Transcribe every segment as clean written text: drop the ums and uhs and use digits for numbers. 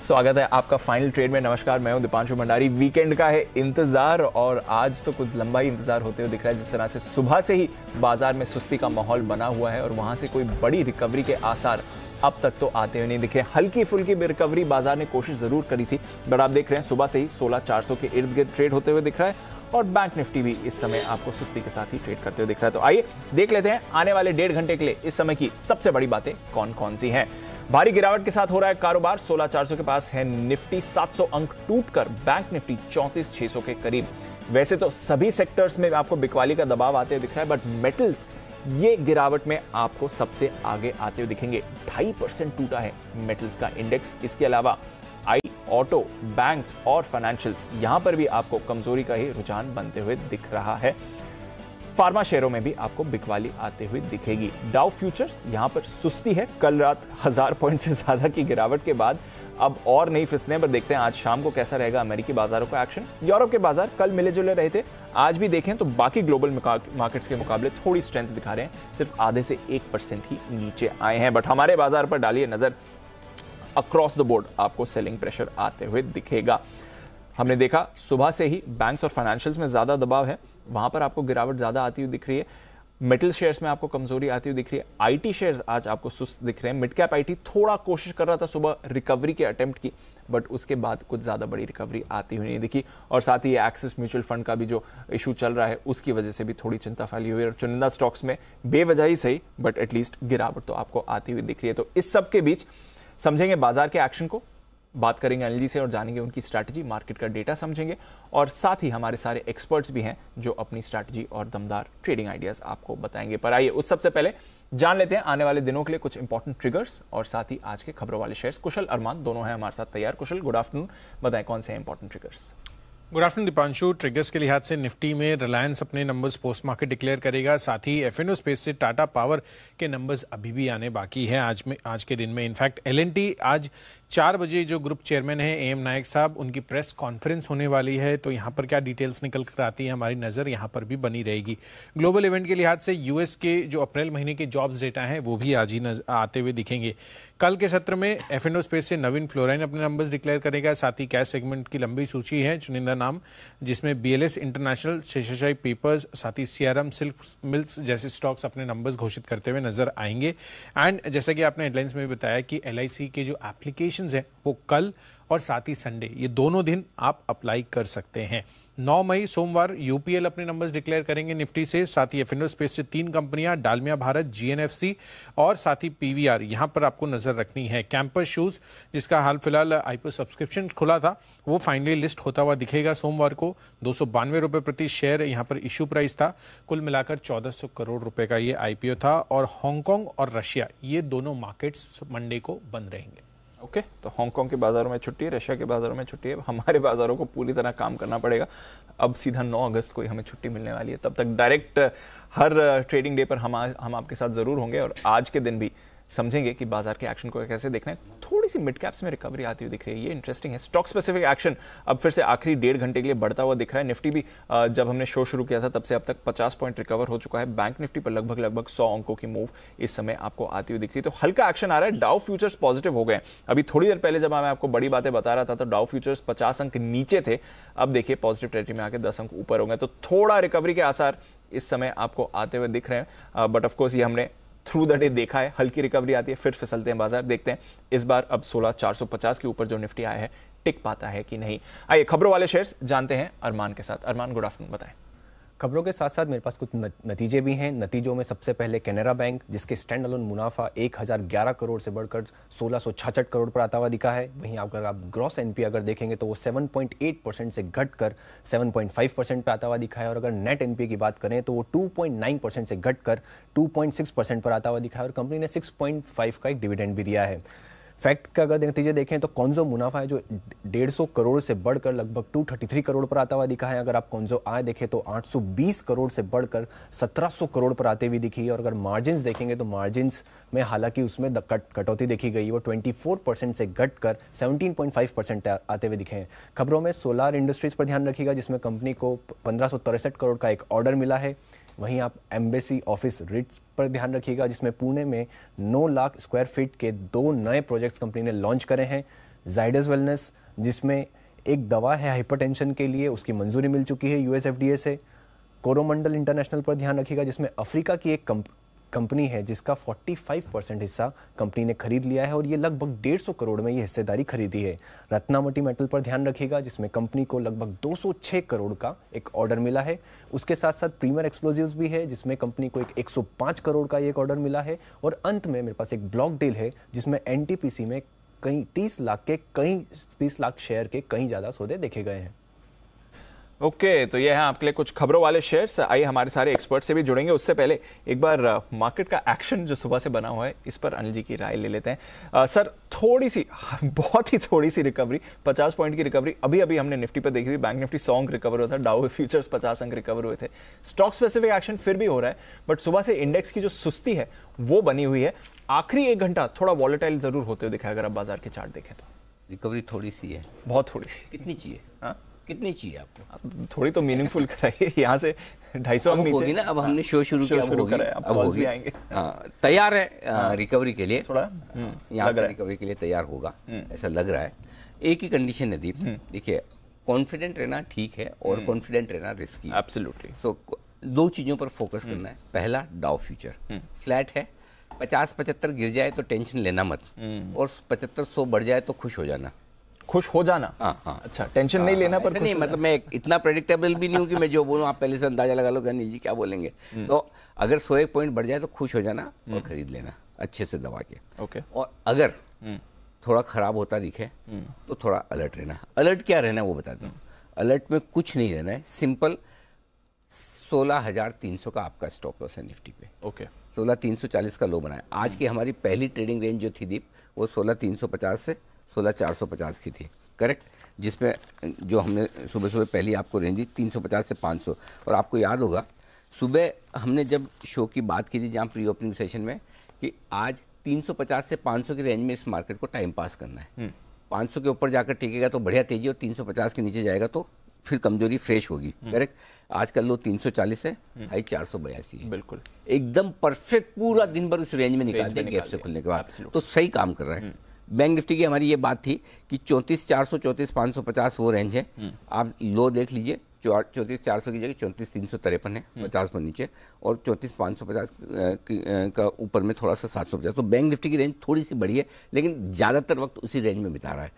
स्वागत है आपका फाइनल ट्रेड में। नमस्कार, मैं हूं दीपांशु भंडारी। वीकेंड का है इंतजार और आज तो कुछ लंबा ही इंतजार होते हुए दिख रहा है। जिस तरह से सुबह से ही बाजार में सुस्ती का माहौल बना हुआ है और वहां से कोई बड़ी रिकवरी के आसार अब तक तो आते हुए नहीं दिखे। हल्की फुल्की रिकवरी बाजार ने कोशिश जरूर करी थी, बट आप देख रहे हैं सुबह से ही 16,400 के इर्द गिर्द ट्रेड होते हुए दिख रहा है और बैंक निफ्टी भी इस समय आपको सुस्ती के साथ ही ट्रेड करते हुए दिख रहा है। तो आइए देख लेते हैं आने वाले 1.5 घंटे के लिए इस समय की सबसे बड़ी बातें कौन कौन सी हैं। भारी गिरावट के साथ हो रहा है कारोबार। 16,400 के पास है निफ्टी, 700 अंक टूटकर बैंक निफ्टी 34,600 के करीब। वैसे तो सभी सेक्टर्स में आपको बिकवाली का दबाव आते हुए दिख रहा है, बट मेटल्स ये गिरावट में आपको सबसे आगे आते हुए दिखेंगे। 2.5% टूटा है मेटल्स का इंडेक्स। इसके अलावा ऑटो, बैंक्स और फाइनेंशियल्स, यहां पर भी आपको कमजोरी का ही रुझान बनते हुए दिख रहा है। फार्मा शेयरों में भी आपको बिकवाली आते हुए दिखेगी। डाउ फ्यूचर्स यहां पर सुस्ती है। कल रात 1000 पॉइंट से ज्यादा की गिरावट के बाद अब और नहीं फिसने, पर देखते हैं आज शाम को कैसा रहेगा अमेरिकी बाजारों का एक्शन। यूरोप के बाजार कल मिले जुले रहे थे, आज भी देखें तो बाकी ग्लोबल मार्केट्स के मुकाबले थोड़ी स्ट्रेंथ दिखा रहे हैं, सिर्फ आधे से 1% ही नीचे आए हैं। बट हमारे बाजार पर डालिए नजर, अक्रॉस द बोर्ड आपको सेलिंग प्रेशर आते हुए दिखेगा। हमने देखा सुबह से ही बैंक्स और फाइनेंशियल्स में ज्यादा दबाव है, वहां पर आपको गिरावट ज्यादा आती हुई दिख रही है। मेटल शेयर्स में आपको कमजोरी आती हुई दिख रही है। आईटी शेयर्स आज आपको सुस्त दिख रहे हैं। मिड कैप आईटी थोड़ा कोशिश कर रहा था सुबह रिकवरी के अटेम्प्ट की, बट उसके बाद कुछ ज्यादा बड़ी रिकवरी आती हुई नहीं दिखी। और साथ ही एक्सिस म्यूचुअल फंड का भी जो इशू चल रहा है उसकी वजह से भी थोड़ी चिंता फैली हुई है और चुनिंदा स्टॉक्स में बेवजह ही सही बट एटलीस्ट गिरावट तो आपको आती हुई दिख रही है। तो इस सब के बीच समझेंगे बाजार के एक्शन को, बात करेंगे एनएलजी से और जानेंगे उनकी स्ट्रैटेजी, मार्केट का डेटा समझेंगे और साथ ही हमारे सारे एक्सपर्ट्स भी हैं जो अपनी स्ट्रैटेजी और दमदार ट्रेडिंग आइडियाज आपको बताएंगे। पर आइए उस सबसे पहले जान लेते हैं आने वाले दिनों के लिए कुछ इंपॉर्टेंट ट्रिगर्स और साथ ही आज के खबरों वाले शेयर्स। कुशल, अरमान दोनों हैं हमारे साथ तैयार। कुशल, गुड आफ्टरनून, बताएं कौन से important triggers. Good afternoon Deepanshu. Triggers के लिहाज से निफ्टी में रिलायंस अपने नंबर्स पोस्ट मार्केट डिक्लेयर करेगा, साथ ही एफएनओ स्पेस से टाटा पावर के नंबर्स अभी भी आने बाकी हैं आज के दिन में। इनफैक्ट एलएनटी आज 4 बजे जो ग्रुप चेयरमैन है एएम नायक साहब, उनकी प्रेस कॉन्फ्रेंस होने वाली है, तो यहाँ पर क्या डिटेल्स निकल कर आती है हमारी नज़र यहाँ पर भी बनी रहेगी। ग्लोबल इवेंट के लिहाज से यूएस के जो अप्रैल महीने के जॉब्स डेटा हैं वो भी आज ही आते हुए दिखेंगे। कल के सत्र में एफएनओ स्पेस से नवीन फ्लोराइन अपने नंबर्स डिक्लेयर करेगा, साथ ही कैश सेगमेंट की लंबी सूची है चुनिंदा नाम, जिसमें बीएलएस इंटरनेशनल, शेषशाही पेपर्स, साथ ही सीआरएम सिल्क मिल्स जैसे स्टॉक्स अपने नंबर्स घोषित करते हुए नजर आएंगे। एंड जैसा कि आपने हेडलाइंस में बताया कि एलआईसी के जो एप्लीकेशन है वो कल और साथ ही संडे, ये दोनों दिन आप अप्लाई कर सकते हैं। 9 मई सोमवार यूपीएल अपने नंबर्स डिक्लेयर करेंगे निफ्टी से, साथ ही एफएनओ स्पेस से 3 कंपनियां, डालमिया भारत, जीएनएफसी और साथ ही पीवीआर, यहां पर आपको नजर रखनी है। कैंपस शूज जिसका हाल फिलहाल आईपीओ सब्सक्रिप्शन खुला था, वो फाइनली लिस्ट होता हुआ दिखेगा सोमवार को। 292 रुपए प्रति शेयर यहां पर इशू प्राइस था। कुल मिलाकर 1400 करोड़ रुपए का ये आईपीओ था। और हांगकांग और रशिया, ये दोनों मार्केट्स मंडे को बंद रहेंगे। ओके, तो हांगकांग के बाजारों में छुट्टी है, रशिया के बाजारों में छुट्टी है, हमारे बाजारों को पूरी तरह काम करना पड़ेगा। अब सीधा 9 अगस्त को ही हमें छुट्टी मिलने वाली है, तब तक डायरेक्ट हर ट्रेडिंग डे पर हम आपके साथ जरूर होंगे और आज के दिन भी समझेंगे कि बाजार के एक्शन को कैसे देखना है। थोड़ी सी मिड कैप्स में रिकवरी आती हुई दिख रही है, ये इंटरेस्टिंग है। स्टॉक स्पेसिफिक एक्शन अब फिर से आखिरी 1.5 घंटे के लिए बढ़ता हुआ दिख रहा है। निफ्टी भी जब हमने शो शुरू किया था तब से अब तक 50 पॉइंट रिकवर हो चुका है। बैंक निफ्टी पर लगभग 100 अंकों की मूव इस समय आपको आती हुई दिख रही है। तो हल्का एक्शन आ रहा है। डाउ फ्यूचर्स पॉजिटिव हो गए। अभी थोड़ी देर पहले जब मैं आपको बड़ी बातें बता रहा था तो डाउ फ्यूचर्स 50 अंक नीचे थे, अब देखिए पॉजिटिव टेरिटरी में आके 10 अंक ऊपर हो गए। तो थोड़ा रिकवरी के आसार इस समय आपको आते हुए दिख रहे हैं, बट ऑफकोर्स ये हमने थ्रू द डे देखा है। हल्की रिकवरी आती है फिर फिसलते हैं बाजार। देखते हैं इस बार अब 16,450 के ऊपर जो निफ्टी आया है टिक पाता है कि नहीं। आइए खबरों वाले शेयर्स जानते हैं अरमान के साथ। अरमान, गुड आफ्टरनून, बताएं। खबरों के साथ साथ मेरे पास कुछ नतीजे भी हैं। नतीजों में सबसे पहले कैनरा बैंक, जिसके स्टैंड अलोन मुनाफा 1011 करोड़ से बढ़कर 1666 करोड़ पर आता हुआ दिखा है। वहीं अगर आप ग्रॉस एनपी अगर देखेंगे तो वो 7.8% से घटकर 7.5% पर आता हुआ दिखा है। और अगर नेट एनपी की बात करें तो वो 2.9% से घटकर 2.6% पर आता हुआ दिखा है। और कंपनी ने 6.5 का एक डिविडेंड भी दिया है। फैक्ट का अगर नतीजे देखें तो कॉन्जो मुनाफा है जो 150 करोड़ से बढ़कर लगभग 233 करोड़ पर आता हुआ दिखा है। अगर आप कॉन्जो आय देखें तो 820 करोड़ से बढ़कर 1700 करोड़ पर आते हुए दिखी है। और अगर मार्जिन्स देखेंगे तो मार्जिन्स में हालांकि उसमें कटौती देखी गई, वो 24% से घटकर 17.5% आते हुए दिखे हैं। खबरों में सोलार इंडस्ट्रीज पर ध्यान रखिएगा, जिसमें कंपनी को 1563 करोड़ का एक ऑर्डर मिला है। वहीं आप एम्बेसी ऑफिस रिट्स पर ध्यान रखिएगा, जिसमें पुणे में 9 लाख स्क्वायर फीट के 2 नए प्रोजेक्ट्स कंपनी ने लॉन्च करे हैं। जाइडस वेलनेस, जिसमें एक दवा है हाइपरटेंशन के लिए, उसकी मंजूरी मिल चुकी है यूएस एफडीए से। कोरोमंडल इंटरनेशनल पर ध्यान रखिएगा, जिसमें अफ्रीका की एक कंपनी है जिसका 45% हिस्सा कंपनी ने खरीद लिया है और ये लगभग 150 करोड़ में ये हिस्सेदारी खरीदी है। रत्नामटी मेटल पर ध्यान रखिएगा, जिसमें कंपनी को लगभग 206 करोड़ का एक ऑर्डर मिला है। उसके साथ साथ प्रीमियर एक्सप्लोजिव्स भी है, जिसमें कंपनी को एक 105 करोड़ का एक ऑर्डर मिला है। और अंत में मेरे पास एक ब्लॉक डील है, जिसमें एनटीपीसी में कई 30 लाख शेयर के कहीं ज़्यादा सौदे देखे गए हैं। ओके, तो ये है आपके लिए कुछ खबरों वाले शेयर्स। आइए हमारे सारे एक्सपर्ट से भी जुड़ेंगे। उससे पहले एक बार मार्केट का एक्शन जो सुबह से बना हुआ है, इस पर अनिल जी की राय ले लेते हैं। सर, थोड़ी सी, बहुत ही थोड़ी सी रिकवरी, 50 पॉइंट की रिकवरी अभी अभी हमने निफ्टी पर देखी थी। बैंक निफ्टी 100 अंक रिकवर हुआ था, डाउ फ्यूचर्स 50 अंक रिकवर हुए थे। स्टॉक स्पेसिफिक एक्शन फिर भी हो रहा है, बट सुबह से इंडेक्स की जो सुस्ती है वो बनी हुई है। आखिरी 1 घंटा थोड़ा वॉलेटाइल जरूर होते हुए दिखा, अगर आप बाजार के चार्ट देखें तो। रिकवरी थोड़ी सी है, बहुत थोड़ी सी। कितनी चाहिए? हाँ, कितनी चाहिए आपको? थोड़ी तो मीनिंगफुल कराइए। यहाँ से 250 अंक नीचे होगी ना। अब हमने शो शुरू किया, अब कॉल्स भी आएंगे। तैयार है रिकवरी के लिए, थोड़ा यहाँ से रिकवरी के लिए तैयार होगा, ऐसा लग रहा है। एक ही कंडीशन है दीप, देखिए, कॉन्फिडेंट रहना ठीक है और कॉन्फिडेंट रहना रिस्की है। एब्सोल्युटली। सो 2 चीजों पर फोकस करना है। पहला, डाउ फ्यूचर फ्लैट है, 50-75 गिर जाए तो टेंशन लेना मत, और 75-100 बढ़ जाए तो खुश हो जाना। खुश हो जाना? हाँ। अच्छा, टेंशन नहीं लेना, पर नहीं, मतलब मैं इतना प्रेडिक्टेबल भी नहीं हूँ कि मैं जो बोलूँ आप पहले से अंदाजा लगा लो कि अनिल जी क्या बोलेंगे। तो अगर 101 पॉइंट बढ़ जाए तो खुश हो जाना और खरीद लेना अच्छे से दबा के। ओके। और अगर थोड़ा खराब होता दिखे तो थोड़ा अलर्ट रहना। अलर्ट क्या रहना है वो बताता हूँ। अलर्ट में कुछ नहीं रहना है, सिंपल 16,300 का आपका स्टॉप लॉस है निफ्टी पे। ओके। 16,340 का लो बनाया। आज की हमारी पहली ट्रेडिंग रेंज जो थी दीप, वो 16,350 से 16,450 की थी, करेक्ट, जिसमें जो हमने सुबह सुबह पहली आपको रेंज दी 350 से 500। और आपको याद होगा सुबह हमने जब शो की बात की थी जहाँ प्री ओपनिंग सेशन में, कि आज 350 से 500 की रेंज में इस मार्केट को टाइम पास करना है। 500 के ऊपर जाकर टिकेगा तो बढ़िया तेजी, और 350 के नीचे जाएगा तो फिर कमजोरी फ्रेश होगी, करेक्ट। आज का लो 340 है, हाई 482 है। बिल्कुल एकदम परफेक्ट, पूरा दिन भर उस रेंज में निकाल दिया गैप से खुलने के बाद, तो सही काम कर रहा है। बैंक निफ्टी की हमारी ये बात थी कि 34,400 34,550 वो रेंज है। आप लो देख लीजिए, 34,400 की जगह 34,353 है, 50 पर नीचे, और 34,550 का ऊपर में थोड़ा सा 750। तो बैंक निफ्टी की रेंज थोड़ी सी बड़ी है, लेकिन ज़्यादातर वक्त उसी रेंज में बिता रहा है।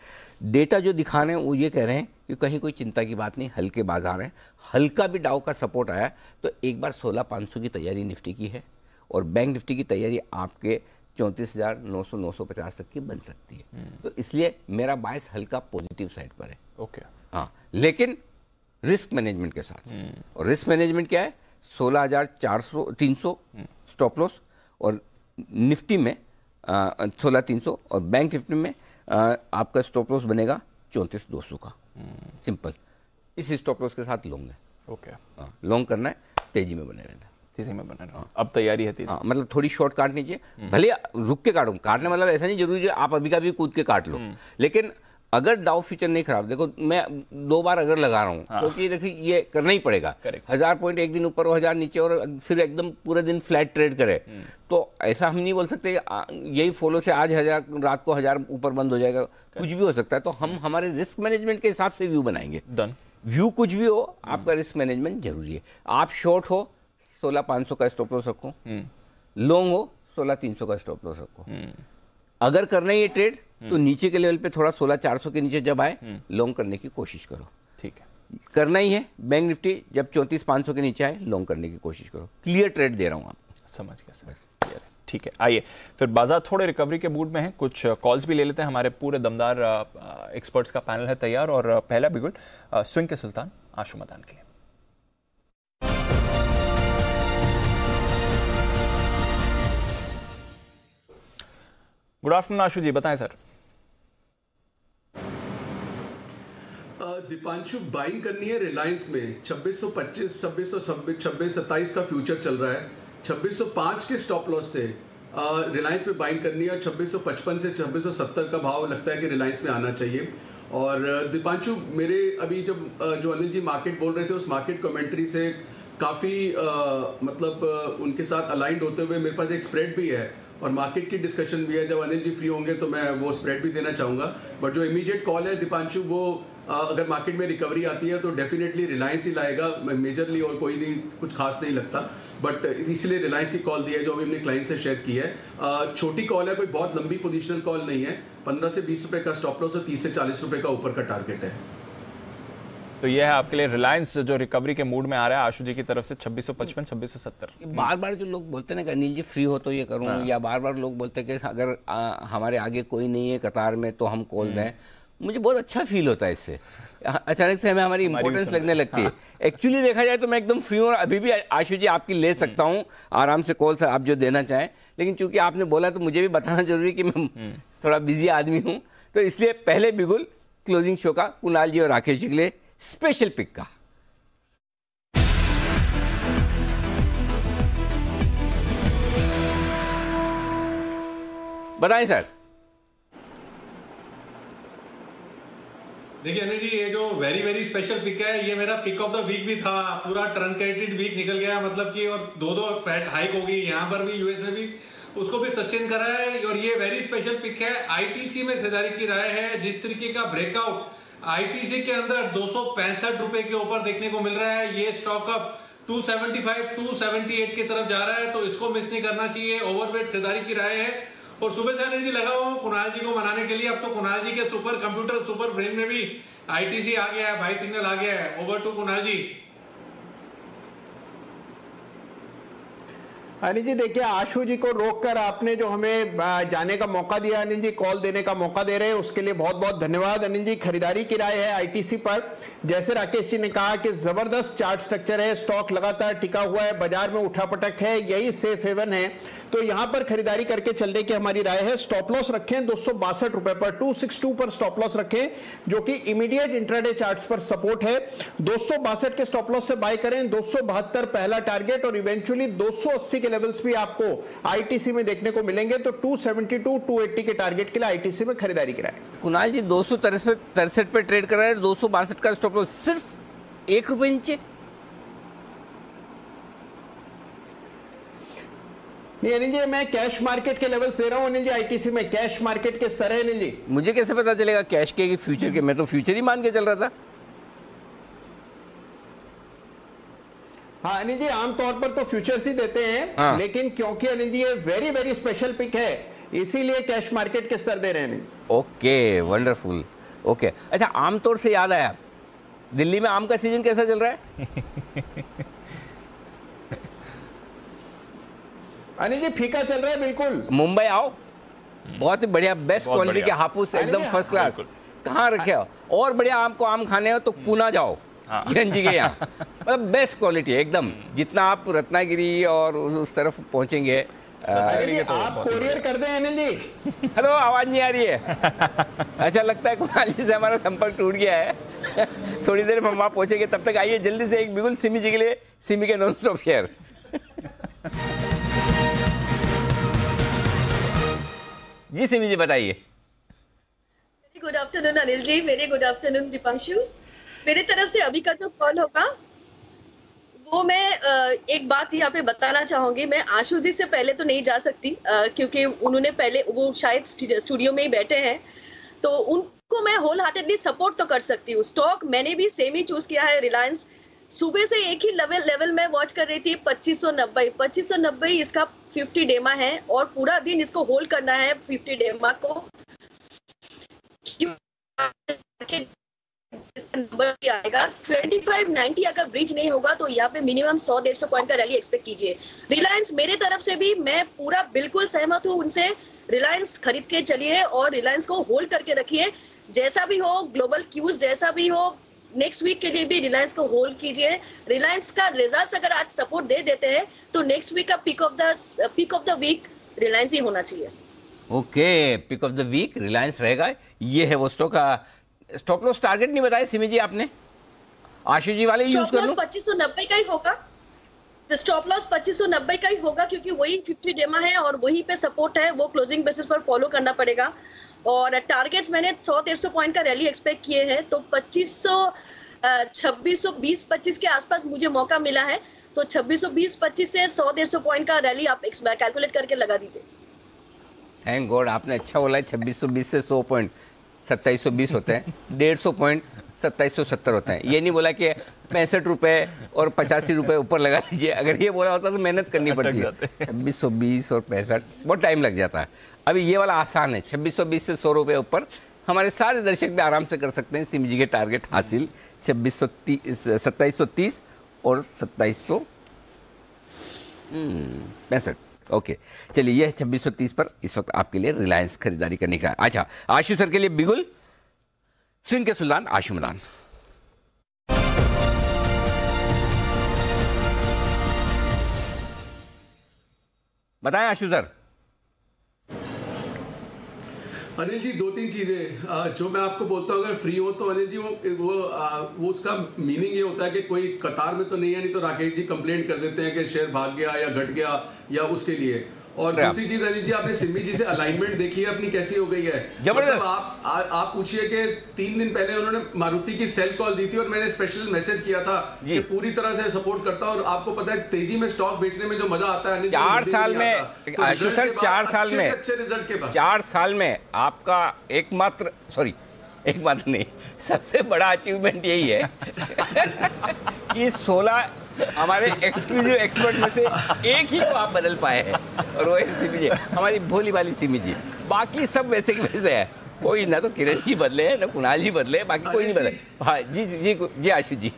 डेटा जो दिखा रहे हैं वो ये कह रहे हैं कि कहीं कोई चिंता की बात नहीं, हल्के बाजार हैं। हल्का भी डाउ का सपोर्ट आया तो एक बार 16,500 की तैयारी निफ्टी की है, और बैंक निफ्टी की तैयारी आपके 34,900 950 तक की बन सकती है। तो इसलिए मेरा बायस हल्का पॉजिटिव साइड पर है। ओके। हाँ, लेकिन रिस्क मैनेजमेंट के साथ। और रिस्क मैनेजमेंट क्या है? 16,300 स्टॉप लॉस, और निफ्टी में 16,300, और बैंक निफ्टी में आपका स्टॉप लॉस बनेगा 34,200 का। सिंपल, इस स्टॉप लॉस के साथ लॉन्ग है। ओके। लॉन्ग करना है, तेजी में बने रहना। तेजी में बना रहा। अब तैयारी है तेजी। मतलब थोड़ी शॉर्ट काटनी चाहिए, भले रुक के काटो। काटने मतलब ऐसा नहीं जरूरी है आप अभी का भी कूद के काट लो, लेकिन अगर डाउ फ्यूचर नहीं खराब, देखो मैं 2 बार अगर लगा रहा हूँ, क्योंकि देखिए ये करना ही पड़ेगा। 1000 पॉइंट एक दिन ऊपर और 1000 नीचे, और फिर एकदम पूरे दिन फ्लैट ट्रेड करे, तो ऐसा हम नहीं बोल सकते यही फॉलो से आज 1000 रात को 1000 ऊपर बंद हो जाएगा, कुछ भी हो सकता है। तो हम हमारे रिस्क मैनेजमेंट के हिसाब से व्यू बनाएंगे। डन। व्यू कुछ भी हो, आपका रिस्क मैनेजमेंट जरूरी है। आप शॉर्ट हो 16,500 का स्टॉप लॉस रखो, लॉन्ग हो 16,300 का स्टॉप लॉस रखो। अगर करना ही है ट्रेड तो नीचे के लेवल पे थोड़ा 16,400 के नीचे जब आए लॉन्ग करने की कोशिश करो। ठीक है। करना ही है बैंक निफ्टी जब 34,500 के नीचे आए लॉन्ग करने की कोशिश करो। क्लियर ट्रेड दे रहा हूं आपको। समझ गया बस। ठीक है, आइए फिर बाजार थोड़े रिकवरी के मूड में है। कुछ कॉल्स भी ले लेते हैं। हमारे पूरे दमदार एक्सपर्ट्स का पैनल है तैयार, और पहला बिगुल स्विंग के सुल्तान आशु मदान के लिए। गुड आफ्टरनून आशु जी, बताएं सर। दीपांशु, बाइंग करनी है रिलायंस में 2625, 2626, 27 का फ्यूचर चल रहा है। 2605 के स्टॉप लॉस से रिलायंस में बाइंग करनी है। 2655 से 2670 का भाव लगता है कि रिलायंस में आना चाहिए। और दीपांशु, मेरे अभी जब जो अनिल जी मार्केट बोल रहे थे उस मार्केट कमेंट्री से काफ़ी मतलब उनके साथ अलाइंड होते हुए मेरे पास एक स्प्रेड भी है, और मार्केट की डिस्कशन भी है। जब अनिल जी फ्री होंगे तो मैं वो स्प्रेड भी देना चाहूँगा, बट जो इमीडिएट कॉल है दीपांशु, वो अगर मार्केट में रिकवरी आती है तो डेफिनेटली रिलायंस ही लाएगा मेजरली, और कोई नहीं, कुछ खास नहीं लगता, बट इसलिए रिलायंस की कॉल दी है जो अभी हमने क्लाइंट से शेयर की है। छोटी कॉल है, कोई बहुत लंबी पोजिशनल कॉल नहीं है। 15 से 20 रुपए का स्टॉप लॉस और 30 से 40 रुपए का ऊपर का टारगेट है। तो यह है आपके लिए रिलायंस जो रिकवरी के मूड में आ रहा है आशु जी की तरफ से 2655 2670। बार बार जो लोग बोलते हैं ना कि अनिल जी फ्री हो तो ये करूं, या बार बार लोग बोलते हैं कि अगर हमारे आगे कोई नहीं है कतार में तो हम कॉल दें, मुझे बहुत अच्छा फील होता है इससे। अचानक से हमें हमारी इंपॉर्टेंस लगने लगती है। एक्चुअली देखा जाए तो मैं एकदम फ्री हूँ और अभी भी आशु जी आपकी ले सकता हूँ आराम से कॉल से, आप जो देना चाहें, लेकिन चूंकि आपने बोला तो मुझे भी बताना जरूरी कि मैं थोड़ा बिजी आदमी हूँ, तो इसलिए पहले बिगुल क्लोजिंग शो का कुणाल जी और राकेश जी के लिए स्पेशल पिक का। बताएं सर। देखिए अनिल जी, ये जो वेरी वेरी स्पेशल पिक है, ये मेरा पिक ऑफ द वीक भी था। पूरा ट्रंकेटेड वीक निकल गया, मतलब कि, और दो फैट हाइक होगी यहाँ पर भी, यूएस में भी, उसको भी सस्टेन करा है। और ये वेरी स्पेशल पिक है। आईटीसी में खरीदारी की राय है। जिस तरीके का ब्रेकआउट आईटीसी के अंदर 265 रुपए के ऊपर देखने को मिल रहा है, ये स्टॉक अब 275 278 की तरफ जा रहा है, तो इसको मिस नहीं करना चाहिए। ओवरवेट खरीदारी की राय है। और सुबह से एनर्जी लगा हुआ हूं कुणाल जी को मनाने के लिए। अब तो कुणाल जी के सुपर कंप्यूटर सुपर ब्रेन में भी आईटीसी आ गया है, बाई सिग्नल आ गया है। ओवर टू कुणाल जी। अनिल जी देखिए, आशु जी को रोककर आपने जो हमें जाने का मौका दिया, अनिल जी कॉल देने का मौका दे रहे हैं, उसके लिए बहुत बहुत धन्यवाद। अनिल जी खरीदारी की राय है आईटीसी पर। जैसे राकेश जी ने कहा कि जबरदस्त चार्ट स्ट्रक्चर है, स्टॉक लगातार टिका हुआ है, बाजार में उठापटक है, यही सेफ हेवन है, तो यहां पर खरीदारी करके चलने की हमारी राय है। स्टॉप लॉस रखें 262 रुपए पर, 262 पर स्टॉप लॉस रखें, जो कि इमीडिएट इंट्राडे चार्ट्स पर सपोर्ट है। 262 के स्टॉप लॉस से बाय करें। 272 पहला टारगेट, और इवेंचुअली 280 के लेवल्स भी आपको आईटीसी में देखने को मिलेंगे। तो 272 280 के टारगेट के लिए आईटीसी में खरीदारी कराएं। कुणाल जी 263 पे ट्रेड कर रहे हैं, 262 का स्टॉप लॉस, सिर्फ 1 रुपए नीचे। नहीं अनिल जी, मैं कैश मार्केट के लेवल्स दे रहा हूं अनिल जी आईटीसी में। कैश मार्केट किस तरह है अनिल जी? मुझे कैसे पता चलेगा कैश के कि फ्यूचर के? मैं तो फ्यूचर ही मान के चल रहा था। हाँ अनिल जी, आमतौर पर तो फ्यूचर्स ही देते हैं, हाँ। लेकिन क्योंकि अनिल जी ये वेरी वेरी स्पेशल पिक है, इसीलिए कैश मार्केट के स्तर दे रहे हैं। Okay, wonderful. ओके, अच्छा, आमतौर से याद आया, दिल्ली में आम का सीजन कैसा चल रहा है? अनिल जी फीका चल रहा है बिल्कुल। मुंबई आओ, बहुत ही बढ़िया, बेस्ट क्वालिटी के हापुस, एकदम फर्स्ट क्लास। कहाँ रखे हो? और बढ़िया आम को आम खाने हो तो पूना जाओ, किरण जी के यहाँ, मतलब बेस्ट क्वालिटी है एकदम। जितना आप रत्नागिरी और उस तरफ पहुंचेंगे। आप कोरियर कर दें अनिल जी। हेलो, आवाज नहीं आ रही है? अच्छा, लगता है कुणाल जी से हमारा संपर्क टूट गया है। थोड़ी देर में हम वहाँ पहुंचेंगे, तब तक आइए जल्दी से एक बिगुल सिमी जी के लिए, सिमी के नॉन स्टॉप शेयर। जी सिमी जी बताइए। Good afternoon Anil ji, very good afternoon Deepanshu. मेरे तरफ से अभी का जो कॉल होगा वो मैं एक बात यहाँ पे बताना चाहूंगी। मैं आशु जी से पहले तो नहीं जा सकती, क्योंकि उन्होंने पहले, वो शायद स्टूडियो में ही बैठे हैं, तो उनको मैं होल हार्टेडली सपोर्ट तो कर सकती हूँ। स्टॉक मैंने भी सेम ही चूज किया है, रिलायंस। सुबह से एक ही लेवल में वॉच कर रही थी, 2590 इसका 50 डेमा है, और पूरा दिन इसको होल्ड करना है 50 डेमा को। नंबर भी आएगा 2590, अगर ब्रिज नहीं होगा तो यहाँ पे मिनिमम 100-150 पॉइंट का रैली एक्सपेक्ट कीजिए। रिलायंस मेरे तरफ से भी मैं पूरा बिल्कुल सहमत हूँ उनसे। रिलायंस खरीद के चलिए और रिलायंस को होल्ड करके रखिए। जैसा भी हो, ग्लोबल क्यूज जैसा भी हो, नेक्स्ट वीक के लिए भी रिलायंस को होल्ड कीजिए। रिलायंस का रिजल्ट्स अगर आज सपोर्ट दे देते हैं तो नेक्स्ट वीक का pick of the week Reliance ही होना चाहिए। Okay, pick of the week Reliance रहेगा। ये है वो स्टॉक का। स्टॉप लॉस टारगेट नहीं बताया सिमी जी आपने? आशु जी वाले यूज कर लो। 2590 का ही होगा, स्टॉप लॉस 2590 का ही होगा, क्योंकि वही 50 डेमा है और वही पे सपोर्ट है, वो क्लोजिंग बेसिस पर फॉलो करना पड़ेगा। और टारगेट्स मैंने 100-150 पॉइंट का रैली एक्सपेक्ट किए हैं, तो 2620-25 के आसपास मुझे मौका मिला है, तो 2620-25 से 100-150 पॉइंट का रैली आप कैलकुलेट करके लगा दीजिए। थैंक गॉड आपने अच्छा बोला है। 2620 से 100 पॉइंट 2720 होते हैं, 150 पॉइंट 2770 होते हैं। ये नहीं बोला कि 65 रुपए और 85 रुपए ऊपर लगा लीजिए। अगर ये बोला होता तो मेहनत करनी पड़ती है। 2620 और 65 बहुत टाइम लग जाता है। अभी ये वाला आसान है, 2620 से 100 रुपए ऊपर हमारे सारे दर्शक भी आराम से कर सकते हैं सिमी जी के टारगेट हासिल। 2730 और 2765। ओके चलिए, यह 2630 पर इस वक्त आपके लिए रिलायंस खरीदारी करने का है। अच्छा, आशु सर के लिए बिगुल, स्विंग के सुल्तान आशु मदान। बताएं आशु सर। अनिल जी, 2-3 चीजें जो मैं आपको बोलता हूँ, अगर फ्री हो तो अनिल जी वो उसका मीनिंग ये होता है कि कोई कतार में तो नहीं है, नहीं तो राकेश जी कंप्लेंट कर देते हैं कि शेयर भाग गया या घट गया या उसके लिए। और दूसरी चीज अनिल जी, आपने सिमी जी से अलाइनमेंट देखी है अपनी कैसी हो गई है, जबरदस्त। मतलब आप पूछिए कि 3 दिन पहले उन्होंने मारुति की सेल कॉल दी थी और मैंने स्पेशल मैसेज किया था कि पूरी तरह से सपोर्ट करता हूँ। और आपको पता है तेजी में स्टॉक बेचने में जो मजा आता है 4 साल में आशु सर, 4 साल में अच्छे रिजल्ट के बाद 4 साल में आपका एकमात्र नहीं, सबसे बड़ा अचीवमेंट यही है कि 16 हमारे एक्सक्लूसिव एक्सपर्ट में से एक ही को आप बदल पाए हैं, और वो है सिमी जी, हमारी भोली वाली सिमी जी। बाकी सब वैसे के वैसे है, कोई ना तो किरण जी बदले ना कुणाल जी बदले, बाकी कोई नहीं बदले। हाँ जी जी जी आशु जी।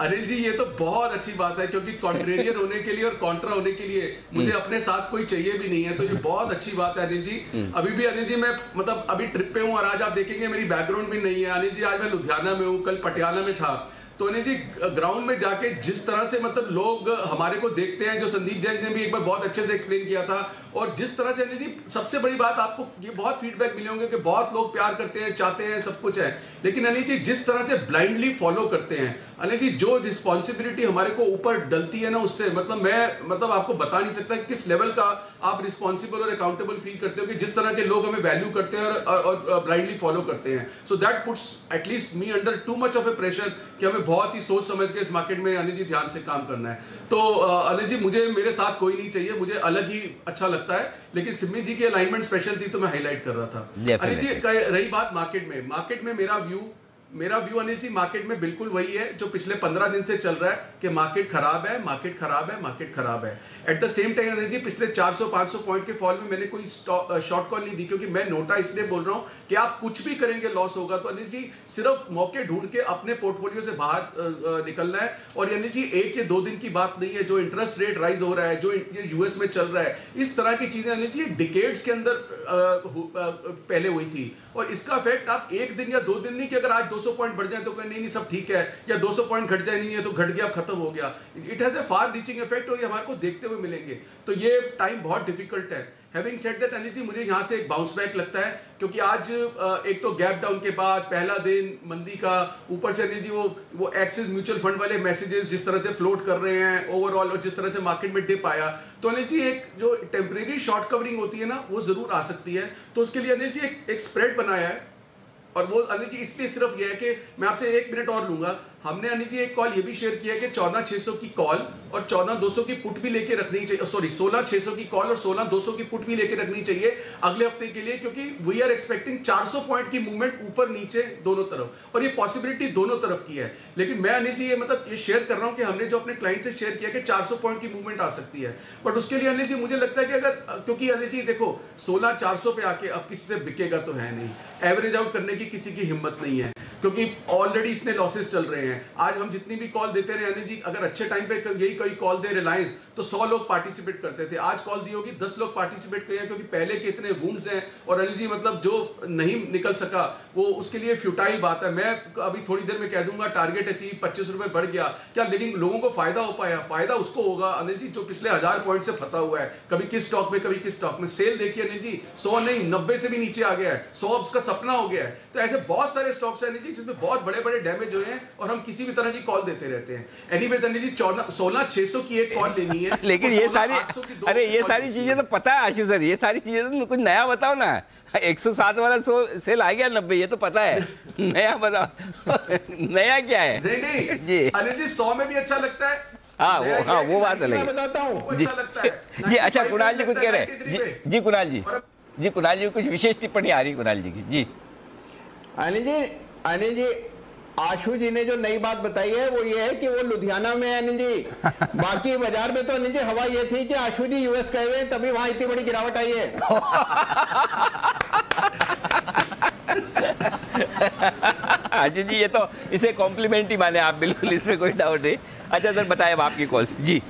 अनिल जी, ये तो बहुत अच्छी बात है, क्योंकि कॉन्ट्रेरियन होने के लिए और कॉन्ट्रा होने के लिए मुझे अपने साथ कोई चाहिए भी नहीं है, तो ये बहुत अच्छी बात है अनिल जी। अभी भी अनिल जी मैं मतलब अभी ट्रिप पे हूँ और आज आप देखेंगे मेरी बैकग्राउंड भी नहीं है अनिल जी। आज मैं लुधियाना में हूँ, कल पटियाला में था। तो अनिल जी, ग्राउंड में जाके जिस तरह से मतलब लोग हमारे को देखते हैं, जो संदीप जैन ने भी एक बार बहुत अच्छे से एक्सप्लेन किया था, और जिस तरह से अनिल जी, सबसे बड़ी बात आपको ये बहुत फीडबैक मिले होंगे कि बहुत लोग प्यार करते हैं, चाहते हैं, सब कुछ है, लेकिन अनिल जी जिस तरह से ब्लाइंडली फॉलो करते हैं अनिल जी, जो रिस्पॉन्सिबिलिटी हमारे को ऊपर डलती है ना, उससे मैं आपको बता नहीं सकता किस लेवल का आप रिस्पॉन्सिबल और अकाउंटेबल फील करते हो कि जिस तरह के लोग हमें वैल्यू करते हैं और ब्लाइंडली फॉलो करते हैं। So that puts at least me under too much of A pressure कि हमें बहुत ही सोच समझ के इस मार्केट में अनिल जी ध्यान से काम करना है। तो अनिल जी, मुझे मेरे साथ कोई नहीं चाहिए, मुझे अलग ही अच्छा लगता है, लेकिन सिमी जी की अलाइनमेंट स्पेशल थी तो मैं हाईलाइट कर रहा था। अनिल जी, रही बात मार्केट में मेरा व्यू अनिल जी मार्केट में बिल्कुल वही है जो पिछले 15 दिन से चल रहा है कि मार्केट खराब है। At the same time Anil ji, पिछले 400-500 पॉइंट के फॉल में मैंने कोई शॉर्ट कॉल नहीं दी, क्योंकि मैं नोटा इसलिए बोल रहा हूं कि आप कुछ भी करेंगे लॉस होगा। तो अनिल जी, सिर्फ मौके ढूंढ के अपने पोर्टफोलियो से बाहर निकलना है। और अनिल जी, 1 या 2 दिन की बात नहीं है, जो इंटरेस्ट रेट राइज हो रहा है, जो यूएस में चल रहा है, इस तरह की चीजें अनिल जी डिकेड्स के अंदर पहले हुई थी। और इसका इफेक्ट आप 1 दिन या 2 दिन नहीं कि अगर आज 200 पॉइंट बढ़ जाए तो नहीं सब ठीक है, या 200 पॉइंट घट जाए, नहीं है तो घट गया, खत्म हो गया। It has a far reaching effect, और ये हमारे को देखते हुए मिलेंगे। तो ये टाइम बहुत डिफिकल्ट है। Having said that Anil ji, मुझे यहाँ से एक बाउंस बैक लगता है, क्योंकि आज एक तो गैप डाउन के बाद पहला दिन मंदी का, ऊपर से अनिल जी वो एक्सिस म्यूचुअल फंड वाले मैसेजेस जिस तरह से फ्लोट कर रहे हैं ओवरऑल, और जिस तरह से मार्केट में डिप आया, तो अनिल जी एक जो टेम्परेरी शॉर्ट कवरिंग होती है ना, वो जरूर आ सकती है। तो उसके लिए अनिल जी एक स्प्रेड बनाया है, और वो अनिल जी इसलिए सिर्फ ये है कि मैं आपसे 1 मिनट और लूंगा। हमने अनिल जी एक कॉल ये भी शेयर किया कि 14,600 की कॉल और 14,200 की पुट भी लेके रखनी चाहिए, सॉरी 16,600 की कॉल और 16,200 की पुट भी लेके रखनी चाहिए अगले हफ्ते के लिए, क्योंकि वी आर एक्सपेक्टिंग 400 पॉइंट की मूवमेंट ऊपर नीचे दोनों तरफ, और ये पॉसिबिलिटी दोनों तरफ की है। लेकिन मैं अनिल जी ये शेयर कर रहा हूं कि हमने जो अपने क्लाइंट से शेयर किया कि 400 पॉइंट की मूवमेंट आ सकती है, बट उसके लिए अनिल जी मुझे लगता है कि अगर, क्योंकि अनिल जी देखो 16,400 पे आके अब किसी से बिकेगा तो है नहीं, एवरेज आउट करने की किसी की हिम्मत नहीं है, क्योंकि ऑलरेडी इतने लॉसेस चल रहे हैं। आज हम जितनी भी कॉल देते रहे अनिल जी, अगर अच्छे टाइम पे यही कोई कॉल दे रिलायंस तो 100 लोग पार्टिसिपेट करते थे, आज कॉल दी होगी 10 लोग पार्टिसिपेट करें, क्योंकि पहले के इतने वुंड्स हैं। और अनिल जी मतलब जो नहीं निकल सका वो उसके लिए फ्यूटाइल बात है। मैं अभी थोड़ी देर में कह दूंगा टारगेट अचीव 25 रुपए बढ़ गया क्या, लेकिन लोगों को फायदा हो पाया, फायदा उसको होगा अनिल जी जो पिछले 1000 पॉइंट से फंसा हुआ है, कभी किस स्टॉक में कभी किस स्टॉक में। सेल देखिए अनिल जी 100 नहीं 90 से भी नीचे आ गया है, 100 उसका सपना हो गया है। तो ऐसे बहुत सारे स्टॉक्स हैं अनिल जी जिसमें बहुत बड़े बड़े डैमेज हुए हैं, और हम किसी भी तरह की कॉल देते रहते हैं। एनीवेज अनिल जी 16,600 की एक कॉल लेनी है। लेकिन ये सारी चीजें तो पता है आशु सर, ये सारी चीजें तो कुछ नया बताओ ना। 107 वाला सेल आ गया 90, ये तो पता है, नया बताओ नया क्या है? नहीं जी, अनिल जी 100 में भी अच्छा लगता है, हाँ वो बात अलग मैं बताता हूँ जी। अच्छा कुणाल जी कुछ कह रहे हैं जी कुणाल जी कुछ विशेष टिप्पणी आ रही कुणाल जी की जी। अनिल जी आशु जी ने जो नई बात बताई है वो ये है कि वो लुधियाना में है अनिल जी। बाकी बाजार में तो अनिल जी हवा ये थी कि आशु जी यूएस गए हुए तभी वहां इतनी बड़ी गिरावट आई है। आशु जी ये तो इसे कॉम्प्लीमेंट ही माने आप, बिल्कुल इसमें कोई डाउट नहीं। अच्छा सर बताएं आपकी कॉल जी।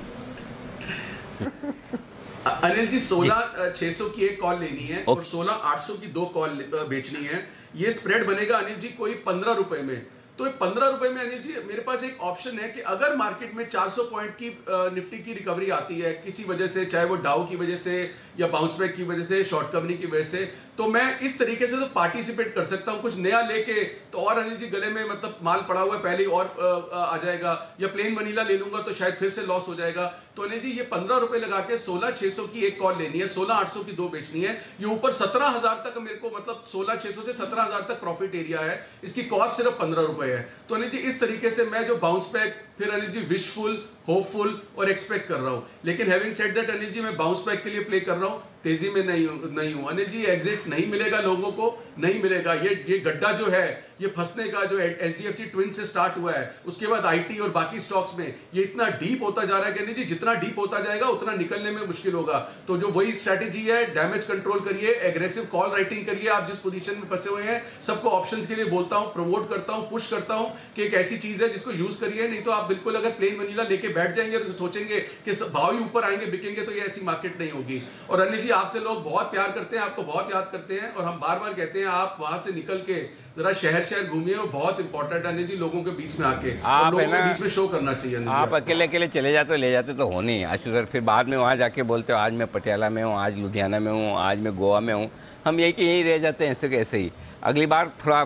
अनिल जी 16,600 की एक कॉल लेनी है और 16,800 की 2 कॉल बेचनी है। ये स्प्रेड बनेगा अनिल जी कोई 15 रुपए में। तो 15 रुपए में अनिल जी मेरे पास एक ऑप्शन है कि अगर मार्केट में 400 पॉइंट की निफ्टी की रिकवरी आती है किसी वजह से, चाहे वो डाउ की वजह से या बाउंस बैक की वजह से, शॉर्ट कवरिंग की वजह से, तो मैं इस तरीके से तो पार्टिसिपेट कर सकता हूं। कुछ नया लेके तो और अनिल जी गले में मतलब माल पड़ा हुआ है पहले ही और आ जाएगा, या प्लेन वनीला ले लूंगा तो शायद फिर से लॉस हो जाएगा। तो अनिल जी ये 15 रुपए लगा के 16,600 की एक कॉल लेनी है, 16,800 की 2 बेचनी है। ये ऊपर 17,000 तक मेरे को मतलब 16,600 से 17,000 तक प्रॉफिट एरिया है। इसकी कॉस्ट सिर्फ 15 रुपए है। तो अनिल जी इस तरीके से मैं जो बाउंस बैक, फिर अनिल जी विशफुल, होपफुल और एक्सपेक्ट कर रहा हूं। लेकिन having said that Anil ji मैं बाउंस बैक के लिए प्ले कर रहा हूं, तेजी में नहीं हूं अनिल जी। एग्जिट नहीं मिलेगा, लोगों को नहीं मिलेगा। ये गड्ढा जो है, ये फंसने का जो एचडीएफसी ट्विन से स्टार्ट हुआ है, उसके बाद आईटी और बाकी स्टॉक्स में ये इतना डीप होता जा रहा है कि अनिल जी जितना डीप होता जाएगा उतना निकलने में मुश्किल होगा। तो जो वही स्ट्रेटेजी है, डैमेज कंट्रोल करिए, एग्रेसिव कॉल राइटिंग करिए। आप जिस पोजीशन में फंसे हुए हैं सबको ऑप्शंस के लिए बोलता हूं, प्रमोट करता हूं, पुश करता हूं कि एक ऐसी चीज है जिसको यूज करिए। नहीं तो आप बिल्कुल अगर प्लेन वनीला लेके बैठ जाएंगे और सोचेंगे कि भाव ही ऊपर आएंगे, बिकेंगे, तो ये ऐसी मार्केट नहीं होगी। और अनिल जी आपसे लोग बहुत प्यार करते हैं, आपको बहुत याद करते हैं, और हम बार बार कहते हैं आप वहां से निकल के जरा शहर घूमिए। और बहुत इंपॉर्टेंट है अनिल जी लोगों के बीच में आके आप लोगों के बीच में शो करना चाहिए। आप अकेले चले जाते ले जाते तो होने ही आशु सर, फिर बाद में वहाँ जाके बोलते हो आज मैं पटियाला में हूँ, आज लुधियाना में हूँ, आज मैं गोवा में हूँ। हम यही रह जाते हैं ऐसे कैसे ही। अगली बार थोड़ा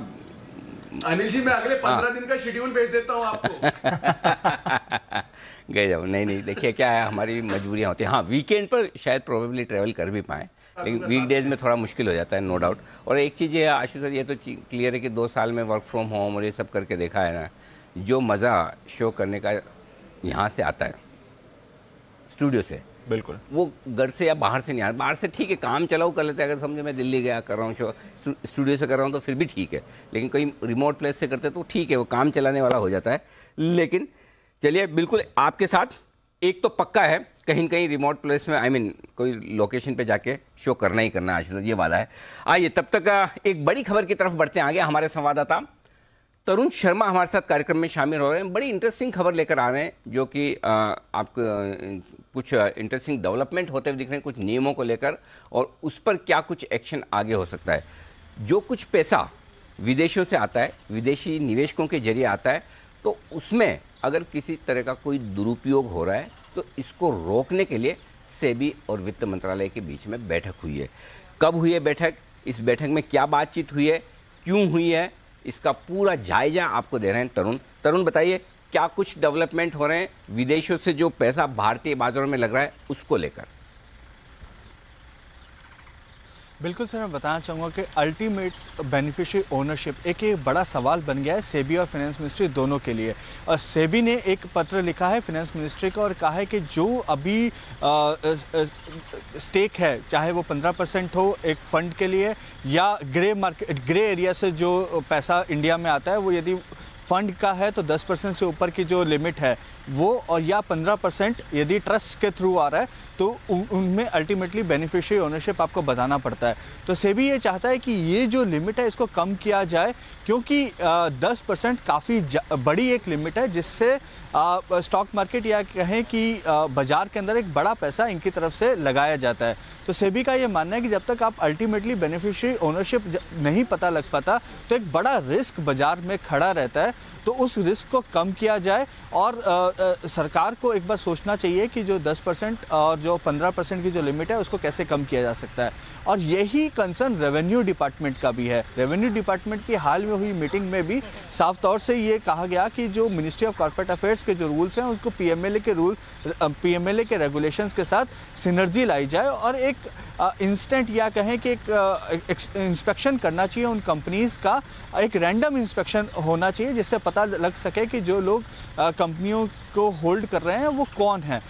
अनिल जी मैं अगले 15 दिन का शेड्यूल भेज देता हूँ आपको। गए जाओ। नहीं देखिए क्या है, हमारी मजबूरियाँ होती हैं। हाँ वीकेंड पर शायद प्रोबेबली ट्रैवल कर भी पाएँ, लेकिन वीकडेज में थोड़ा मुश्किल हो जाता है, नो डाउट। और एक चीज़ ये है आशु सर, ये तो क्लियर है कि 2 साल में वर्क फ्रॉम होम और ये सब करके देखा है ना, जो मज़ा शो करने का यहाँ से आता है स्टूडियो से, बिल्कुल वो घर से या बाहर से नहीं आता। बाहर से ठीक है काम चलाओ कर लेते हैं, अगर समझे मैं दिल्ली गया कर रहा हूँ शो, स्टूडियो से कर रहा हूँ तो फिर भी ठीक है, लेकिन कोई रिमोट प्लेस से करते तो ठीक है, वो काम चलाने वाला हो जाता है। लेकिन चलिए बिल्कुल आपके साथ एक तो पक्का है, कहीं न कहीं रिमोट प्लेस में कोई लोकेशन पे जाके शो करना ही करना है, ये वादा है। आइए तब तक एक बड़ी खबर की तरफ बढ़ते हैं आगे। हमारे संवाददाता तरुण शर्मा हमारे साथ कार्यक्रम में शामिल हो रहे हैं, बड़ी इंटरेस्टिंग खबर लेकर आ रहे हैं, जो कि आपको कुछ इंटरेस्टिंग डेवलपमेंट होते हुए दिख रहे हैं, कुछ नियमों को लेकर, और उस पर क्या कुछ एक्शन आगे हो सकता है। जो कुछ पैसा विदेशों से आता है, विदेशी निवेशकों के जरिए आता है, तो उसमें अगर किसी तरह का कोई दुरुपयोग हो रहा है तो इसको रोकने के लिए सेबी और वित्त मंत्रालय के बीच में बैठक हुई है। कब हुई है बैठक, इस बैठक में क्या बातचीत हुई है, क्यों हुई है, इसका पूरा जायजा आपको दे रहे हैं तरुण बताइए क्या कुछ डेवलपमेंट हो रहे हैं विदेशों से जो पैसा भारतीय बाजारों में लग रहा है उसको लेकर। बिल्कुल सर, मैं बताना चाहूँगा कि अल्टीमेट बेनिफिशियरी ओनरशिप एक बड़ा सवाल बन गया है सेबी और फाइनेंस मिनिस्ट्री दोनों के लिए। और सेबी ने एक पत्र लिखा है फाइनेंस मिनिस्ट्री को और कहा है कि जो अभी स्टेक है, चाहे वो 15% हो एक फंड के लिए, या ग्रे एरिया से जो पैसा इंडिया में आता है, वो यदि फंड का है तो 10% से ऊपर की जो लिमिट है वो, और या 15% यदि ट्रस्ट के थ्रू आ रहा है तो उनमें अल्टीमेटली बेनिफिशियरी ओनरशिप आपको बताना पड़ता है। तो सेबी ये चाहता है कि ये जो लिमिट है इसको कम किया जाए, क्योंकि 10% काफ़ी बड़ी एक लिमिट है, जिससे स्टॉक मार्केट या कहें कि बाजार के अंदर एक बड़ा पैसा इनकी तरफ से लगाया जाता है। तो सेबी का ये मानना है कि जब तक आप अल्टीमेटली बेनिफिशियरी ओनरशिप नहीं पता लग पाता तो एक बड़ा रिस्क बाजार में खड़ा रहता है। तो उस रिस्क को कम किया जाए, और सरकार को एक बार सोचना चाहिए कि जो 10% और जो 15% की जो लिमिट है उसको कैसे कम किया जा सकता है। और यही कंसर्न रेवेन्यू डिपार्टमेंट का भी है। रेवेन्यू डिपार्टमेंट की हाल में हुई मीटिंग में भी साफ तौर से ये कहा गया कि जो मिनिस्ट्री ऑफ कॉर्पोरेट अफेयर्स के जो रूल्स हैं उसको पीएमएलए के रेगुलेशंस के साथ सिनर्जी लाई जाए, और एक इंस्टेंट या कहें कि एक इंस्पेक्शन करना चाहिए उन कंपनीज का, एक रैंडम इंस्पेक्शन होना चाहिए जिससे पता लग सके कि जो लोग कंपनियों को होल्ड कर रहे हैं वो कौन है।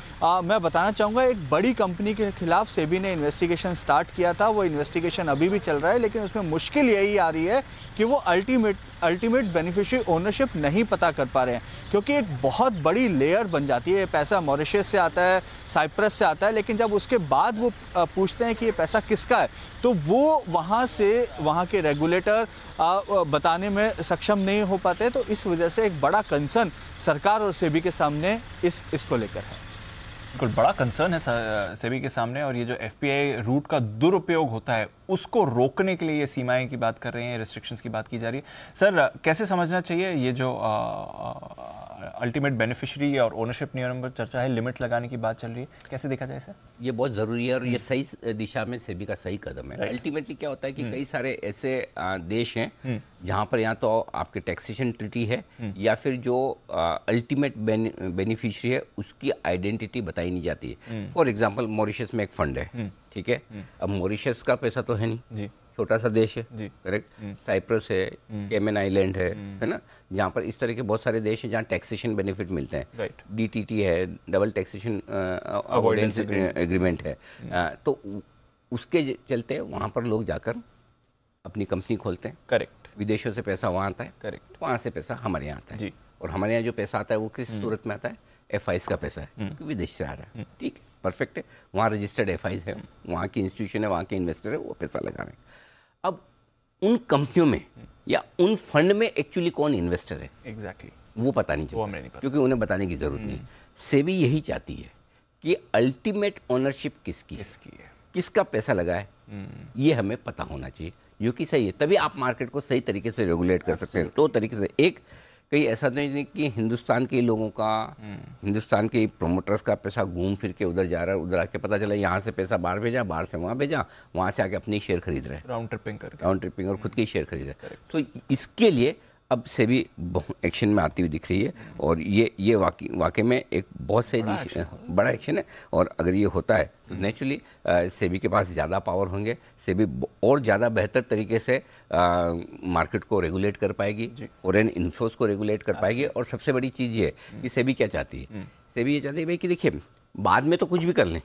मैं बताना चाहूँगा, एक बड़ी कंपनी के खिलाफ सेबी ने इन्वेस्टिगेशन स्टार्ट किया था, वो इन्वेस्टिगेशन अभी भी चल रहा है, लेकिन उसमें मुश्किल यही आ रही है कि वो अल्टीमेट बेनिफिशियरी ओनरशिप नहीं पता कर पा रहे हैं, क्योंकि एक बहुत बड़ी लेयर बन जाती है। पैसा मॉरिशस से आता है, साइप्रस से आता है, लेकिन जब उसके बाद वो पूछते हैं कि ये पैसा किसका है, तो वो वहाँ के रेगुलेटर बताने में सक्षम नहीं हो पाते। तो इस वजह से एक बड़ा कंसर्न सरकार और सेबी के सामने इसको लेकर है। बिल्कुल बड़ा कंसर्न है सेबी के सामने, और ये जो एफपीआई रूट का दुरुपयोग होता है उसको रोकने के लिए ये सीमाएं की बात कर रहे हैं, रिस्ट्रिक्शंस की बात की जा रही है। सर, कैसे समझना चाहिए ये जो अल्टीमेट बेनिफिशियरी और ओनरशिप नियम पर चर्चा है, लिमिट लगाने की बात चल रही है, कैसे देखा जाए सर? ये बहुत ज़रूरी है और ये सही दिशा में सेबी का सही कदम है। अल्टीमेटली क्या होता है कि कई सारे ऐसे देश हैं जहाँ पर या तो आपके टैक्सेशन ट्रीटी है या फिर जो अल्टीमेट बेनिफिशियरी है उसकी आइडेंटिटी बताई नहीं जाती है। फॉर एग्जाम्पल मॉरिशस में एक फंड है, ठीक है, अब मॉरिशस का पैसा तो है नहीं, छोटा सा देश है, करेक्ट, साइप्रस है, कैमन आइलैंड है ना, जहाँ पर इस तरह के बहुत सारे देश हैं जहाँ टैक्सेशन बेनिफिट मिलते हैं, डीटीटी है, डबल टैक्सेशन अवॉइडेंस एग्रीमेंट है, तो उसके चलते वहाँ पर लोग जाकर अपनी कंपनी खोलते हैं, करेक्ट, विदेशों से पैसा वहाँ आता है, करेक्ट, वहाँ से पैसा हमारे यहाँ आता है, और हमारे यहाँ जो पैसा आता है वो किस सूरत में आता है? एफआईज का पैसा है, क्योंकि विदेश से आ रहा है, ठीक है, परफेक्ट है, वहाँ रजिस्टर्ड एफआईज है, वहाँ की इंस्टीट्यूशन है, वहाँ के इन्वेस्टर है, वो पैसा लगा रहे हैं। अब उन कंपनियों में या उन फंड में एक्चुअली कौन इन्वेस्टर है, एग्जैक्टली वो पता नहीं चलता, क्योंकि उन्हें बताने की जरूरत नहीं। सेबी यही चाहती है कि अल्टीमेट ओनरशिप किसकी है, किसका पैसा लगा है, ये हमें पता होना चाहिए, जो कि सही है, तभी आप मार्केट को सही तरीके से रेगुलेट कर सकते हैं। दो तरीके से, एक कहीं ऐसा नहीं कि हिंदुस्तान के लोगों का, हिंदुस्तान के प्रोमोटर्स का पैसा घूम फिर के उधर जा रहा है, उधर आके पता चला यहाँ से पैसा बाहर भेजा, बाहर से वहाँ भेजा, वहाँ से आके अपनी शेयर खरीद रहे हैं, राउंड ट्रिपिंग और खुद की शेयर खरीद रहे हैं। तो इसके लिए अब सेबी एक्शन में आती हुई दिख रही है, और ये वाकई में एक बहुत सही बड़ा एक्शन है, और अगर ये होता है तो नेचुरली सेबी के पास ज़्यादा पावर होंगे, सेबी और ज़्यादा बेहतर तरीके से मार्केट को रेगुलेट कर पाएगी, फॉरेन इन्फ्लोस को रेगुलेट कर पाएगी। और सबसे बड़ी चीज़ ये कि सेबी क्या चाहती है, सेबी ये चाहती है भाई कि देखिए बाद में तो कुछ भी कर लें,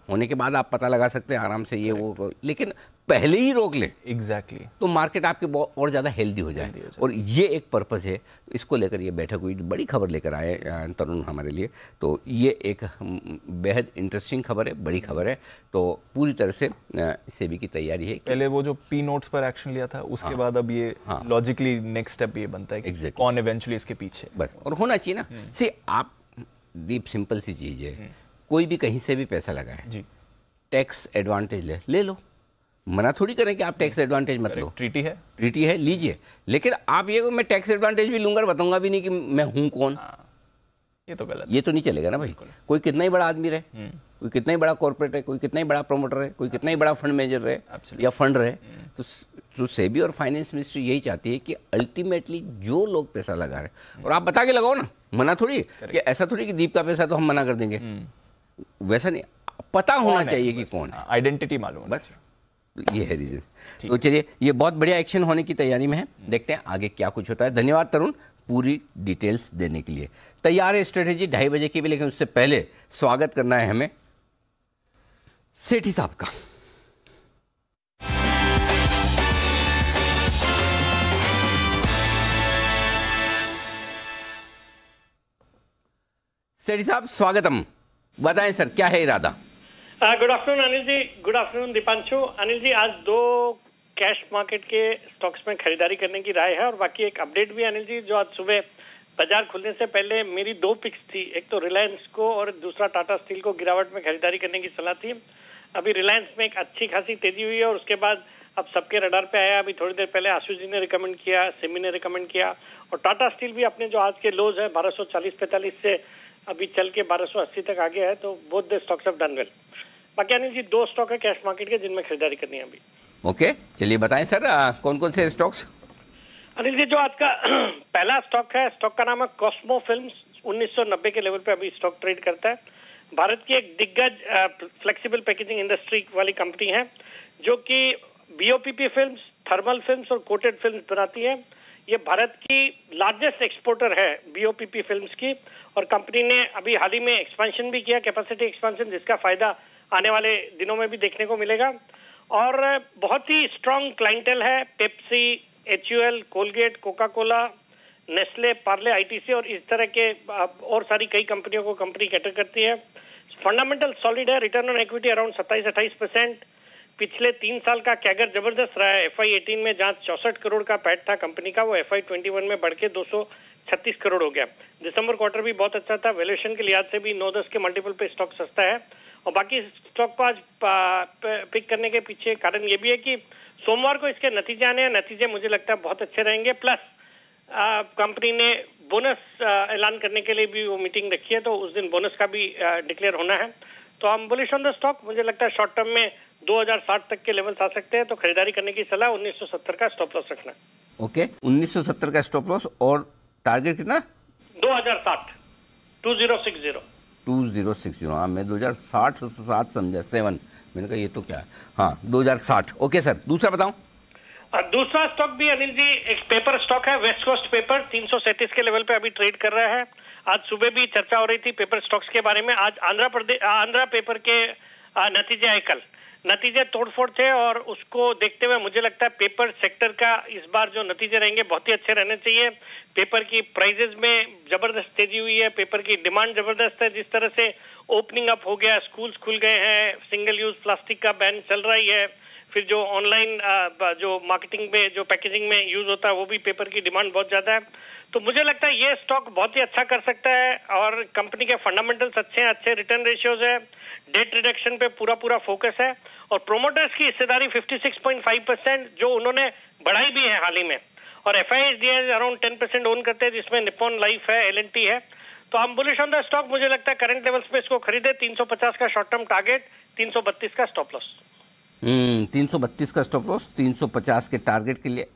होने के बाद आप पता लगा सकते हैं आराम से ये वो, लेकिन पहले ही रोक लें, एग्जैक्टली, तो मार्केट आपके और ज़्यादा हेल्दी हो जाए, और ये एक पर्पज़ है। तो इसको लेकर ये बैठक हुई, बड़ी खबर लेकर आए तरुण हमारे लिए, तो ये एक बेहद इंटरेस्टिंग खबर है, बड़ी खबर है। तो पूरी तरह से सेबी की तैयारी है। पहले वो जो पी नोट्स पर एक्शन लिया था, उसके बाद अब ये लॉजिकली नेक्स्ट स्टेप ये बनता है कि कौन इवेंचुअली इसके पीछे, बस, और होना चाहिए ना। सी आप डीप सिंपल सी चीज़ है, कोई भी कहीं से भी पैसा लगाए, टैक्स एडवांटेज ले लो, मना थोड़ी करें कि आप टैक्स एडवांटेज मत लो, ट्रीटी है लीजिए, लेकिन आप ये मैं टैक्स एडवांटेज भी लूंगा, बताऊंगा भी नहीं कि मैं हूं कौन, ये तो गलत, ये तो नहीं चलेगा ना भाई। कोई कितना ही बड़ा आदमी रहे, कोई कितना ही बड़ा कॉर्पोरेट है, कोई कितना ही बड़ा प्रोमोटर है, कोई कितना ही बड़ा फंड मैनेजर रहे या फंड रहे, तो सेबी और फाइनेंस मिनिस्ट्री यही चाहती है कि अल्टीमेटली जो लोग पैसा लगा रहे हैं, और आप बता के लगाओ ना, मना थोड़ी कि ऐसा थोड़ी कि दीप का पैसा तो हम मना कर देंगे, वैसा नहीं, पता होना चाहिए कि कौन है, आइडेंटिटी मालूम, बस ये है रीजन। तो चलिए, ये बहुत बढ़िया एक्शन होने की तैयारी में है, देखते हैं आगे क्या कुछ होता है। धन्यवाद तरुण पूरी डिटेल्स देने के लिए। तैयार है स्ट्रेटेजी 2:30 बजे की भी, लेकिन उससे पहले स्वागत करना है हमें सेठी साहब का। सेठी साहब स्वागतम, बताएं सर क्या है इरादा? Good afternoon Anil ji, good afternoon Deepanshu. Anil ji, आज 2 कैश मार्केट के स्टॉक्स में खरीदारी करने की राय है, और बाकी एक अपडेट भी अनिल जी, जो आज सुबह बाजार खुलने से पहले मेरी 2 पिक्स थी, एक तो रिलायंस को और दूसरा टाटा स्टील को गिरावट में खरीदारी करने की सलाह थी। अभी रिलायंस में एक अच्छी खासी तेजी हुई है, और उसके बाद अब सबके रडार पे आया। अभी थोड़ी देर पहले आशु जी ने रिकमेंड किया, सेमी ने रिकमेंड किया, और टाटा स्टील भी अपने जो आज के लोज है 1240-45 से अभी चल के 1280 तक आ गया है, तो both the stocks have done well. बाकी अनिल जी 2 स्टॉक है कैश मार्केट के जिनमें खरीदारी करनी है अभी। ओके, चलिए बताएं सर कौन कौन से स्टॉक्स? अनिल जी, जो आज का पहला स्टॉक है, स्टॉक का नाम है कॉस्मो फिल्म्स, 1990 के लेवल पे अभी स्टॉक ट्रेड करता है। भारत की एक दिग्गज फ्लेक्सिबल पैकेजिंग इंडस्ट्री वाली कंपनी है जो कि बीओपीपी फिल्म्स, थर्मल फिल्म्स और कोटेड फिल्म्स बनाती है। ये भारत की लार्जेस्ट एक्सपोर्टर है बीओपीपी फिल्म्स की, और कंपनी ने अभी हाल ही में एक्सपेंशन भी किया, कैपेसिटी एक्सपेंशन, जिसका फायदा आने वाले दिनों में भी देखने को मिलेगा। और बहुत ही स्ट्रांग क्लाइंटेल है, Pepsi, HUL, Colgate, Coca Cola, Nestle, Parle, ITC और इस तरह के और सारी कई कंपनियों को कंपनी कैटर करती है। फंडामेंटल सॉलिड है, रिटर्न ऑन इक्विटी अराउंड 27-28%। पिछले 3 साल का कैगर जबरदस्त रहा है। FY18 में जहां 64 करोड़ का पैट था कंपनी का, वो FY21 में बढ़ के 236 करोड़ हो गया। दिसंबर क्वार्टर भी बहुत अच्छा था। वैल्यूएशन के लिहाज से भी 9-10 के मल्टीपल पे स्टॉक सस्ता है। और बाकी स्टॉक को आज पिक करने के पीछे कारण ये भी है कि सोमवार को इसके नतीजे आने हैं। नतीजे मुझे लगता है बहुत अच्छे रहेंगे। प्लस कंपनी ने बोनस ऐलान करने के लिए भी वो मीटिंग रखी है, तो उस दिन बोनस का भी डिक्लेयर होना है। तो हम बुलिश ऑन द स्टॉक। मुझे लगता है शॉर्ट टर्म में 2060 तक के लेवल्स आ सकते हैं, तो खरीदारी करने की सलाह। 1970 का स्टॉप लॉस रखना। ओके, 1970 का स्टॉप लॉस और टारगेट कितना? 2060, 2060। 2060। हाँ, मैं 2060 समझा, 7। मैंने कहा ये तो क्या है। हाँ, 2060। ओके सर, दूसरा बताऊं? दूसरा स्टॉक भी अनिल जी एक पेपर स्टॉक है, वेस्ट कोस्ट पेपर, 337 के लेवल पे अभी ट्रेड कर रहा है। आज सुबह भी चर्चा हो रही थी पेपर स्टॉक्स के बारे में। आज आंध्रा पेपर के नतीजे आए कल। नतीजे तोड़फोड़ थे और उसको देखते हुए मुझे लगता है पेपर सेक्टर का इस बार जो नतीजे रहेंगे बहुत ही अच्छे रहने चाहिए। पेपर की प्राइजेस में जबरदस्त तेजी हुई है, पेपर की डिमांड जबरदस्त है। जिस तरह से ओपनिंग अप हो गया, स्कूल्स खुल गए हैं, सिंगल यूज प्लास्टिक का बैन चल रही है, फिर जो ऑनलाइन जो मार्केटिंग में जो पैकेजिंग में यूज होता है वो भी पेपर की डिमांड बहुत ज्यादा है। तो मुझे लगता है ये स्टॉक बहुत ही अच्छा कर सकता है और कंपनी के फंडामेंटल्स अच्छे हैं, अच्छे रिटर्न रेशियोज है, डेट रिडक्शन पे पूरा फोकस है और प्रोमोटर्स की हिस्सेदारी 56.5% जो उन्होंने बढ़ाई भी है हाल ही में। और FIS अराउंड 10% ओन करते हैं, जिसमें निप्पॉन लाइफ है, L&T है। तो हम बुलिश ऑन द स्टॉक। मुझे लगता है करंट लेवल्स पे इसको खरीदे। 350 का शॉर्ट टर्म टारगेट, 332 का स्टॉप लॉस। 332 का स्टॉप लॉस, 350 के टारगेट के लिए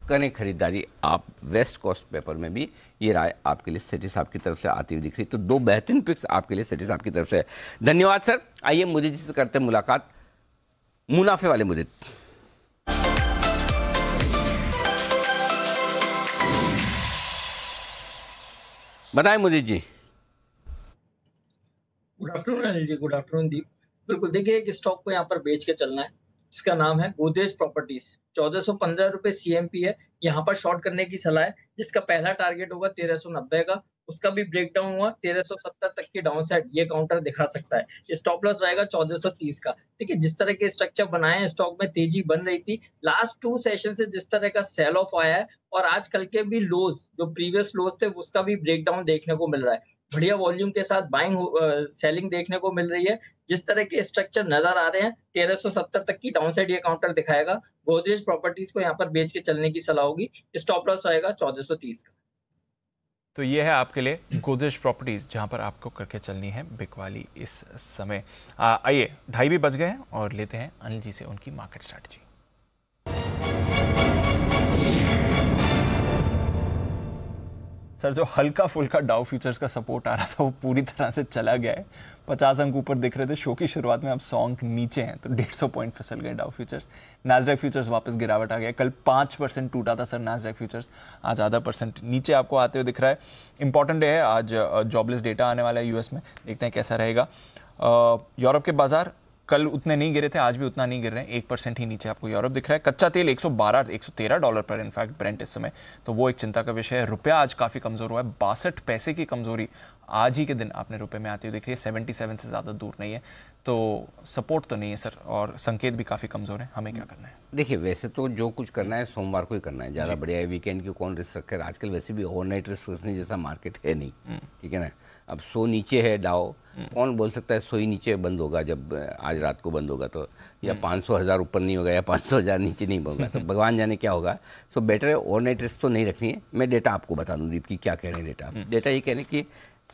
करें खरीदारी आप। वेस्ट कोस्ट पेपर में भी ये राय आपके लिए सेठी साहब की तरफ से आती हुई दिख रही। तो 2 बेहतरीन पिक्स आपके लिए सेठी साहब की तरफ से। धन्यवाद सर। आइए मुदीद जी से करते हैं मुलाकात, मुनाफे वाले मुदीद। बताएं मुदीद जी। Good afternoon Anil ji. Good afternoon दीप। बिल्कुल, देखिए एक स्टॉक को यहाँ पर बेच के चलना है। इसका नाम है गोदरेज प्रॉपर्टीज। 1415 रुपए CMP है। यहाँ पर शॉर्ट करने की सलाह है, जिसका पहला टारगेट होगा 1390 का। उसका भी ब्रेकडाउन हुआ 1370 तक की डाउन साइड ये काउंटर दिखा सकता है। स्टॉप लॉस रहेगा 1430 का। ठीक है, जिस तरह के स्ट्रक्चर बनाए हैं, स्टॉक में तेजी बन रही थी। लास्ट 2 सेशन से जिस तरह का सेल ऑफ आया है और आज कल के भी लोज जो प्रीवियस लोज थे उसका भी ब्रेकडाउन देखने को मिल रहा है। बढ़िया वॉल्यूम के साथ बाइंग सेलिंग देखने को मिल रही है। जिस तरह के स्ट्रक्चर नजर आ रहे हैं 1370 तक की डाउन साइड ये काउंटर दिखाएगा। गोदरेज प्रॉपर्टीज को यहाँ पर बेच के चलने की सलाह होगी। स्टॉप लॉस रहेगा 1430 का। तो ये है आपके लिए गोदरेज प्रॉपर्टीज, जहां पर आपको करके चलनी है बिग वाली इस समय। आइए 2:30 भी बज गए हैं और लेते हैं अनिल जी से उनकी मार्केट स्ट्रैटेजी। सर, जो हल्का फुल्का डाउ फ्यूचर्स का सपोर्ट आ रहा था वो पूरी तरह से चला गया है। 50 अंक ऊपर दिख रहे थे शो की शुरुआत में, अब 100 अंक नीचे हैं, तो 150 पॉइंट फिसल गए डाउ फ्यूचर्स। नैस्डैक फ्यूचर्स वापस गिरावट आ गया। कल 5% टूटा था सर नैस्डैक फ्यूचर्स, आज आधा % नीचे आपको आते हुए दिख रहा है। इंपॉर्टेंट डे है आज, जॉबलेस डेटा आने वाला है US में, देखते हैं कैसा रहेगा। यूरोप के बाजार कल उतने नहीं गिरे थे, आज भी उतना नहीं गिर रहे हैं, 1% ही नीचे आपको यूरोप दिख रहा है। कच्चा तेल 113 डॉलर पर इनफैक्ट ब्रेंट इस समय, तो वो एक चिंता का विषय है। रुपया आज काफ़ी कमज़ोर हुआ है, 62 पैसे की कमज़ोरी आज ही के दिन आपने रुपए में आती हुई दिख रही है। 77 से ज़्यादा दूर नहीं है, तो सपोर्ट तो नहीं है सर, और संकेत भी काफ़ी कमज़ोर है। हमें क्या करना है? देखिए, वैसे तो जो कुछ करना है सोमवार को ही करना है, ज़्यादा बढ़िया है। वीकेंड की कौन रिस्क रखे? आजकल वैसे भी ओवरनाइट रिस्क रखने जैसा मार्केट है नहीं, ठीक है ना। अब 100 नीचे है डाउ, कौन बोल सकता है 100 ही नीचे बंद होगा जब आज रात को बंद होगा तो, या 500,000 ऊपर नहीं होगा या 500,000 नीचे नहीं होगा, तो भगवान जाने क्या होगा। सो बेटर है ओवरनाइट रिस्क तो नहीं रखनी है। मैं डेटा आपको बता दूँ दीप की क्या कह रहे हैं डेटा। डेटा ये कह रहे हैं कि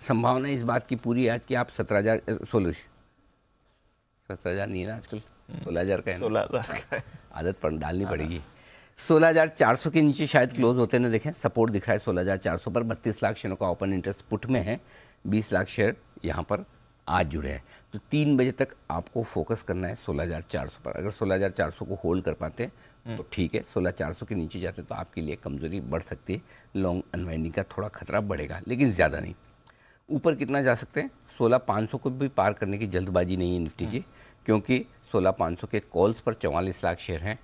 संभावना इस बात की पूरी है कि आप 17,000 नहीं है ना आजकल, 16,000 का है, 16,000 का है। आदत पर डालनी पड़ेगी। 16,400 के नीचे शायद क्लोज होते ना, देखें सपोर्ट दिख रहा है 16,400 पर। 32 लाख शेयरों का ओपन इंटरेस्ट पुट में है, 20 लाख शेयर यहाँ पर आज जुड़े हैं। तो 3 बजे तक आपको फोकस करना है 16,400 पर। अगर 16,400 को होल्ड कर पाते हैं तो ठीक है, 16,400 के नीचे जाते हैं तो आपके लिए कमजोरी बढ़ सकती है, लॉन्ग अनवाइंडिंग का थोड़ा खतरा बढ़ेगा, लेकिन ज़्यादा नहीं। ऊपर कितना जा सकते हैं? 16,500 को भी पार करने की जल्दबाजी नहीं है निफ्टी की, क्योंकि 16,500 के कॉल्स पर 44 लाख शेयर हैं,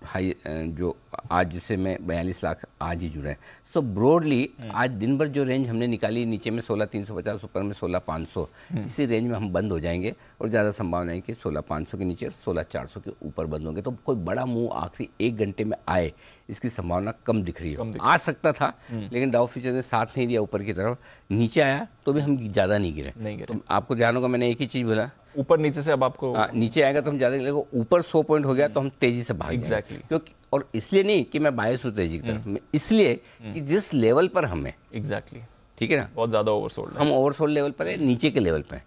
हाई जो आज जिससे में 42 लाख आज ही जुड़े हैं। सो ब्रॉडली आज दिन भर जो रेंज हमने निकाली, नीचे में 16,350, ऊपर में 16,500, इसी रेंज में हम बंद हो जाएंगे और ज़्यादा संभावना है कि 16,500 के नीचे और 16,400 के ऊपर बंद होंगे। तो कोई बड़ा मूव आखिरी 1 घंटे में आए, इसकी संभावना कम दिख रही है। आ सकता था, लेकिन डाउ फ्यूचर ने साथ नहीं दिया, ऊपर की तरफ नीचे आया तो भी हम ज़्यादा नहीं गिरे। तो आपको ध्यान होगा, मैंने एक ही चीज़ बोला, ऊपर नीचे से अब आपको नीचे आएगा तो हम ज़्यादा, लेकिन ऊपर 100 पॉइंट हो गया तो हम तेज़ी से भाग एग्जैक्टली। क्योंकि और इसलिए नहीं कि मैं बायस हूँ तेजी की तरफ में, इसलिए कि जिस लेवल पर हमें एग्जैक्टली ठीक है ना, बहुत ज़्यादा ओवरसोल्ड, हम ओवरसोल्ड लेवल पर है, नीचे के लेवल पे,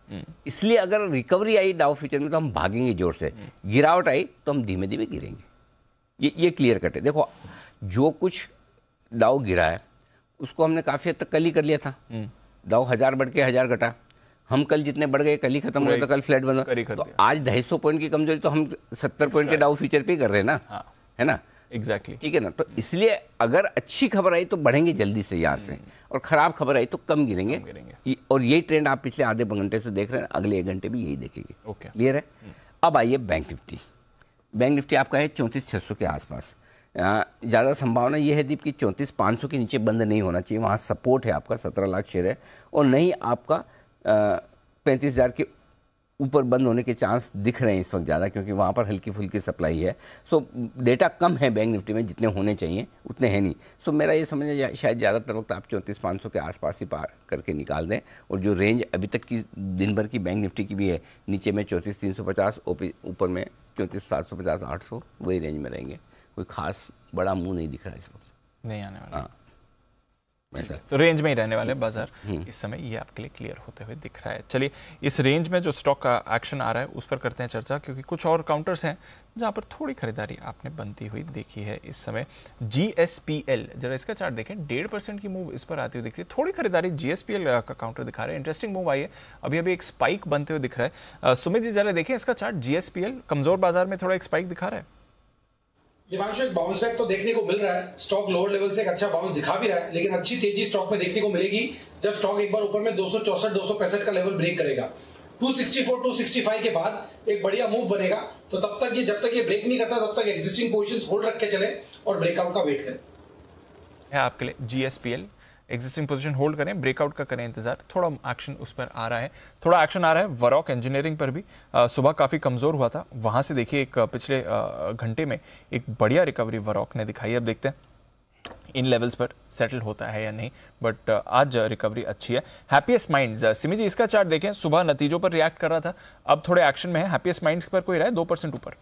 इसलिए अगर रिकवरी आई डाउ फ्यूचर में तो हम भागेंगे जोर से, गिरावट आई तो हम धीमे धीमे गिरेंगे। ये क्लियर कट है। देखो जो कुछ डाउ गिरा है उसको हमने काफ़ी हद तक कल ही कर लिया था। डाउ 1000 बढ़ के 1000 घटा, हम कल जितने बढ़ गए कल ही खत्म हो गया, तो कल फ्लैट बना। तो आज 250 पॉइंट की कमजोरी तो हम 70 पॉइंट के डाउ फ्यूचर पे ही कर रहे हैं ना, है ना, एग्जैक्टली ठीक है ना। तो इसलिए अगर अच्छी खबर आई तो बढ़ेंगे जल्दी से यहाँ से, और खराब खबर आई तो कम गिरेंगे। और यही ट्रेंड आप पिछले आधे घंटे से देख रहे हैं, अगले 1 घंटे भी यही देखेंगे। क्लियर है। अब आइए बैंक निफ्टी। बैंक निफ्टी आपका है 34,600 के आसपास। ज़्यादा संभावना ये है दीप कि 34,500 के नीचे बंद नहीं होना चाहिए, वहाँ सपोर्ट है आपका 17 लाख शेयर है, और नहीं आपका 35,000 के ऊपर बंद होने के चांस दिख रहे हैं इस वक्त ज़्यादा, क्योंकि वहाँ पर हल्की फुल्की सप्लाई है। सो डेटा कम है बैंक निफ्टी में, जितने होने चाहिए उतने हैं नहीं। सो मेरा ये समझना शायद ज़्यादातर वक्त आप 34,500 के आसपास ही पार करके निकाल दें, और जो रेंज अभी तक की दिन भर की बैंक निफ्टी की भी है, नीचे में 34,350, ऊपर में 34,750, 800, वही रेंज में रहेंगे। कोई खास बड़ा मुंह नहीं दिख रहा इस वक्त, नहीं आने वाला। हाँ, तो रेंज में ही रहने वाले बाजार इस समय, ये आपके लिए क्लियर होते हुए दिख रहा है। चलिए इस रेंज में जो स्टॉक का एक्शन आ रहा है उस पर करते हैं चर्चा, क्योंकि कुछ और काउंटर्स हैं जहां पर थोड़ी खरीदारी आपने बनती हुई देखी है इस समय। GSPL, जरा इसका चार्ट देखें, 1.5% की मूव इस पर आती हुई दिख रही है। थोड़ी खरीदारी GSPL का काउंटर दिखा रहे हैं, इंटरेस्टिंग मूव आई है, अभी अभी एक स्पाइक बनते हुए दिख रहा है। सुमित जी जरा देखें इसका चार्ट, GSPL कमजोर बाजार में थोड़ा एक स्पाइक दिखा रहा है। दिवांशु, एक बाउंस बैक तो देखने को मिल रहा है, स्टॉक लोअर लेवल से एक अच्छा बाउंस दिखा भी रहा है, लेकिन अच्छी तेजी स्टॉक में देखने को मिलेगी जब स्टॉक एक बार ऊपर में 264-265 का लेवल ब्रेक करेगा। 264-265 के बाद एक बढ़िया मूव बनेगा, तो तब तक ये, जब तक ये ब्रेक नहीं करता तब तक एग्जिस्टिंग पोजीशंस होल्ड रख के चले और ब्रेकआउट का वेट करें। है आपके लिए GSPL, एग्जिस्टिंग पोजीशन होल्ड करें, ब्रेकआउट का करें इंतजार। थोड़ा एक्शन उस पर आ रहा है, थोड़ा एक्शन आ रहा है वरॉक इंजीनियरिंग पर भी। सुबह काफ़ी कमज़ोर हुआ था, वहाँ से देखिए एक पिछले घंटे में एक बढ़िया रिकवरी वरॉक ने दिखाई। अब देखते हैं इन लेवल्स पर सेटल होता है या नहीं, बट आज रिकवरी अच्छी है। हैप्पीएस्ट माइंड्स, सिमी जी इसका चार्ट देखें, सुबह नतीजों पर रिएक्ट कर रहा था, अब थोड़े एक्शन में है। हैप्पीएस्ट माइंड्स पर कोई रहा है 2% ऊपर।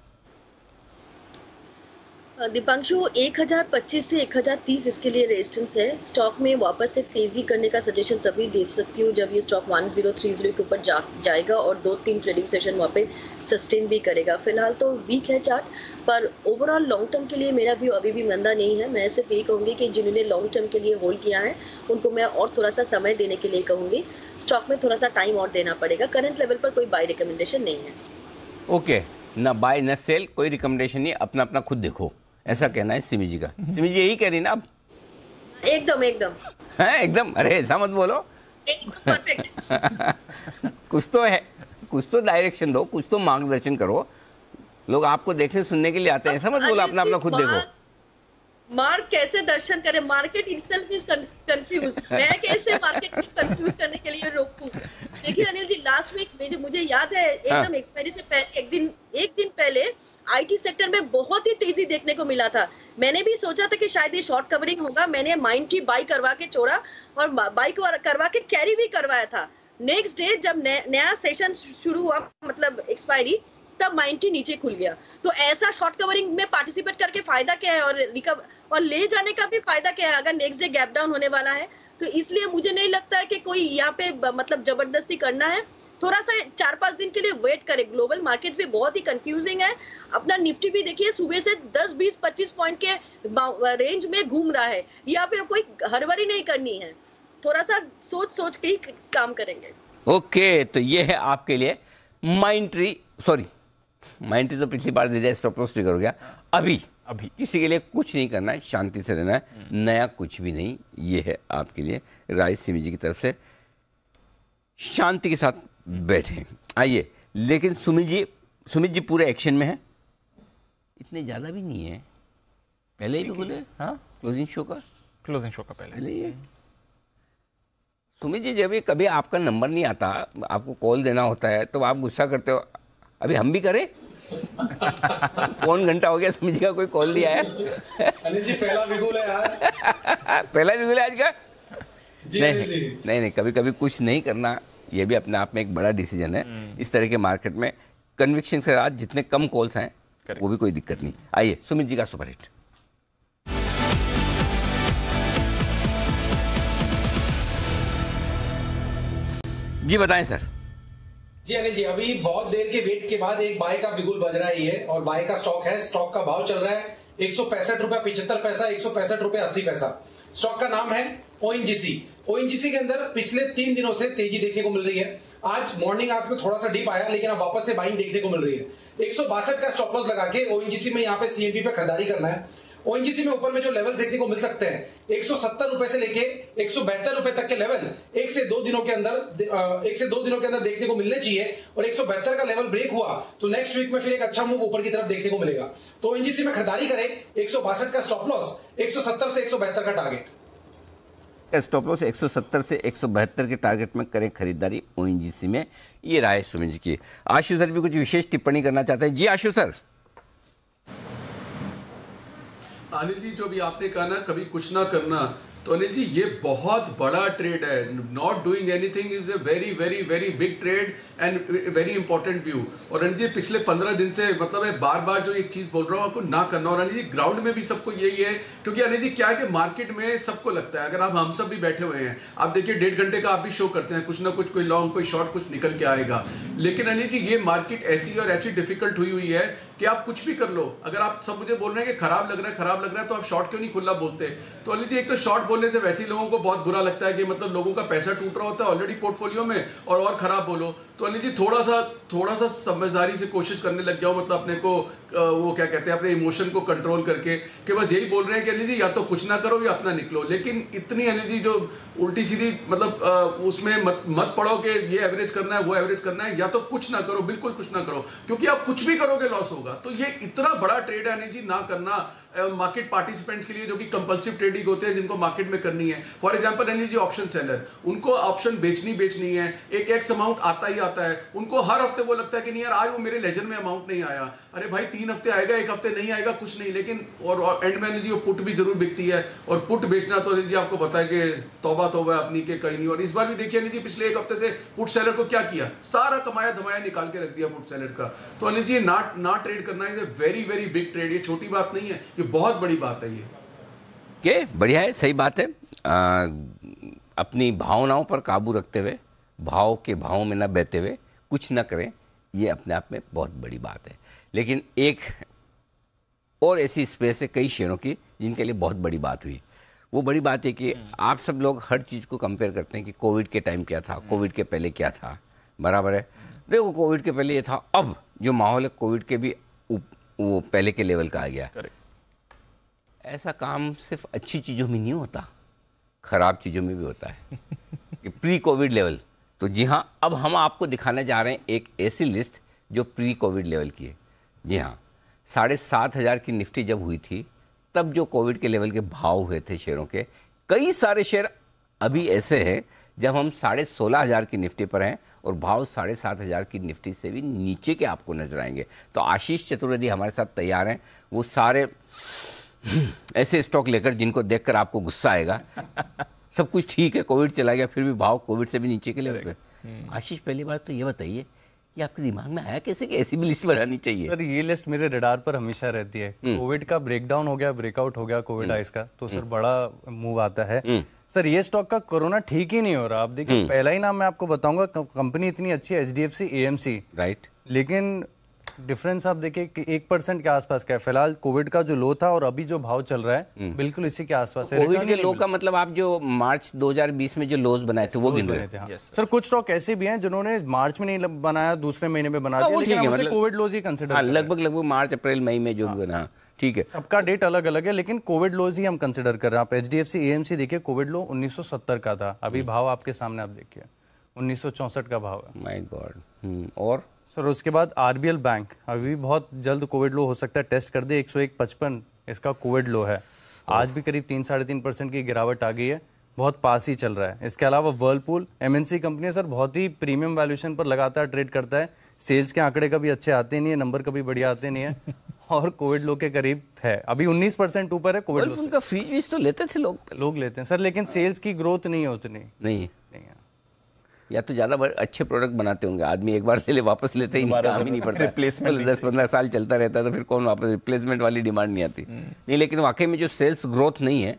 दीपांशु 1025 से 1030 इसके लिए रेजिस्टेंस है। स्टॉक में वापस से तेजी करने का सजेशन तभी दे सकती हूँ जब ये स्टॉक 1030 के ऊपर जाएगा और 2-3 ट्रेडिंग सेशन वहाँ पे सस्टेन भी करेगा। फिलहाल तो वीक है चार्ट, पर ओवरऑल लॉन्ग टर्म के लिए मेरा व्यू अभी भी मंदा नहीं है। मैं सिर्फ ये कहूँगी कि जिन्होंने लॉन्ग टर्म के लिए होल्ड किया है उनको मैं और थोड़ा सा समय देने के लिए कहूँगी। स्टॉक में थोड़ा सा टाइम और देना पड़ेगा। करंट लेवल पर कोई बाय रिकमेंडेशन नहीं है। ओके, ना बाय ना सेल, कोई रिकमेंडेशन नहीं, अपना अपना खुद देखो, ऐसा कहना है सिमी जी का। सिमी जी यही कह रही ना अब? एकदम है एकदम। अरे ऐसा मत बोलो, एकदम परफेक्ट। कुछ तो है, कुछ तो डायरेक्शन दो, कुछ तो मार्गदर्शन करो। लोग आपको देखने सुनने के लिए आते हैं, ऐसा मत बोलो अपना अपना खुद देखो। मार्क कैसे दर्शन करे? Market itself is confused. मैं कैसे मार्केट को कंफ्यूज करने के लिए रोकूं? देखिए अनिल जी, लास्ट वीक मुझे याद है एकदम एक्सपायरी से पहले एक दिन पहले आईटी सेक्टर में बहुत ही तेजी देखने को मिला था। मैंने भी सोचा था कि शायद ये शॉर्ट कवरिंग होगा। मैंने माइंड बाई करवा के छोड़ा और बाई करवा के कैरी भी करवाया था। नेक्स्ट डे जब नया सेशन शुरू हुआ, मतलब एक्सपायरी, तब 90 नीचे खुल गया। तो ऐसा शॉर्ट कवरिंग में पार्टिसिपेट करके फायदा क्या है, और ले जाने का भी फायदा क्या है अगर नेक्स्ट डे गैप डाउन होने वाला है? तो इसलिए मुझे नहीं लगता है कि कोई यहाँ पे मतलब जबरदस्ती करना है। थोड़ा सा 4-5 दिन के लिए वेट करें। ग्लोबल मार्केट्स भी बहुत ही कंफ्यूजिंग है। अपना निफ्टी भी देखिए सुबह से 10, 20, 25 पॉइंट के रेंज में घूम रहा है। यहाँ पे कोई हड़बड़ी नहीं करनी है, थोड़ा सा सोच के ही काम करेंगे। ओके, तो ये है आपके लिए माइंड ट्री तो पिछली बार दे दिया, स्टॉप लॉस ट्रिगर हो गया। अभी किसी के लिए कुछ नहीं करना है, शांति से रहना है, नया कुछ भी नहीं। ये है आपके लिए राय सिमी जी की तरफ से, शांति के साथ बैठे। आइए, लेकिन सुमित जी पूरे एक्शन में है, इतने ज़्यादा भी नहीं है, पहले ही भी बोले। हाँ, क्लोजिंग शो का पहले ही है। सुमित जी, जब ये कभी आपका नंबर नहीं आता, आपको कॉल देना होता है तो आप गुस्सा करते हो, अभी हम भी करें? कौन घंटा हो गया सुमित जी का कोई कॉल नहीं आया? अनिल जी पहला बिगुल है आज। पहला बिगुल है आज का? जी, नहीं, कभी कभी कुछ नहीं करना, ये भी अपने आप में एक बड़ा डिसीजन है। इस तरह के मार्केट में कन्विक्शन के साथ जितने कम कॉल्स हैं वो भी कोई दिक्कत नहीं। आइए, सुमित जी का सुपरहिट। जी बताएं सर। जी अनिल जी, अभी बहुत देर के वेट के बाद एक बाय का बिगुल बज रहा है ये, और बाय का स्टॉक है। स्टॉक का भाव चल रहा है 165 रुपया 75 पैसा, 165 रुपया 80 पैसा। स्टॉक का नाम है ONGC। ONGC के अंदर पिछले 3 दिनों से तेजी देखने को मिल रही है। आज मॉर्निंग आवर्स में थोड़ा सा डिप आया, लेकिन अब वापस से बाइंग देखने को मिल रही है। 162 का स्टॉप लॉस लगा के ONGC में यहाँ पे CMP पे खरीदारी करना है। ONGC में ऊपर में जो लेवल देखने को मिल सकते हैं, 170 रुपए से लेके 172 रुपए तक के लेवल 1 से 2 दिनों के अंदर देखने को मिलने चाहिए। और 172 का लेवल ब्रेक हुआ तो नेक्स्ट वीक में फिर एक अच्छा मूव ऊपर की तरफ देखने को मिलेगा। तो ONGC में खरीदारी करें, 162 का स्टॉप लॉस, 170 से 172 का टारगेट। स्टॉप लॉस 170 से 172 के टारगेट में करें खरीदारी ONGC में। ये राय सुमित जी की। आशु सर भी कुछ विशेष टिप्पणी करना चाहते हैं। जी आशु सर। अनिल जी, जो भी आपने कहा ना, कभी कुछ ना करना, तो अनिल जी ये बहुत बड़ा ट्रेड है। Not doing anything is a very very very big trade and very important view. और अनिल जी पिछले 15 दिन से मतलब मैं बार बार जो एक चीज बोल रहा हूँ आपको ना करना। और अनिल जी ग्राउंड में भी सबको यही है, क्योंकि अनिल जी क्या है कि मार्केट में सबको लगता है, अगर आप हम सब भी बैठे हुए हैं, आप देखिए 1.5 घंटे का आप भी शो करते हैं, कुछ ना कुछ, कोई लॉन्ग कोई शॉर्ट कुछ निकल के आएगा। लेकिन अनिल जी ये मार्केट ऐसी और ऐसी डिफिकल्ट हुई है कि आप कुछ भी कर लो। अगर आप सब मुझे बोल रहे हैं कि खराब लग रहा है तो आप शॉर्ट क्यों नहीं खुला बोलते? तो अनिल जी एक तो शॉर्ट बोलने से वैसे ही लोगों को बहुत बुरा लगता है कि मतलब लोगों का पैसा टूट रहा होता है ऑलरेडी पोर्टफोलियो में, और खराब बोलो। तो अनिल जी थोड़ा सा समझदारी से कोशिश करने लग जाओ, मतलब अपने को वो क्या कहते हैं, अपने इमोशन को कंट्रोल करके, कि बस यही बोल रहे हैं कि अनिल जी या तो कुछ ना करो या अपना निकलो। लेकिन इतनी अनिल जी जो उल्टी सीधी मतलब उसमें मत पड़ो कि ये एवरेज करना है वो एवरेज करना है, या तो कुछ ना करो, बिल्कुल कुछ ना करो, क्योंकि आप कुछ भी करोगे लॉस होगा। तो ये इतना बड़ा ट्रेड है अनिल जी, ना करना मार्केट पार्टिसिपेंट्स के लिए जो कि कंपल्सिव ट्रेडिंग होते हैं, जिनको मार्केट में करनी है। For example Anil ji option seller, उनको ऑप्शन बेचनी है, एक एक्स अमाउंट आता ही आता है, उनको हर हफ्ते वो लगता है कि नहीं यार आज वो मेरे लेजर में अमाउंट नहीं आया, अरे भाई 3 हफ्ते आएगा, 1 हफ्ते नहीं आएगा, कुछ नहीं। लेकिन और एंड में अनिल जी वो पुट भी जरूर बिकती है, और पुट बेचना तो अनिल जी आपको पता है कि तौबा अपनी के कहीं नहीं। और इस बार भी देखिए अनिल जी पिछले 1 हफ्ते से पुट सेलर को क्या किया, सारा कमाया धमाया निकाल के रख दिया पुट सेलर का। तो अनिल जी ना ट्रेड करना is a very very big trade. ये छोटी बात नहीं है, ये बहुत बड़ी बात है। ये के बढ़िया है, सही बात है। अपनी भावनाओं पर काबू रखते हुए, भाव के भावों में न बहते हुए कुछ न करें, ये अपने आप में बहुत बड़ी बात है। लेकिन एक और ऐसी स्पेस है कई शेयरों की जिनके लिए बहुत बड़ी बात हुई। वो बड़ी बात है कि आप सब लोग हर चीज़ को कंपेयर करते हैं कि कोविड के टाइम क्या था, कोविड के पहले क्या था, बराबर है। देखो कोविड के पहले ये था, अब जो माहौल है कोविड के भी वो पहले के लेवल का आ गया। ऐसा काम सिर्फ अच्छी चीज़ों में नहीं होता, खराब चीज़ों में भी होता है कि प्री कोविड लेवल। तो जी हाँ, अब हम आपको दिखाने जा रहे हैं एक ऐसी लिस्ट जो प्री कोविड लेवल की है। जी हाँ, 7,500 की निफ्टी जब हुई थी तब जो कोविड के लेवल के भाव हुए थे शेयरों के, कई सारे शेयर अभी ऐसे हैं जब हम 16,500 की निफ्टी पर हैं और भाव 7,500 की निफ्टी से भी नीचे के आपको नजर आएंगे। तो आशीष चतुर्वेदी हमारे साथ तैयार हैं, वो सारे ऐसे स्टॉक लेकर जिनको देखकर आपको गुस्सा आएगा। सब कुछ ठीक है, कोविड चला गया फिर भी भाव कोविड से भी नीचे के लेवल पे। आशीष, पहली बात तो ये बताइए कि आपके दिमाग में आया कैसे कि ऐसी भी लिस्ट बनानी चाहिए? सर ये लिस्ट मेरे रडार पर हमेशा रहती है। कोविड का ब्रेकडाउन हो गया, ब्रेकआउट हो गया कोविड आइस का, तो सर बड़ा मूव आता है। सर ये स्टॉक का कोरोना ठीक ही नहीं हो रहा। आप देखिए पहला ही नाम मैं आपको बताऊंगा, कंपनी इतनी अच्छी है HDFC AMC, राइट, लेकिन डिफरेंस आप देखिए कि 1% के आसपास का है फिलहाल। कोविड का जो लो था और अभी जो भाव चल रहा है बिल्कुल इसी के आसपास है। कोविड के लो का मतलब आप जो मार्च 2020 में जो लोज बनाए थे वो गिन रहे थे। सर कुछ स्टॉक ऐसे भी हैं जिन्होंने मार्च में नहीं बनाया, दूसरे महीने में बना दिया, लेकिन हम उसे कोविड लोज ही कंसिडर लगभग मार्च अप्रैल मई में जो भी बना। ठीक है, सबका डेट अलग अलग है, लेकिन कोविड लोज ही हम कंसिडर कर रहे हैं। आप एचडीएफसी एएमसी देखिए, कोविड लो 1970 का था, अभी भाव आपके सामने आप देखिए 1964 का भाव है। My God. और सर उसके बाद आरबीएल बैंक अभी बहुत जल्द कोविड लो हो सकता है टेस्ट कर दे, 101.55 इसका कोविड लो है। आज भी करीब 3-3.5% की गिरावट आ गई है, बहुत पास ही चल रहा है। इसके अलावा वर्लपूल एमएनसी कंपनी है सर, बहुत ही प्रीमियम वैल्यूएशन पर लगातार ट्रेड करता है। सेल्स के आंकड़े कभी अच्छे आते नहीं है, नंबर कभी बढ़िया आते नहीं है और कोविड लो के करीब है, अभी 19% ऊपर है कोविड लो से। उनका फ्रीज तो लेते थे लोग लेते हैं सर, लेकिन सेल्स की ग्रोथ नहीं है उतनी। नहीं है या तो ज्यादा अच्छे प्रोडक्ट बनाते होंगे, आदमी एक बार ले ले वापस लेते ही नहीं, काम ही नहीं पड़ता, रिप्लेसमेंट 10-15 साल चलता रहता है तो फिर कौन वापस, रिप्लेसमेंट वाली डिमांड नहीं आती। नहीं, लेकिन वाकई में जो सेल्स ग्रोथ नहीं है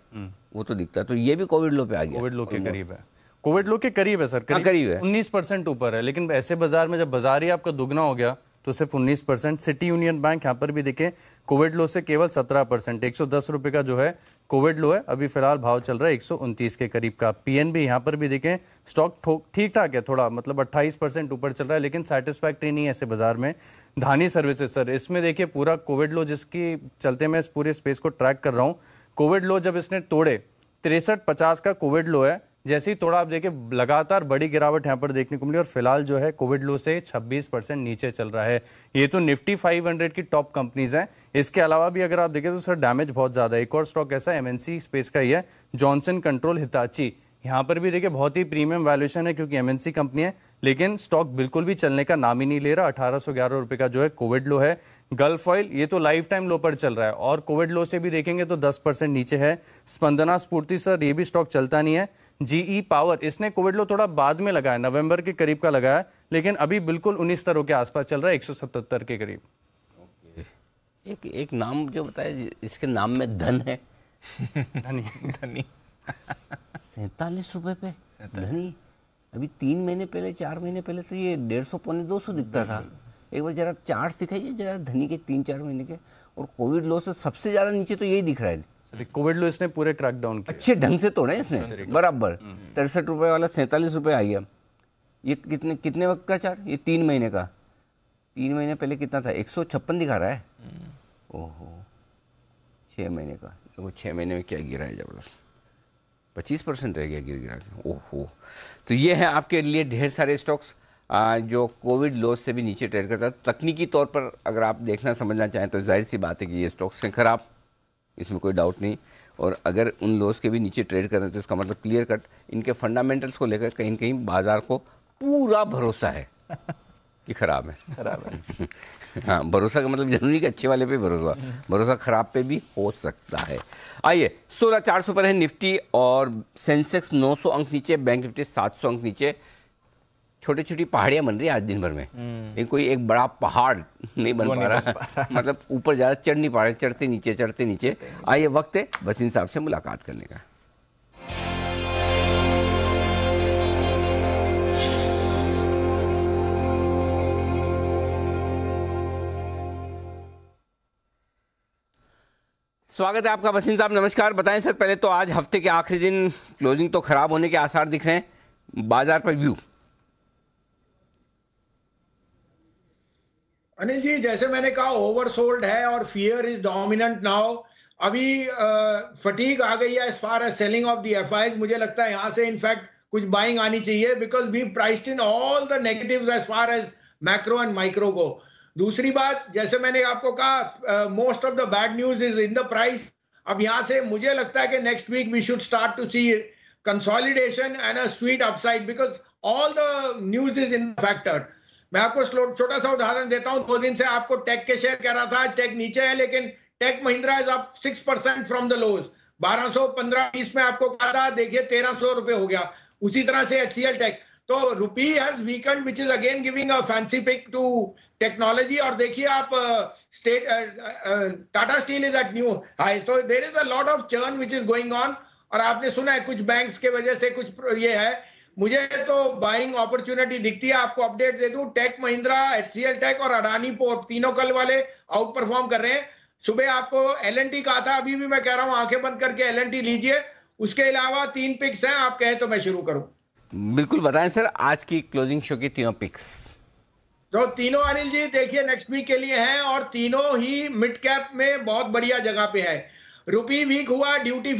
वो तो दिखता है। तो ये भी कोविड लो पे आ गया, कोविड लो के करीब है, कोविड लो के करीब है सर, करीब है, 19% ऊपर है। लेकिन ऐसे बाजार में जब बाजार ही आपका दुगना हो गया तो सिर्फ 19%। सिटी यूनियन बैंक यहाँ पर भी देखें कोविड लो से केवल 17%, 110 रुपए का जो है कोविड लो है, अभी फिलहाल भाव चल रहा है 129 के करीब का। पीएनबी यहाँ पर भी देखें स्टॉक ठीक ठाक है, थोड़ा मतलब 28% ऊपर चल रहा है, लेकिन सेटिस्फैक्ट्री नहीं है ऐसे बाजार में। धानी सर्विसेज सर, इसमें देखिए पूरा कोविड लो जिसकी चलते मैं इस पूरे स्पेस को ट्रैक कर रहा हूँ, कोविड लो जब इसने तोड़े 63.50 का कोविड लो है, जैसे ही थोड़ा आप देखिए लगातार बड़ी गिरावट यहाँ पर देखने को मिली और फिलहाल जो है कोविड लो से 26% नीचे चल रहा है। ये तो निफ्टी 500 की टॉप कंपनीज हैं। इसके अलावा भी अगर आप देखें तो सर डैमेज बहुत ज्यादा है। एक और स्टॉक ऐसा एमएनसी स्पेस का ही है, जॉनसन कंट्रोल हिताची, यहाँ पर भी देखिए बहुत ही प्रीमियम वैल्यूएशन है क्योंकि एमएनसी कंपनी है, लेकिन स्टॉक बिल्कुल भी चलने का नाम ही नहीं ले रहा। 1811 रुपए का जो है कोविड लो है। गल्फ ऑयल ये तो लाइफ टाइम लो पर चल रहा है और कोविड लो से भी देखेंगे तो 10% नीचे है। स्पंदना स्फूर्ति सर, ये भी स्टॉक चलता नहीं है। जीई पावर, इसने कोविड लो थोड़ा बाद में लगाया, नवंबर के करीब का लगाया, लेकिन अभी बिल्कुल 19 स्तरों के आसपास चल रहा है, 177 के करीब। एक नाम जो बताया इसके नाम में धन है, धनी 47 रुपए पे धनी। अभी 3 महीने पहले 4 महीने पहले तो ये 150-200 दिखता था। एक बार जरा चार्ट दिखाइए जरा धनी के 3-4 महीने के, और कोविड लो से सबसे ज्यादा नीचे तो यही दिख रहा है। कोविड लो इसने पूरे ट्रैक डाउन किया, अच्छे ढंग से तोड़े इसने बराबर। 63 रुपए वाला 47 रुपए आ गया। ये कितने वक्त का चार्ट, ये 3 महीने का, 3 महीने पहले कितना था, 156 दिखा रहा है। ओहो, 6 महीने का, देखो 6 महीने में क्या गिरा है जबरदस्त, 25% रह गया गिरा के। ओहो, तो ये है आपके लिए ढेर सारे स्टॉक्स जो कोविड लोज से भी नीचे ट्रेड करता है। तकनीकी तौर पर अगर आप देखना समझना चाहें तो जाहिर सी बात है कि ये स्टॉक्स हैं खराब, इसमें कोई डाउट नहीं, और अगर उन लोज के भी नीचे ट्रेड कर रहे हैं तो इसका मतलब क्लियर कट इनके फंडामेंटल्स को लेकर कहीं कहीं बाजार को पूरा भरोसा है कि खराब है। हाँ, भरोसा का मतलब जरूरी कि अच्छे वाले पे भरोसा खराब पे भी हो सकता है। आइए 16,400 पर है निफ्टी और सेंसेक्स 900 अंक नीचे, बैंक निफ्टी 700 अंक नीचे। छोटी छोटी पहाड़ियां बन रही है आज दिन भर में, लेकिन कोई एक बड़ा पहाड़ नहीं बन पा रहा मतलब ऊपर ज्यादा चढ़ नहीं पा रहे, चढ़ते नीचे। आइए वक्त है वसीम साहब से मुलाकात करने का। स्वागत है आपका वसीम साहब, नमस्कार। बताएं सर, पहले तो आज हफ्ते के आखिरी दिन क्लोजिंग तो खराब होने के आसार दिख रहे हैं, बाजार पर व्यू। अनिल जी, जैसे मैंने कहा ओवरसोल्ड है और फियर इज डोमिनेंट नाउ। अभी फटीग आ गई है as far as selling off the FIs. मुझे लगता है यहां से इनफैक्ट कुछ बाइंग आनी चाहिए because we priced in all the negatives as far as macro and micro को। दूसरी बात, जैसे मैंने आपको कहा most of the bad news is in the price. अब यहां से मुझे लगता है कि next week we should start to see consolidation and a sweet upside because all the news is in factor. मैं आपको छोटा सा उदाहरण देता हूं, 2 दिन से आपको टेक के शेयर कह रहा था टेक नीचे है, लेकिन tech Mahindra is up 6% from the lows. 1215-20 में आपको कहा था, देखिए 1300 रुपए हो गया। उसी तरह से HCL टेक। तो rupee has weakened which is again giving a fancy pick to technology. और देखिए आप Tata Steel is at new high. तो there is a lot of churn which is going on. और आपने सुना है कुछ बैंक्स के वजह से कुछ ये है, मुझे तो बाइंग अपॉर्चुनिटी दिखती है। आपको अपडेट दे दूं, टेक महिंद्रा, HCL टेक और अडानी पोर्ट तीनों कल वाले आउट परफॉर्म कर रहे हैं। सुबह आपको LNT कहा था, अभी भी मैं कह रहा हूं आंखें बंद करके LNT लीजिए। उसके अलावा 3 पिक्स हैं, आप कहें तो मैं शुरू करूं। बिल्कुल बताएं सर, आज की क्लोजिंग शो की तीनों पिक्स। तो तीनों अनिल जी देखिए नेक्स्ट वीक के लिए हैं और तीनों ही मिड कैप में बहुत बढ़िया जगह पे है। रुपी वीक हुआ, duty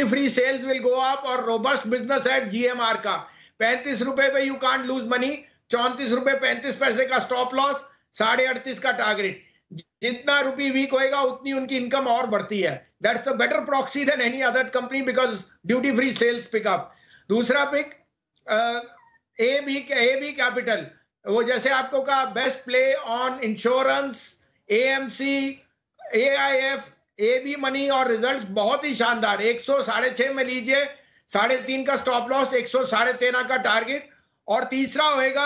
free sales will go up और रोबस्ट बिजनेस है GMR का। 35 रुपए पे यू कांट लूज मनी, 34 रुपए 35 पैसे का स्टॉप लॉस, 38.5 का टारगेट। जितना रुपी वीक होएगा उतनी उनकी इनकम और बढ़ती है। That's a better proxy than any other company because duty free sales pickup. दूसरा पिक AB कैपिटल, वो जैसे आपको कहा best play on insurance, AMC, AIF, AB money और रिजल्ट्स बहुत ही शानदार। 100.6 में लीजिए, 3.5 का स्टॉप लॉस, 113 का टारगेट। और तीसरा होएगा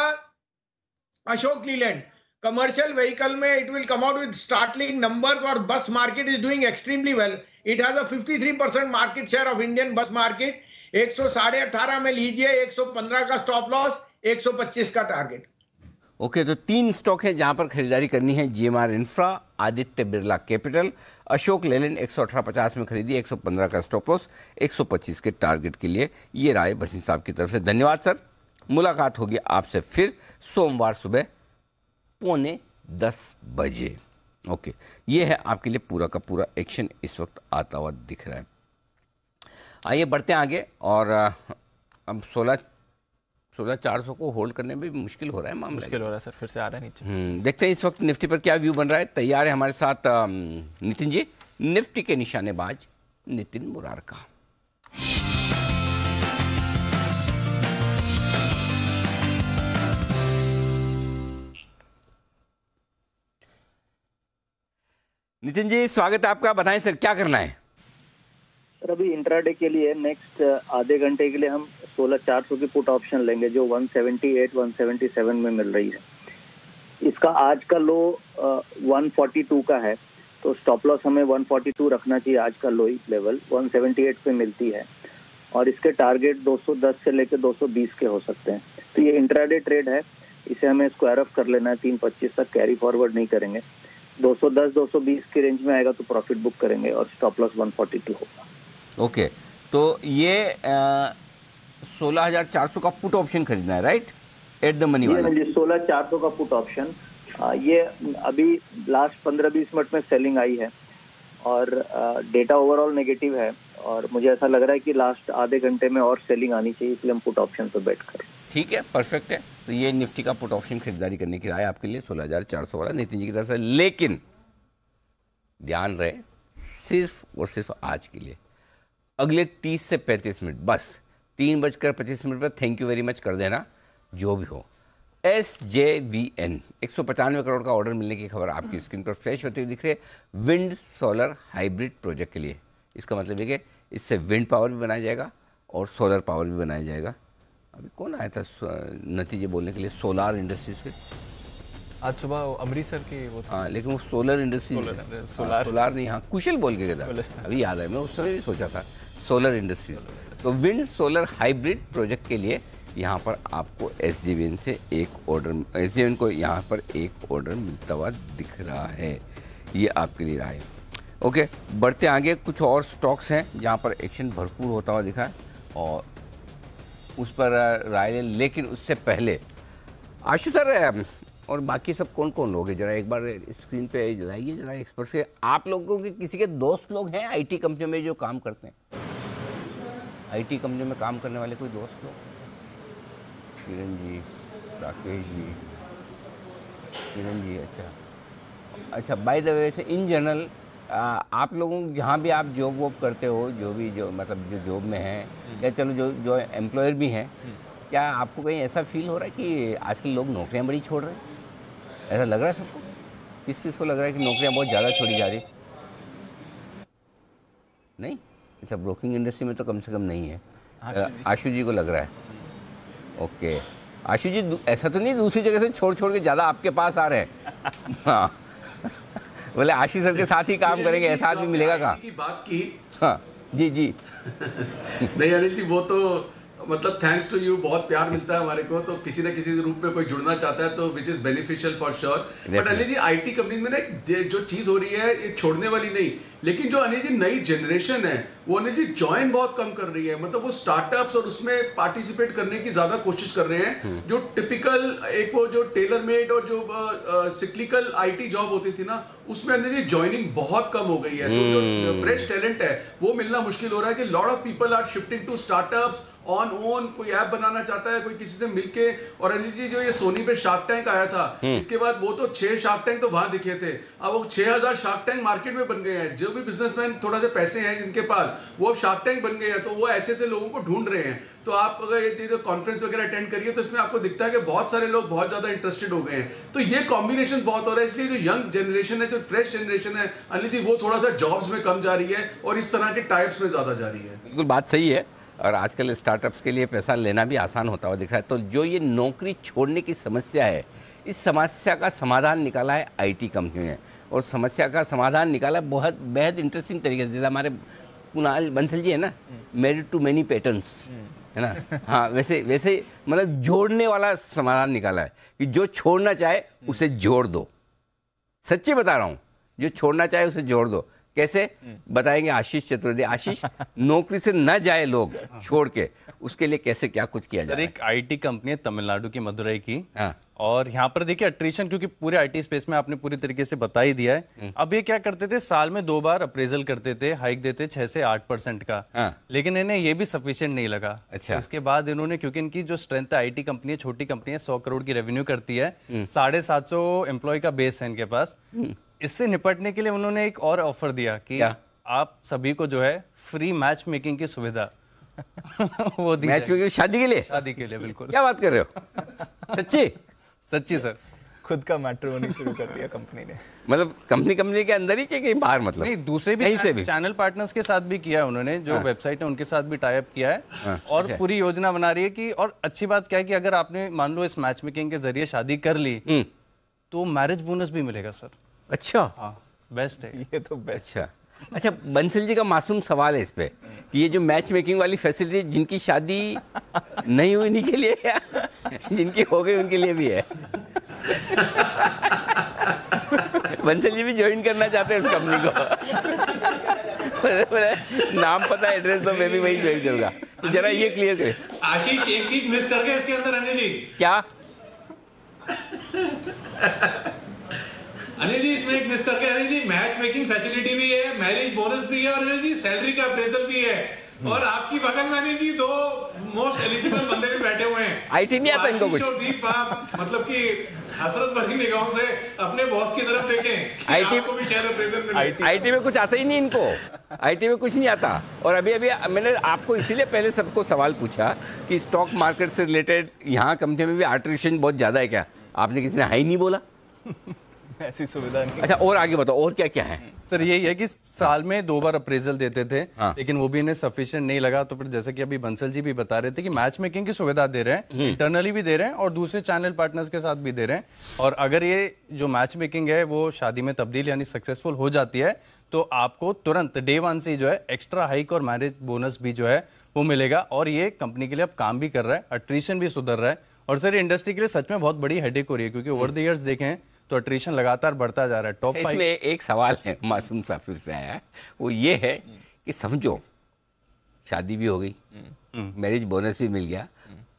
अशोक लीलैंड, कमर्शियल व्हीकल में it will come out with startling numbers और बस market is doing extremely well. It has a 53% market share of Indian बस मार्केट। 118.5 में लीजिए, 115 का स्टॉप लॉस, 125 का टारगेट। ओके, तो 3 स्टॉक है जहां पर खरीदारी करनी है। GMR infra, Aditya Birla capital, Ashok Leyland. 118.50 में खरीदी, 115 का स्टॉप लॉस, 125 के टारगेट के लिए। ये राय भसीन साहब की तरफ से। धन्यवाद सर। मुलाकात होगी आपसे फिर सोमवार सुबह 9:45 बजे। ओके, ये है आपके लिए पूरा का पूरा एक्शन इस वक्त आता हुआ दिख रहा है। आइए बढ़ते हैं आगे। और अब 16,400 को होल्ड करने में भी मुश्किल हो रहा है, मामला मुश्किल हो रहा है सर, फिर से आ रहा है नीचे। देखते हैं इस वक्त निफ्टी पर क्या व्यू बन रहा है। तैयार है हमारे साथ नितिन जी, निफ्टी के निशानेबाज नितिन मुरारका। नितिन जी स्वागत है आपका, बताएं सर क्या करना है। सर अभी इंट्राडे के लिए नेक्स्ट आधे घंटे के लिए हम 16,400 की पुट ऑप्शन लेंगे जो 178 177 में मिल रही है। इसका आज का लो 142 का है, तो स्टॉप लॉस हमें 142 रखना चाहिए। आज का लो लेवल 178 पे मिलती है और इसके टारगेट 210 से लेकर 220 के हो सकते हैं। तो ये इंट्राडे ट्रेड है, इसे हमें स्क्वायर ऑफ कर लेना है। 325 तक कैरी फॉरवर्ड नहीं करेंगे। 210 220 की रेंज में आएगा तो प्रॉफिट बुक करेंगे और स्टॉप लॉस 142 होगा। ओके, तो ये 16,400 का पुट ऑप्शन खरीदना है, राइट? एट द मनी वाला 16,400 का पुट ऑप्शन। ये अभी लास्ट 15-20 मिनट में सेलिंग आई है और डेटा ओवरऑल नेगेटिव है और मुझे ऐसा लग रहा है कि लास्ट आधे घंटे में और सेलिंग आनी चाहिए, इसलिए हम पुट ऑप्शन पर बैठ करें। ठीक है, परफेक्ट है। तो ये निफ्टी का पुट ऑप्शन खरीदारी करने की राय आपके लिए 16,400 वाला नितिन जी की तरफ से। लेकिन ध्यान रहे, सिर्फ और सिर्फ आज के लिए अगले 30 से 35 मिनट, बस 3:25 पर थैंक यू वेरी मच कर देना जो भी हो। SJVN 195 करोड़ का ऑर्डर मिलने की खबर आपकी स्क्रीन पर फ्लैश होती हुई दिख रही है। विंड सोलर हाइब्रिड प्रोजेक्ट के लिए। इसका मतलब है कि इससे विंड पावर भी बनाया जाएगा और सोलर पावर भी बनाया जाएगा। अभी कौन आया था नतीजे बोलने के लिए सोलार इंडस्ट्रीज के? आज सुबह अमृतसर के वो था। हाँ, लेकिन वो सोलर इंडस्ट्रीज, सोलार नहीं, हाँ कुशल बोल के गया था, अभी याद है, मैं उस समय भी सोचा था सोलर इंडस्ट्रीज। तो विंड सोलर हाइब्रिड प्रोजेक्ट के लिए यहाँ पर आपको SJVN से एक ऑर्डर, SJVN को यहाँ पर एक ऑर्डर मिलता हुआ दिख रहा है। ये आपके लिए रहा है। ओके, बढ़ते आगे। कुछ और स्टॉक्स हैं जहाँ पर एक्शन भरपूर होता हुआ दिखा है और उस पर राय लें। लेकिन उससे पहले आशु सर और बाकी सब कौन कौन लोग हैं, जरा एक बार स्क्रीन पे जलाइए जरा एक्सपर्ट से। आप लोगों के किसी के दोस्त लोग हैं IT कंपनी में जो काम करते हैं? IT कंपनी में काम करने वाले कोई दोस्त लोग? किरण जी, राकेश जी, किरण जी, अच्छा। बाय द वे से इन जनरल आप लोगों जहाँ भी आप जॉब वॉब करते हो, जो मतलब जो जॉब में हैं या चलो जो एम्प्लॉयर भी हैं, क्या आपको कहीं ऐसा फील हो रहा है कि आजकल लोग नौकरियाँ बड़ी छोड़ रहे हैं? ऐसा लग रहा है सबको? किस को लग रहा है कि नौकरियाँ बहुत ज़्यादा छोड़ी जा रही? नहीं? अच्छा, ब्रोकिंग इंडस्ट्री में तो कम से कम नहीं है। आशु जी को लग रहा है। ओके, आशु जी ऐसा तो नहीं दूसरी जगह से छोड़ के ज़्यादा आपके पास आ रहे हैं? हाँ, बोले आशीष सर के साथ ही काम करेंगे, ऐसा आदमी मिलेगा कहाँ? की बात की। हाँ जी। नहीं अनिल जी, वो तो मतलब थैंक्स टू यू, बहुत प्यार मिलता है हमारे को, तो किसी ना किसी रूप में कोई जुड़ना चाहता है तो which is beneficial for sure. But Anil ji IT company में ना जो चीज हो रही है ये छोड़ने वाली नहीं, लेकिन जो अनिल जी नई जनरेशन है वो अनिल जी ज्वाइन बहुत कम कर रही है, मतलब वो स्टार्टअप्स और उसमें पार्टिसिपेट करने की ज्यादा कोशिश कर रहे हैं। जो टिपिकल एक वो जो टेलर मेड और जो सिक्लिकल आईटी जॉब होती थी ना, उसमें अनिल जी ज्वाइनिंग बहुत कम हो गई है। तो जो फ्रेश टैलेंट है वो मिलना मुश्किल हो रहा है कि lot of people are shifting to startups on own. कोई ऐप बनाना चाहता है, कोई किसी से मिलके। और अनिल जी जो ये सोनी पे शार्क टैंक आया था, इसके बाद वो तो 6 शार्क टैंक तो वहां दिखे थे, अब वो 6000 शार्क टैंक मार्केट में बन गए हैं। जो भी बिजनेसमैन थोड़ा से पैसे हैं जिनके पास, वो अब शार्क टैंक बन गए हैं, तो वो ऐसे ऐसे लोगों को ढूंढ रहे हैं। तो आप अगर ये जो कॉन्फ्रेंस वगैरह अटेंड करिए तो इसमें आपको दिखता है कि बहुत सारे लोग बहुत ज्यादा इंटरेस्टेड हो गए हैं। तो ये कॉम्बिनेशन बहुत हो रहा है, इसलिए जो यंग जनरेशन है, जो फ्रेश जनरेशन है अनिल जी, वो थोड़ा सा जॉब्स में कम जा रही है और इस तरह के टाइप्स में ज्यादा जा रही है। बिल्कुल बात सही है, और आजकल स्टार्टअप्स के लिए पैसा लेना भी आसान होता हुआ दिख रहा है। तो जो ये नौकरी छोड़ने की समस्या है, इस समस्या का समाधान निकाला है आईटी कंपनियों ने, और समस्या का समाधान निकाला बहुत बेहद इंटरेस्टिंग तरीके से। जैसे हमारे कुणाल बंसल जी है ना, मैरिड टू मेनी पैटर्न्स है ना, हाँ वैसे मतलब जोड़ने वाला समाधान निकाला है कि जो छोड़ना चाहे उसे जोड़ दो। सच्ची बता रहा हूँ, जो छोड़ना चाहे उसे जोड़ दो। कैसे बताएंगे आशीष चतुर्वेदी। आशीष, नौकरी से न जाए लोग छोड़ के, उसके लिए कैसे क्या कुछ किया जाए? सर एक आईटी कंपनी है तमिलनाडु की, मदुरई की, और यहाँ पर देखिए अट्रीशन, क्योंकि पूरे आईटी स्पेस में आपने पूरी तरीके से बता ही दिया है। अब ये क्या करते थे, साल में 2 बार अप्रेजल करते थे, हाइक देते 6 से 8% का, लेकिन इन्हें ये भी सफिशिएंट नहीं लगा। अच्छा। तो इसके बाद इन्होंने, क्योंकि इनकी जो स्ट्रेंथ है, आईटी कंपनी है, छोटी कंपनी है, 100 करोड़ की रेवेन्यू करती है, 750 एम्प्लॉय का बेस है इनके पास। इससे निपटने के लिए उन्होंने एक और ऑफर दिया कि आप सभी को जो है फ्री मैच मेकिंग की सुविधा वो दी। मैच मेकिंग शादी के लिए? शादी के लिए, बिल्कुल। क्या बात कर रहे हो? सच्ची? सच्ची सर, खुद का मैट्रिमोनी शुरू कर दिया कंपनी ने। मतलब कंपनी के अंदर ही कि कहीं बाहर? मतलब नहीं, दूसरे भी चैनल पार्टनर्स के साथ भी किया है उन्होंने, जो वेबसाइट है उनके साथ भी टाई अप किया है, और पूरी योजना बना रही है कि, और अच्छी बात क्या है कि अगर आपने मान लो इस मैच मेकिंग के जरिए शादी कर ली तो मैरिज बोनस भी मिलेगा सर। अच्छा, हाँ, बेस्ट है ये तो बेस्ट। अच्छा बंसल जी का मासूम सवाल है इस पे कि ये जो मैच मेकिंग वाली फैसिलिटी जिनकी शादी नहीं हुई उन्हीं के लिए है, जिनकी हो गई उनके लिए भी है? बंसल जी भी ज्वाइन करना चाहते हैं उस कंपनी को। नाम पता, एड्रेस दो, मैं भी वही ज्वाइन करूंगा। तो जरा ये क्लियर करें। आशीष, एक चीज मिस कर गए इसके अंदर अनिल जी। क्या? अनिल जी इसमें एक मिस करके, Anil ji match making facility भी है, मैरिज बोनस भी है, और अनिल जी सैलरी का अप्रेजल भी है, और आपकी बगल में अनिल जी 2 मोस्ट एलिजिबल बंदे भी बैठे हुए हैं। आईटी नहीं आता इनको कुछ? आप मतलब कि हसरत भरी निगाहों से अपने बॉस की तरफ देखें। आईटी को भी शायद अप्रेजल मिले। आईटी में कुछ आता ही नहीं इनको, आईटी में कुछ नहीं आता। और अभी मैंने आपको इसीलिए पहले सबको सवाल पूछा कि स्टॉक मार्केट से रिलेटेड यहाँ कंपनी में भी आर्टिफिशियल बहुत ज्यादा है क्या? आपने किसी ने हाई नहीं बोला? ऐसी सुविधा नहीं। अच्छा, और आगे बताओ, और क्या क्या है? सर यही है कि साल में 2 बार अप्रेजल देते थे, लेकिन वो भी इन्हें सफिशिएंट नहीं लगा। तो फिर जैसे कि अभी बंसल जी भी बता रहे थे कि मैच मेकिंग की सुविधा दे रहे हैं, इंटरनली भी दे रहे हैं और दूसरे चैनल पार्टनर्स के साथ भी दे रहे हैं। और अगर ये जो मैच मेकिंग है वो शादी में तब्दील यानी सक्सेसफुल हो जाती है तो आपको तुरंत डे 1 से जो है एक्स्ट्रा हाइक और मैरिज बोनस भी जो है वो मिलेगा। और ये कंपनी के लिए अब काम भी कर रहा है, अट्रीशन भी सुधर रहा है। और सर इंडस्ट्री के लिए सच में बहुत बड़ी हेडेक हो रही है, क्योंकि ओवर द ईयर्स देखें तो अट्रीशन लगातार बढ़ता जा रहा है। टॉप 5 इसमें एक सवाल है, मासूम सा फिर से आया है, वो ये है कि समझो शादी भी हो गई, मैरिज बोनस भी मिल गया।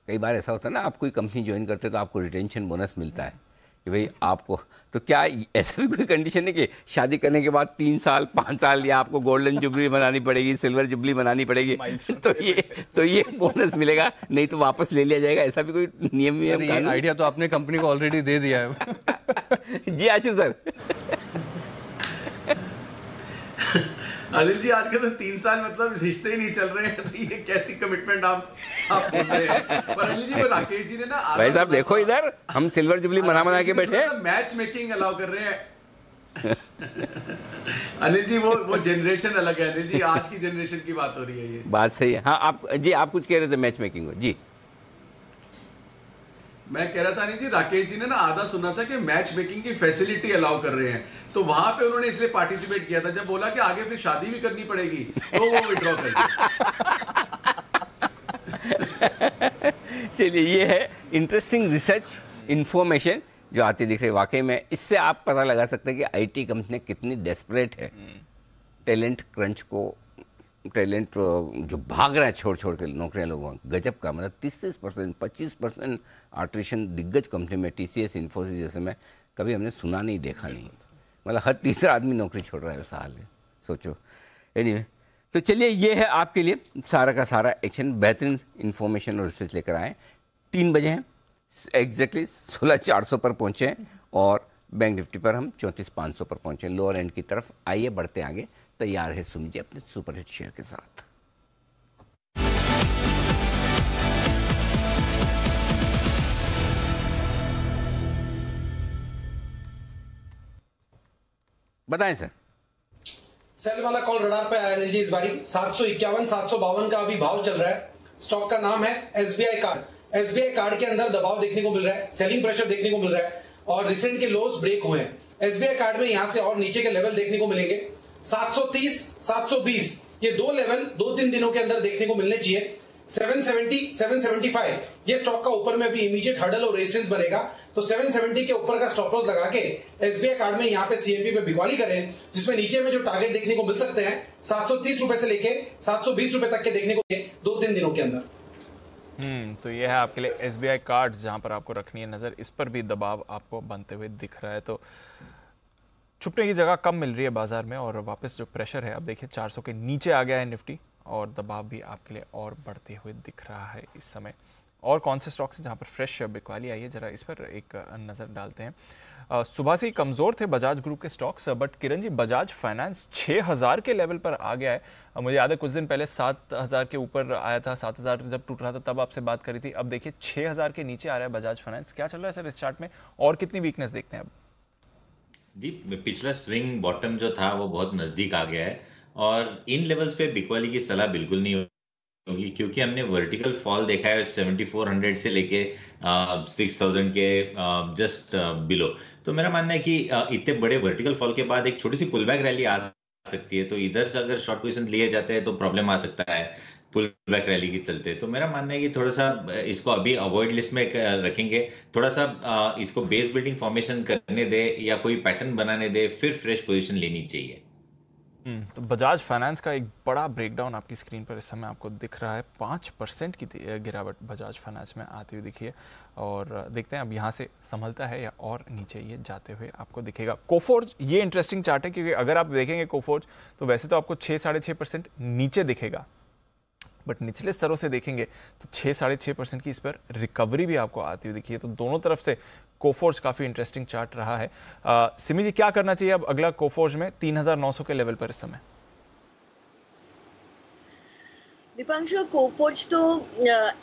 कई बार ऐसा होता है ना, आप कोई कंपनी ज्वाइन करते हो तो आपको रिटेंशन बोनस मिलता है कि भाई आपको, तो क्या ऐसा भी कोई कंडीशन है कि शादी करने के बाद 3 साल 5 साल या आपको गोल्डन जुबली बनानी पड़ेगी, सिल्वर जुबली बनानी पड़ेगी, तो ये बोनस मिलेगा, नहीं तो वापस ले लिया जाएगा? ऐसा भी कोई नियम है? आइडिया तो आपने कंपनी को ऑलरेडी दे दिया है। जी आशीष सर। अनिल जी आज के तो 3 साल मतलब रिश्ते ही नहीं चल रहे हैं, तो ये कैसी कमिटमेंट आप बोल रहे हैं? पर अनिल जी, राकेश जी ने ना, भाई साहब देखो इधर, हम सिल्वर जुबली मना के बैठे, मैच मेकिंग अलाउ कर रहे हैं। अनिल जी वो जनरेशन अलग है अनिल जी, आज की जनरेशन की बात हो रही है ये। बात सही है। हाँ आप कुछ कह रहे थे मैच मेकिंग जी। मैं कह रहा था अनिल जी, राकेश जी ने ना आधा सुना था कि मैच मेकिंग की फैसिलिटी अलाउ कर रहे हैं, तो वहां पे उन्होंने इसलिए पार्टिसिपेट किया था। जब बोला कि आगे फिर शादी भी करनी पड़ेगी तो वो विड्रॉ कर दिया। चलिए, ये है इंटरेस्टिंग रिसर्च इन्फॉर्मेशन जो आती दिख रही है। वाकई में इससे आप पता लगा सकते हैं कि आईटी कंपनी कितनी डेस्परेट है टैलेंट क्रंच को, टैलेंट जो भाग रहा है छोड़ के नौकरियां लोगों का, गजब का। मतलब 30% 25% आर्टिशन दिग्गज कंपनी में, टीसीएस, इन्फोसिस जैसे में कभी हमने सुना नहीं, देखा नहीं। मतलब हर तीसरा आदमी नौकरी छोड़ रहा है, वैसा हाल है, सोचो। एनीवे, तो चलिए, ये है आपके लिए सारा का सारा एक्शन, बेहतरीन इन्फॉर्मेशन और रिसर्च लेकर आए। 3 बजे हैं एग्जैक्टली, 16,400 पर पहुँचे हैं और बैंक निफ्टी पर हम 34,500 पर पहुँचे, लोअर एंड की तरफ। आइए बढ़ते आगे, तैयार है सुमित जी अपने सुपरहिट शेयर के साथ। बताएं सर। सेल वाला कॉल रडार पे आया एनएलजी इस बारी 751 752 का अभी भाव चल रहा है। स्टॉक का नाम है एसबीआई कार्ड। एसबीआई कार्ड के अंदर दबाव देखने को मिल रहा है, सेलिंग प्रेशर देखने को मिल रहा है और रिसेंट के लोज ब्रेक हुए हैं। एसबीआई कार्ड में यहां से और नीचे के लेवल देखने को मिलेंगे 730 720, ये 2 लेवल 2-3 दिनों के अंदर देखने को मिलने चाहिए। 770 775, ये स्टॉक का ऊपर में अभी इमीडिएट हर्डल और रेजिस्टेंस बनेगा, तो 770 के ऊपर का स्टॉप लॉस लगा के एसबीआई कार्ड में यहाँ पे सीएमपी पे बिकवाली करें, जिसमें नीचे में जो टारगेट देखने को मिल सकते हैं 730 रुपए से लेके 720 रुपए तक के देखने को 2-3 दिनों के अंदर। तो ये है आपके लिए एसबीआई कार्ड, जहां पर आपको रखनी है नजर। इस पर भी दबाव आपको बनते हुए दिख रहा है, तो छुपने की जगह कम मिल रही है बाजार में और वापस जो प्रेशर है, अब देखिए 400 के नीचे आ गया है निफ्टी और दबाव भी आपके लिए और बढ़ते हुए दिख रहा है इस समय। और कौन से स्टॉक्स जहां पर फ्रेश बिकवाली आई है, जरा इस पर एक नज़र डालते हैं। सुबह से ही कमज़ोर थे बजाज ग्रुप के stocks, but Kiran ji, Bajaj finance 6,000 के लेवल पर आ गया है। मुझे याद है कुछ दिन पहले 7,000 के ऊपर आया था, 7,000 जब टूट रहा था तब आपसे बात करी थी। अब देखिए 6,000 के नीचे आ रहा है बजाज फाइनेंस। क्या चल रहा है सर इस चार्ट में और कितनी वीकनेस देखते हैं अब? दीप, पिछला स्विंग बॉटम जो था वो बहुत नजदीक आ गया है और इन लेवल्स पे बिकवाली की सलाह बिल्कुल नहीं होगी, क्योंकि हमने वर्टिकल फॉल देखा है 7,400 से लेके 6,000 के जस्ट बिलो। तो मेरा मानना है कि इतने बड़े वर्टिकल फॉल के बाद एक छोटी सी पुलबैक रैली आ सकती है, तो इधर से अगर शॉर्ट पोजीशन लिए जाते हैं तो प्रॉब्लम आ सकता है पुल बैक रैली के चलते। तो मेरा मानना है कि थोड़ा सा इसको अभी अवॉइड लिस्ट में रखेंगे, थोड़ा सा इसको बेस बिल्डिंग फॉर्मेशन करने दे या कोई पैटर्न बनाने दे, फिर फ्रेश पोजीशन लेनी चाहिए। तो बजाज फाइनेंस का एक बड़ा ब्रेकडाउन आपकी स्क्रीन पर इस समय आपको दिख रहा है। 5% की गिरावट बजाज फाइनेंस में आती हुई दिखी है और देखते हैं अब यहाँ से संभलता है या और नीचे ये जाते हुए आपको दिखेगा। कोफोर्ज, ये इंटरेस्टिंग चार्ट है क्योंकि अगर आप देखेंगे कोफोर्ज तो वैसे तो आपको 6-6.5% नीचे दिखेगा, बट निचले स्तरों से देखेंगे तो 6-6.5% की इस पर रिकवरी भी आपको आती हुई दिखी है। तो दोनों तरफ से कोफोर्ज काफी इंटरेस्टिंग चार्ट रहा है। सिमी जी, क्या करना चाहिए अब अगला कोफोर्ज में 3,900 के लेवल पर इस समय? दीपांशु, कोफोर्ज तो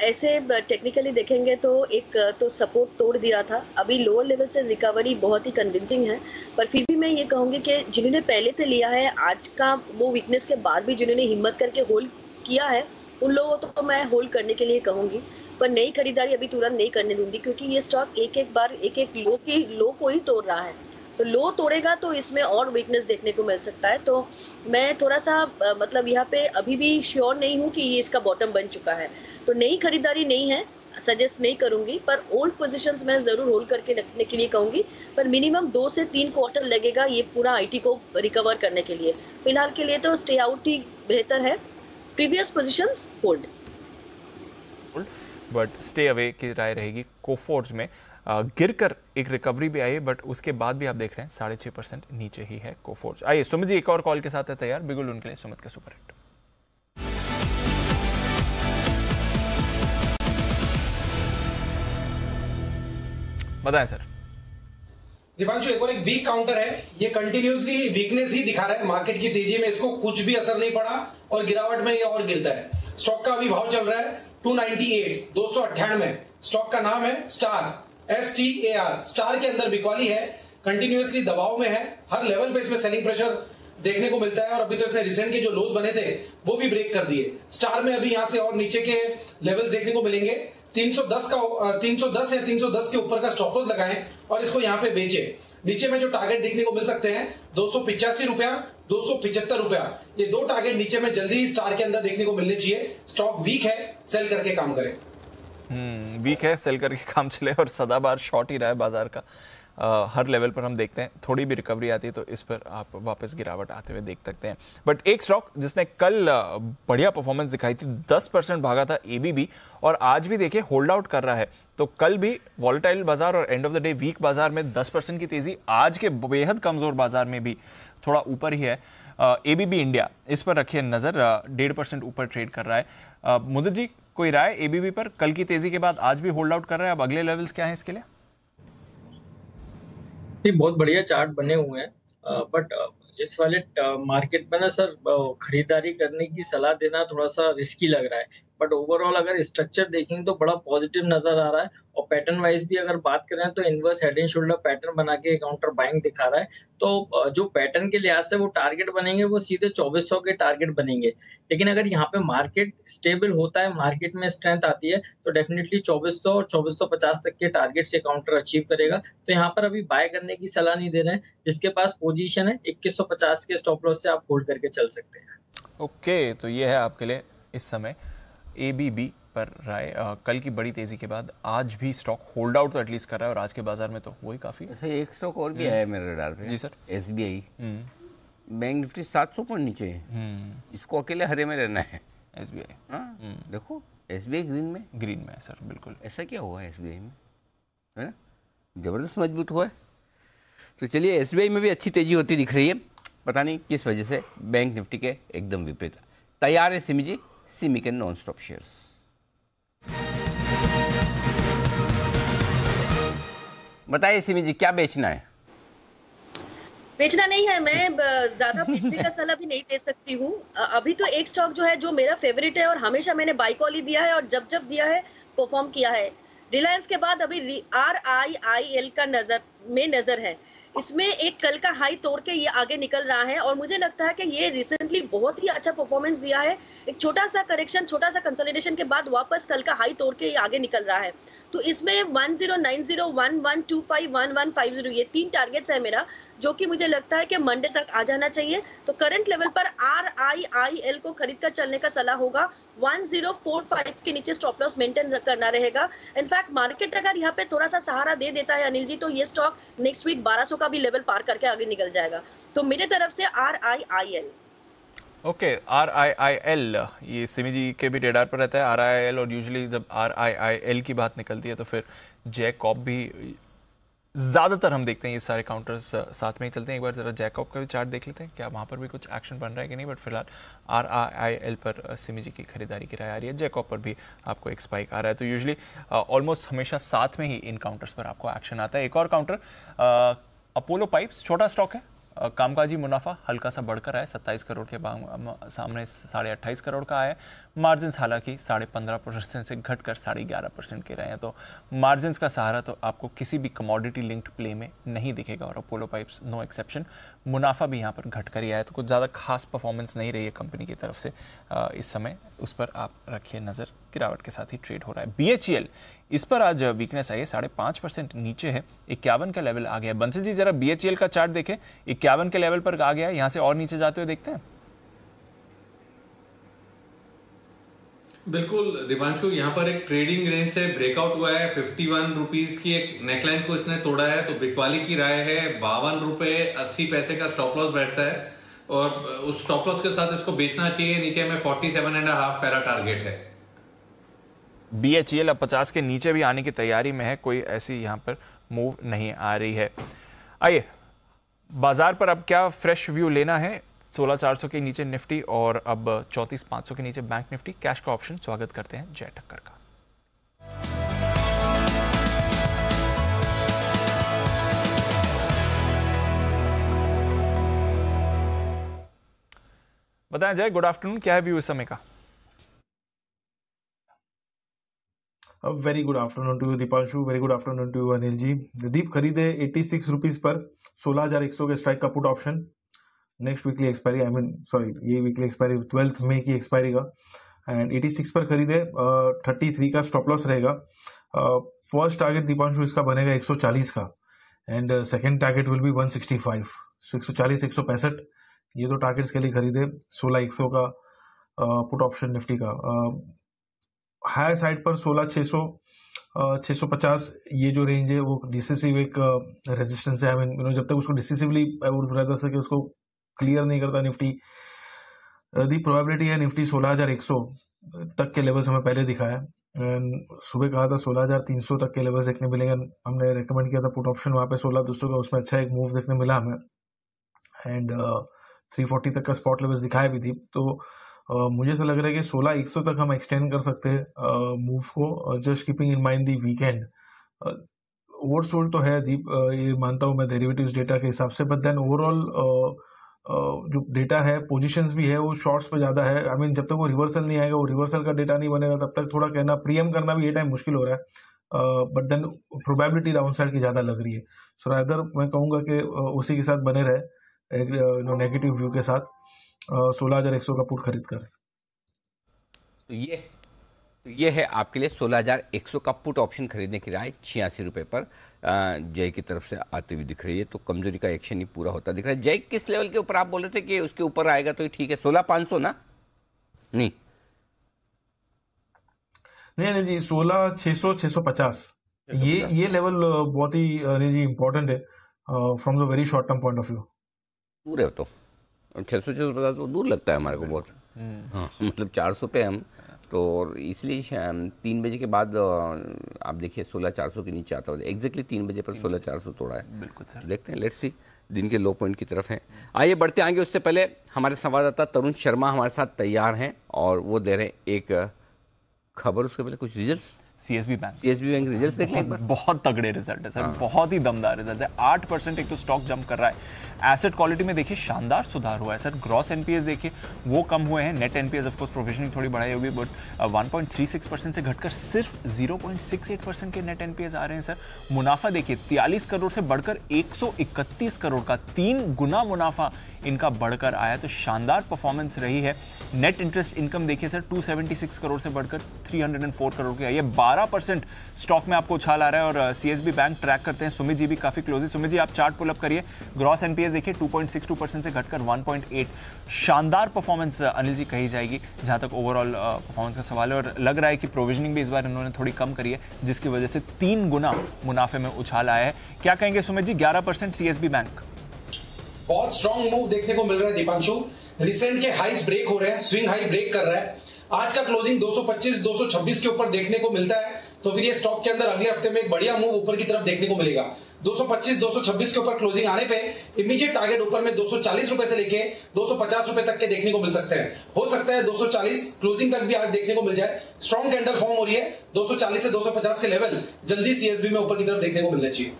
ऐसे टेक्निकली देखेंगे तो एक तो सपोर्ट तोड़ दिया था, अभी लोअर लेवल से रिकवरी बहुत ही कन्विंसिंग है, पर फिर भी मैं ये कहूँगी कि जिन्होंने पहले से लिया है, आज का वो वीकनेस के बाद भी जिन्होंने हिम्मत करके होल्ड किया है, उन लोगों तो मैं होल्ड करने के लिए कहूँगी, पर नई खरीदारी अभी तुरंत नहीं करने दूंगी, क्योंकि ये स्टॉक एक बार एक लो को ही तोड़ रहा है। तो लो तोड़ेगा तो इसमें और वीकनेस देखने को मिल सकता है। तो मैं थोड़ा सा मतलब यहाँ पे अभी भी श्योर नहीं हूँ कि ये इसका बॉटम बन चुका है, तो नई खरीदारी नहीं है, सजेस्ट नहीं करूंगी, पर ओल्ड पोजीशंस में जरूर होल्ड करके रखने के लिए कहूंगी, पर मिनिमम 2 से 3 क्वार्टर लगेगा ये पूरा आईटी को रिकवर करने के लिए। फिलहाल के लिए तो स्टे आउट ही बेहतर है, previous positions hold, but stay away की राय रहेगी। कोफोर्ज में गिरकर एक रिकवरी भी आई है, बट उसके बाद भी आप देख रहे हैं 6.5% नीचे ही है कोफोर्ज। आइए सुमित जी एक और कॉल के साथ है तैयार, बिगुल उनके लिए सुमित का सुपरहिट। बताएं सर। दीपांशु, एक और एक वीक काउंटर है, ये कंटिन्यूसली वीकनेस ही दिखा रहा है। मार्केट की तेजी में इसको कुछ भी असर नहीं पड़ा और गिरावट में ये और गिरता है। स्टॉक का अभी भाव चल रहा है 298 स्टॉक का नाम है स्टार, STAR। स्टार के अंदर बिकवाली है, कंटिन्यूसली दबाव में है, हर लेवल पे इसमें सेलिंग प्रेशर देखने को मिलता है और अभी तो इसने रिसेंट के जो लोज बने थे वो भी ब्रेक कर दिए। स्टार में अभी यहां से और नीचे के लेवल्स देखने को मिलेंगे। 310 या 310 के ऊपर का स्टॉप लॉस लगाएं और इसको यहां पे बेचें। नीचे में जो टारगेट देखने को मिल सकते हैं 285 रुपया, 275 रुपया, ये दो टारगेट नीचे में जल्दी ही स्टार के अंदर देखने को मिलने चाहिए। स्टॉक वीक है, सेल करके काम करें। वीक है, सेल करके काम चले, और सदाबहार शॉर्ट ही रहा है बाजार का। हर लेवल पर हम देखते हैं थोड़ी भी रिकवरी आती है तो इस पर आप वापस गिरावट आते हुए देख सकते हैं। बट एक स्टॉक जिसने कल बढ़िया परफॉर्मेंस दिखाई थी, 10% भागा था, एबीबी, और आज भी देखिए होल्ड आउट कर रहा है। तो कल भी वॉलेटाइल बाजार और end of the day week बाजार में 10% की तेजी, आज के बेहद कमजोर बाजार में भी थोड़ा ऊपर ही है। एबीबी इंडिया, इस पर रखिए नजर, 1.5% ऊपर ट्रेड कर रहा है। मुदत जी, कोई राय एबीबी पर? कल की तेजी के बाद आज भी होल्ड आउट कर रहा है, अब अगले लेवल्स क्या है इसके लिए? बहुत बढ़िया चार्ट बने हुए हैं, बट इस वाले मार्केट में ना सर खरीदारी करने की सलाह देना थोड़ा सा रिस्की लग रहा है। बट ओवरऑल अगर स्ट्रक्चर देखेंगे तो बड़ा पॉजिटिव नजर आ रहा है, और पैटर्न वाइज भी अगर बात करें तो inverse head and shoulder pattern बना के काउंटर बाइंग दिखा रहा है। तो जो पैटर्न के लिहाज से वो टारगेट बनेंगे वो सीधे 2400 के टारगेट बनेंगे। लेकिन अगर यहाँ पे मार्केट स्टेबल होता है, मार्केट में स्ट्रेंथ आती है, तो डेफिनेटली 2400 और 2450 तक के टारगेट से काउंटर अचीव करेगा। तो यहाँ पर अभी बाय करने की सलाह नहीं दे रहे हैं। जिसके पास पोजीशन है 2150 के स्टॉप लॉस से आप होल्ड करके चल सकते हैं। ओके, तो ये है आपके लिए इस समय एबीबी पर राय। कल की बड़ी तेजी के बाद आज भी स्टॉक होल्ड आउट तो एटलीस्ट कर रहा है, और आज के बाजार में तो वही काफी। ऐसे एक स्टॉक और भी आया मेरे रडार पे। Ji sir. SBI, bank nifty 700 point नीचे है, इसको अकेले हरे में रहना है। एसबीआई, हाँ देखो एसबीआई ग्रीन में है सर, बिल्कुल। ऐसा क्या हुआ है एसबीआई में, है ना, जबरदस्त मजबूत हुआ है। तो चलिए एसबीआई में भी अच्छी तेजी होती दिख रही है, पता नहीं किस वजह से। बैंक निफ्टी के एकदम विपरीत। तैयार है सिमी जी, सिमी के नॉन स्टॉप शेयर्स। बताइए सिमी जी, क्या बेचना है? बेचना नहीं है, मैं ज्यादा बेचने का सलाह भी नहीं दे सकती हूँ। अभी तो एक स्टॉक जो है, जो मेरा फेवरेट है और हमेशा मैंने बाई कॉल ही दिया है, और जब जब दिया है परफॉर्म किया है, रिलायंस के बाद अभी RIIL का नजर है। इसमें एक कल का हाई तोड़ के ये आगे निकल रहा है, और मुझे लगता है कि ये रिसेंटली बहुत ही अच्छा परफॉर्मेंस दिया है। एक छोटा सा करेक्शन, छोटा सा कंसोलिडेशन के बाद वापस कल का हाई तोड़ के ये आगे निकल रहा है। तो इसमें 1090, 1125, 1150, ये 3 टारगेट्स है मेरा, जो कि मुझे लगता है कि मंडे तक आ जाना चाहिए। तो करंट लेवल पर RIIL को खरीद कर चलने का सलाह होगा। 1045 के नीचे स्टॉप लॉस मेंटेन करना रहेगा। इनफैक्ट मार्केट अगर यहाँ पे थोड़ा सा सहारा दे देता है अनिल जी, तो ये स्टॉक नेक्स्ट वीक 1200 का भी लेवल पार करके आगे निकल जाएगा। तो मेरे तरफ से RIIL। ओके, RIIL, ये सिमी जी के भी रेडार पर रहता है RIIL, और यूजुअली जब RIIL की बात निकलती है तो फिर जैकॉब भी ज्यादातर हम देखते हैं। ये सारे काउंटर्स साथ में ही चलते हैं। एक बार जरा जैकॉब का भी चार्ट देख लेते हैं, क्या वहाँ पर भी कुछ एक्शन बन रहा है कि नहीं। बट फिलहाल RIIL पर सिमी जी की खरीदारी की राय आ रही है। जैकॉब पर भी आपको एक स्पाइक आ रहा है। तो यूजुअली ऑलमोस्ट हमेशा साथ में ही इन काउंटर्स पर आपको एक्शन आता है। एक और काउंटर अपोलो पाइप्स, छोटा स्टॉक है, कामकाजी मुनाफा हल्का सा बढ़कर आया, 27 करोड़ के सामने 28.5 करोड़ का आया। मार्जिन हालांकि 15.5% से घटकर 11.5% के रहे हैं। तो मार्जिन का सहारा तो आपको किसी भी कमोडिटी लिंक्ड प्ले में नहीं दिखेगा, और अपोलो पाइप्स नो एक्सेप्शन। मुनाफा भी यहाँ पर घटकर ही आया, तो कुछ ज़्यादा खास परफॉर्मेंस नहीं रही है कंपनी की तरफ से इस समय। उस पर आप रखिए नज़र, गिरावट के साथ ही ट्रेड हो रहा है। BHEL, इस पर आज वीकनेस आई है, 5.5% नीचे है, 51 का लेवल आ गया है। बंसी जी जरा BHEL का चार्ट देखें, 51 के लेवल पर आ गया है, यहाँ से और नीचे जाते हुए देखते हैं। बिल्कुल दिवांशु, यहाँ पर एक ट्रेडिंग रेंज से ब्रेकआउट हुआ है। 51 रुपीज की एक नेकलाइन को इसने तोड़ा है। तो बिकवाली की राय है 52 रुपए 80 पैसे का स्टॉप लॉस बैठता है, और उस स्टॉप लॉस के साथ इसको बेचना चाहिए। नीचे में 47.5 पहला टारगेट है। BHEL अब 50 के नीचे भी आने की तैयारी में है, कोई ऐसी यहाँ पर मूव नहीं आ रही है। आइए बाजार पर अब क्या फ्रेश व्यू लेना है। 16,400 के नीचे निफ्टी, और अब 34,500 के नीचे बैंक निफ्टी। कैश का ऑप्शन स्वागत करते हैं जय ठक्कर का। बताएं जय, गुड आफ्टरनून, क्या है व्यू इस समय का? Very good afternoon to you Deepanshu, very good afternoon to you Anil ji. दीप खरीदे 86 रुपीज पर 16,100 के स्ट्राइक का put option. Next weekly expiry, ये वीकली एक्सपायरी 12 मई की एक्सपायरी का, एंड 86 पर खरीदे। 33 का स्टॉप लॉस रहेगा। फर्स्ट टारगेट दीपांशु इसका बनेगा 140 का, and second target will be 165, 140 165 ये दो टारगेट्स के लिए खरीदे। 16,100 का पुट ऑप्शन निफ्टी का। हाई साइड पर 16,600 650 ये जो रेंज है वो डिसिसिव एक रेजिस्टेंस है। आई मीन जब तक उसको डिसिसिवली कि उसको क्लियर नहीं करता निफ्टी, दी प्रोबेबिलिटी है निफ्टी 16,100 तक के लेवल्स हमें पहले दिखाया। सुबह कहा था 16,300 तक के लेवल्स देखने मिलेंगे, हमने रेकमेंड किया था पुट ऑप्शन वहाँ पे 16,200 का, उसमें अच्छा एक मूव देखने मिला हमें एंड 340 तक का स्पॉट लेवल्स दिखाया भी थी। तो मुझे ऐसा लग रहा है कि 16,100 तक हम एक्सटेंड कर सकते हैं मूव को, just keeping in mind the weekend. Oversold तो है दीप, ये मानता हूँ मैं डेरिवेटिव्स डेटा के हिसाब से, बट देन ओवरऑल जो डेटा है पोजीशंस भी है वो शॉर्ट्स पे ज्यादा है। आई मीन जब तक वो रिवर्सल नहीं आएगा, वो रिवर्सल का डेटा नहीं बनेगा, तब तक थोड़ा कहना प्रीएम करना भी ये टाइम मुश्किल हो रहा है। But then probability downside की ज्यादा लग रही है। सो रादर मैं कहूंगा कि उसी के साथ बने रहे नेगेटिव व्यू के साथ 16,100 का पुट खरीद कर। तो ये है आपके लिए 16,100 का पुट ऑप्शन खरीदने की राय 86 रुपये पर जय की तरफ से आती हुई दिख रही है। तो कमजोरी का एक्शन ही पूरा होता दिख रहा है। जय किस लेवल के ऊपर आप बोल रहे थे कि उसके ऊपर आएगा तो ठीक है? 16,500 ना? नहीं जी 16,600 650 ये लेवल बहुत ही जी इंपॉर्टेंट है from the very short term point of view. दूर है तो 600-650 तो दूर लगता है हमारे को बहुत। हाँ मतलब 400 पे हम तो, इसलिए 3 बजे के बाद आप देखिए 16,400 के नीचे आता है। एग्जैक्टली 3 बजे पर 16,400 तोड़ा है। बिल्कुल सर, देखते हैं, लेट्स सी, दिन के लो पॉइंट की तरफ है। आइए बढ़ते आगे, उससे पहले हमारे संवाददाता तरुण शर्मा हमारे साथ तैयार हैं और वो दे रहे हैं एक खबर। उसके पहले कुछ रिजल्ट सीएसबी बैंक रिजल्ट देख लें। बहुत तगड़े रिजल्ट है सर, बहुत ही दमदार रिजल्ट है। 8% एक तो स्टॉक जंप कर रहा है। एसेट क्वालिटी में देखिए शानदार सुधार हुआ है सर। ग्रॉस एनपीएस देखिए वो कम हुए हैं। Net NPS of course provisioning थोड़ी बढ़ाई होगी, बट 1.36% से घटकर सिर्फ 0.68% के नेट एनपीएस आ रहे हैं सर। मुनाफा देखिए 43 करोड़ से बढ़कर 131 करोड़ का 3 गुना मुनाफा इनका बढ़कर आया। तो शानदार परफॉर्मेंस रही है। नेट इंटरेस्ट इनकम देखिए सर 276 करोड़ से बढ़कर 304 करोड़ की आई है। 12% स्टॉक में आपको उछाल आ रहा है और सीएसबी बैंक ट्रैक करते हैं। सुमित जी भी काफी क्लोज है। सुमित जी आप चार्ट पुल अप करिए। ग्रॉस एनपीएस देखिए 2.62% से घटकर 1.8। शानदार परफॉर्मेंस अनिल जी कही जाएगी जहां तक ओवरऑल परफॉर्मेंस का सवाल है। और लग रहा है कि प्रोविजनिंग भी इस बार इन्होंने थोड़ी कम करी है, जिसकी वजह से 3 गुना मुनाफे में उछाल आया है। क्या कहेंगे सुमित जी? 11% सीएसबी बैंक बहुत स्ट्रॉन्ग मूव देखने को मिल रहा है दीपांशु। रिसेंट के हाइस ब्रेक हो रहे हैं, स्विंग हाई ब्रेक कर रहा है। आज का क्लोजिंग 225 226 के ऊपर देखने को मिलता है, तो फिर ये स्टॉक के अंदर अगले हफ्ते में एक बढ़िया मूव ऊपर की तरफ देखने को मिलेगा। 225 226 के ऊपर क्लोजिंग आने पे इमीडिएट टारगेट ऊपर में 240 रुपए से लेके 250 रुपए तक के देखने को मिल सकते हैं। हो सकता है 240 क्लोजिंग तक भी आज देखने को मिल जाए। स्ट्रॉन्ग कैंडल फॉर्म हो रही है। 240 से 250 के लेवल जल्दी सीएसबी में ऊपर की तरफ देखने को मिलना चाहिए।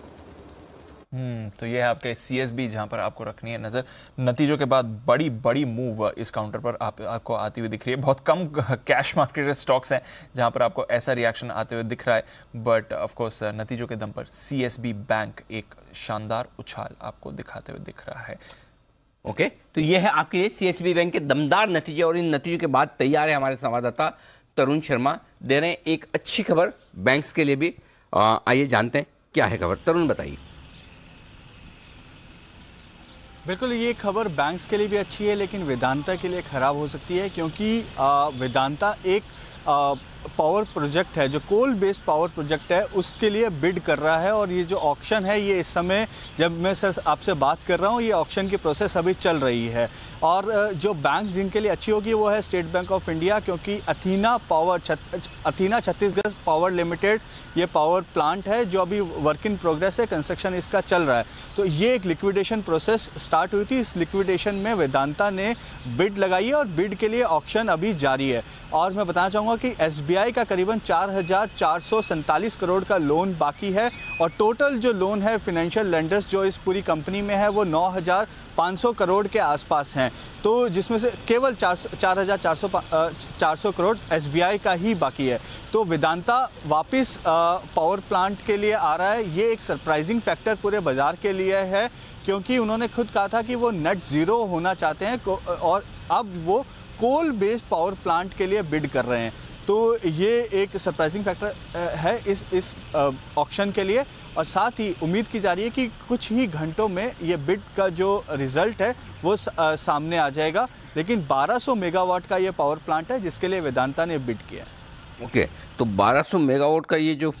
तो ये है आपके सीएसबी जहां पर आपको रखनी है नजर। नतीजों के बाद बड़ी बड़ी मूव इस काउंटर पर आपको आती हुई दिख रही है। बहुत कम कैश मार्केट स्टॉक्स हैं जहां पर आपको ऐसा रिएक्शन आते हुए दिख रहा है, बट ऑफ कोर्स नतीजों के दम पर सीएसबी बैंक एक शानदार उछाल आपको दिखाते हुए दिख रहा है। ओके, तो ये है आपके लिए सीएसबी बैंक के दमदार नतीजे और इन नतीजों के बाद तैयार है हमारे संवाददाता तरुण शर्मा, दे रहे हैं एक अच्छी खबर बैंक्स के लिए भी। आइए जानते हैं क्या है खबर। तरुण बताइए। बिल्कुल, ये खबर बैंक्स के लिए भी अच्छी है लेकिन वेदांता के लिए ख़राब हो सकती है, क्योंकि वेदांता एक पावर प्रोजेक्ट है, जो कोल बेस्ड पावर प्रोजेक्ट है, उसके लिए बिड कर रहा है। और ये जो ऑक्शन है, ये इस समय जब मैं सर आपसे बात कर रहा हूँ, ये ऑक्शन की प्रोसेस अभी चल रही है। और जो बैंक जिनके लिए अच्छी होगी वो है स्टेट बैंक ऑफ इंडिया, क्योंकि अथीना छत्तीसगढ़ पावर लिमिटेड ये पावर प्लांट है जो अभी वर्क इन प्रोग्रेस है, कंस्ट्रक्शन इसका चल रहा है। तो ये एक लिक्विडेशन प्रोसेस स्टार्ट हुई थी। इस लिक्विडेशन में वेदांता ने बिड लगाई है और बिड के लिए ऑक्शन अभी जारी है। और मैं बताना चाहूँगा कि एसबीआई का करीबन 4,447 करोड़ का लोन बाकी है और टोटल जो लोन है फाइनेंशियल लेंडर्स जो इस पूरी कंपनी में है वो 9,500 करोड़ के आसपास हैं। तो जिसमें से केवल 4,400 करोड़ एसबीआई का ही बाकी है। तो वेदांता वापस पावर प्लांट के लिए आ रहा है। ये एक सरप्राइजिंग फैक्टर पूरे बाजार के लिए है, क्योंकि उन्होंने खुद कहा था कि वो नेट ज़ीरो होना चाहते हैं और अब वो कोल बेस्ड पावर प्लांट के लिए बिड कर रहे हैं। तो ये एक सरप्राइजिंग फैक्टर है इस ऑक्शन के लिए। और साथ ही उम्मीद की जा रही है कि कुछ ही घंटों में ये बिड का जो रिजल्ट है वो सामने आ जाएगा। लेकिन 1200 मेगावाट का ये पावर प्लांट है जिसके लिए वेदांता ने बिड किया है। ओके, तो 1200 मेगावाट का ये जो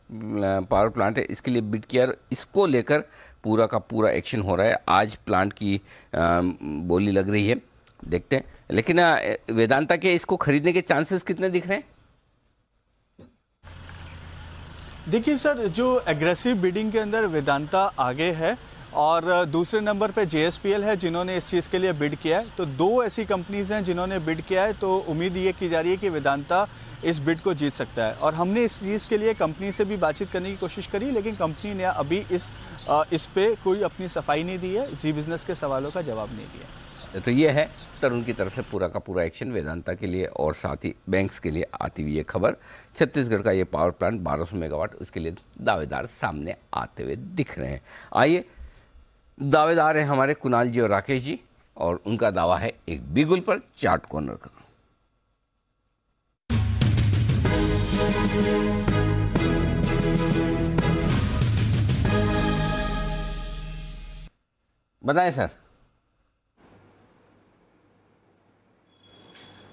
पावर प्लांट है इसके लिए बिड किया, इसको लेकर पूरा का पूरा एक्शन हो रहा है। आज प्लांट की बोली लग रही है, देखते हैं। लेकिन वेदांता के इसको खरीदने के चांसेस कितने दिख रहे हैं? देखिए सर, जो एग्रेसिव बिडिंग के अंदर वेदांता आगे है और दूसरे नंबर पे JSPL है जिन्होंने इस चीज़ के लिए बिड किया है। तो दो ऐसी कंपनीज हैं जिन्होंने बिड किया है, तो उम्मीद ये की जा रही है कि वेदांता इस बिड को जीत सकता है। और हमने इस चीज़ के लिए कंपनी से भी बातचीत करने की कोशिश करी, लेकिन कंपनी ने अभी इस पे कोई अपनी सफाई नहीं दी है, जी बिजनेस के सवालों का जवाब नहीं दिया। तो ये है तरुण की तरफ से पूरा का पूरा एक्शन वेदांता के लिए और साथ ही बैंक्स के लिए आती हुई ये खबर। छत्तीसगढ़ का ये पावर प्लांट 1200 मेगावाट, उसके लिए दावेदार सामने आते हुए दिख रहे हैं। आइए, दावेदार हैं हमारे कुणाल जी और राकेश जी, और उनका दावा है एक बिगुल पर चार्ट कॉर्नर का। बताएं सर।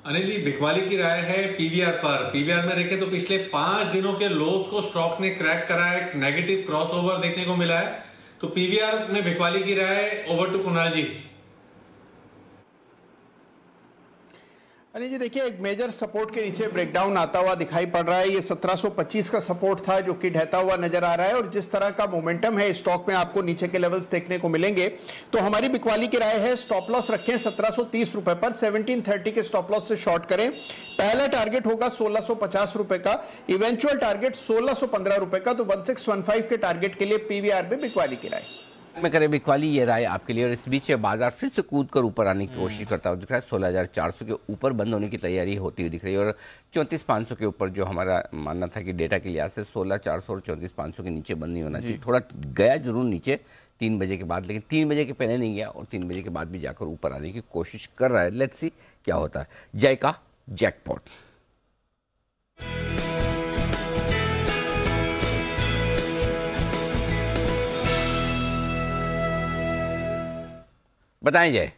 अनिल जी, बिकवाली की राय है पीवीआर पर। पीवीआर में देखें तो पिछले 5 दिनों के लोस को स्टॉक ने क्रैक करा है, एक नेगेटिव क्रॉसओवर देखने को मिला है। तो पीवीआर में बिकवाली की राय। ओवर टू कुणाल जी। अनिल जी देखिए, एक मेजर सपोर्ट के नीचे ब्रेकडाउन आता हुआ दिखाई पड़ रहा है। ये 1725 का सपोर्ट था जो कि ढहता हुआ नजर आ रहा है, और जिस तरह का मोमेंटम है स्टॉक में आपको नीचे के लेवल्स देखने को मिलेंगे। तो हमारी बिकवाली की राय है स्टॉप लॉस रखें 1730 रुपए पर, 1730 के स्टॉप लॉस से शॉर्ट करें। पहला टारगेट होगा 1650 रुपए का, इवेंचुअल टारगेट 1615 रुपए का। तो 1615 के टारगेट के लिए पीवीआर में बिकवाली की राय। मैं करें बिकवाली ये राय आपके लिए। और इस बीच बाजार फिर से कूद कर ऊपर आने की कोशिश करता हुआ दिख रहा है। 16,400 के ऊपर बंद होने की तैयारी होती हुई दिख रही है, और 34,500 के ऊपर जो हमारा मानना था कि डेटा के लिहाज से 16,400 और 34,500 के नीचे बंद नहीं होना चाहिए। थोड़ा गया जरूर नीचे 3 बजे के बाद, लेकिन 3 बजे के पहले नहीं गया, और 3 बजे के बाद भी जाकर ऊपर आने की कोशिश कर रहा है। लेट्स सी क्या होता है। जय का जैकपॉट। बताएं जय।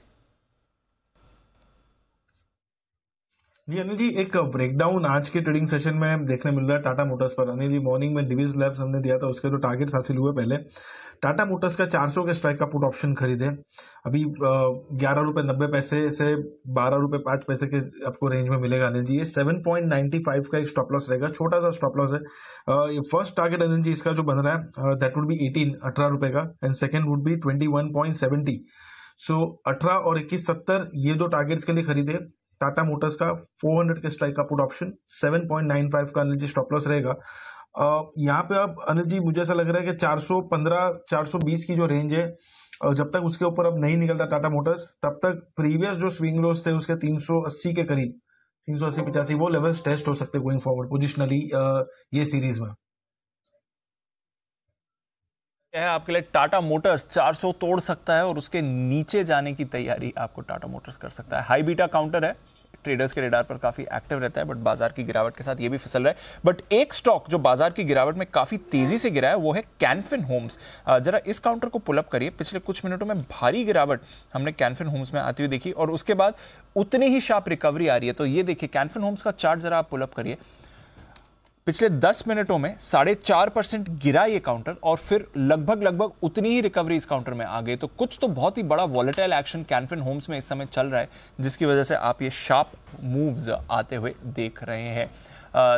जी अनिल जी, एक ब्रेकडाउन आज के ट्रेडिंग सेशन में देखने मिल रहा है टाटा मोटर्स पर। अनिल जी, मॉर्निंग में डिविज लैब्स हमने दिया था, उसके जो टारगेट्स हासिल हुए पहले। टाटा मोटर्स का 400 के स्ट्राइक का पुट ऑप्शन खरीदे, अभी 11 रुपए 90 पैसे से 12 रुपए 5 पैसे के आपको रेंज में मिलेगा अनिल जी। ये 7.95 का एक स्टॉप लॉस रहेगा, छोटा सा स्टॉप लॉस है। फर्स्ट टारगेट अनिल जी इसका जो बन रहा है दैट वुड बी 18 रुपए का, एंड सेकेंड वुड बी 21.70। सो 18 और 21.70 ये दो टारगेट्स के लिए खरीदे। टाटा मोटर्स का 400 के स्ट्राइक का पुट ऑप्शन 7.95 का अनिल जी स्टॉप लॉस रहेगा। यहाँ पे अब अनिल जी मुझे ऐसा लग रहा है कि 415 420 की जो रेंज है, जब तक उसके ऊपर अब नहीं निकलता टाटा मोटर्स, तब तक प्रीवियस जो स्विंग लोस थे उसके 380 के करीब, 380-85 वो लेवल्स टेस्ट हो सकते गोइंग फॉरवर्ड पोजिशनली ये सीरीज में। है आपके लिए टाटा मोटर्स 400 तोड़ सकता है और उसके नीचे जाने की तैयारी आपको टाटा मोटर्स कर सकता है। हाई बीटा काउंटर है, ट्रेडर्स के रेडार पर काफी एक्टिव रहता है, बट बाजार की गिरावट के साथ ये भी फिसल रहा है। बट एक स्टॉक जो बाजार की गिरावट में काफी तेजी से गिरा है वो है कैनफिन होम्स। जरा इस काउंटर को पुल अप करिए। पिछले कुछ मिनटों में भारी गिरावट हमने कैनफिन होम्स में आती हुई देखी, और उसके बाद उतनी ही शार्प रिकवरी आ रही है। तो ये देखिए कैनफिन होम्स का चार्ट जरा आप पुल अप करिए। पिछले 10 मिनटों में 4.5% गिरा ये काउंटर, और फिर लगभग उतनी ही रिकवरी इस काउंटर में आ गई। तो कुछ तो बहुत ही बड़ा वॉलेटाइल एक्शन कैनफिन होम्स में इस समय चल रहा है, जिसकी वजह से आप ये शार्प मूव्स आते हुए देख रहे हैं।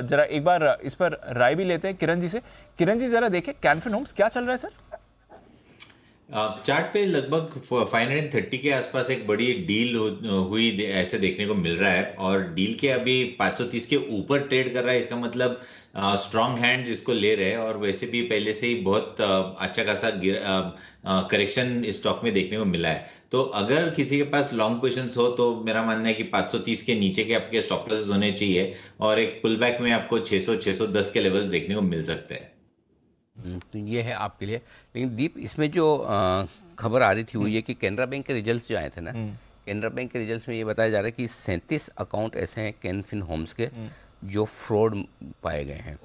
जरा एक बार इस पर राय भी लेते हैं किरण जी से। किरण जी जरा देखिए कैनफिन होम्स क्या चल रहा है सर। चार्ट पे लगभग 530 के आसपास एक बड़ी डील हुई ऐसे देखने को मिल रहा है, और डील के अभी 530 के ऊपर ट्रेड कर रहा है। इसका मतलब स्ट्रॉन्ग हैंड जिसको ले रहे हैं, और वैसे भी पहले से ही बहुत अच्छा खासा करेक्शन इस स्टॉक में देखने को मिला है। तो अगर किसी के पास लॉन्ग पोजीशंस हो तो मेरा मानना है कि 530 के नीचे के आपके स्टॉप लॉसेस होने चाहिए, और एक पुल बैक में आपको 600-610 के लेवल्स देखने को मिल सकते हैं। तो ये है आपके लिए। लेकिन दीप, इसमें जो खबर आ रही थी वो ये कि कैनरा बैंक के रिजल्ट्स जो आए थे ना, कैनरा बैंक के रिजल्ट्स में ये बताया जा रहा है कि 37 अकाउंट ऐसे हैं कैनफिन होम्स के जो फ्रॉड पाए गए हैं,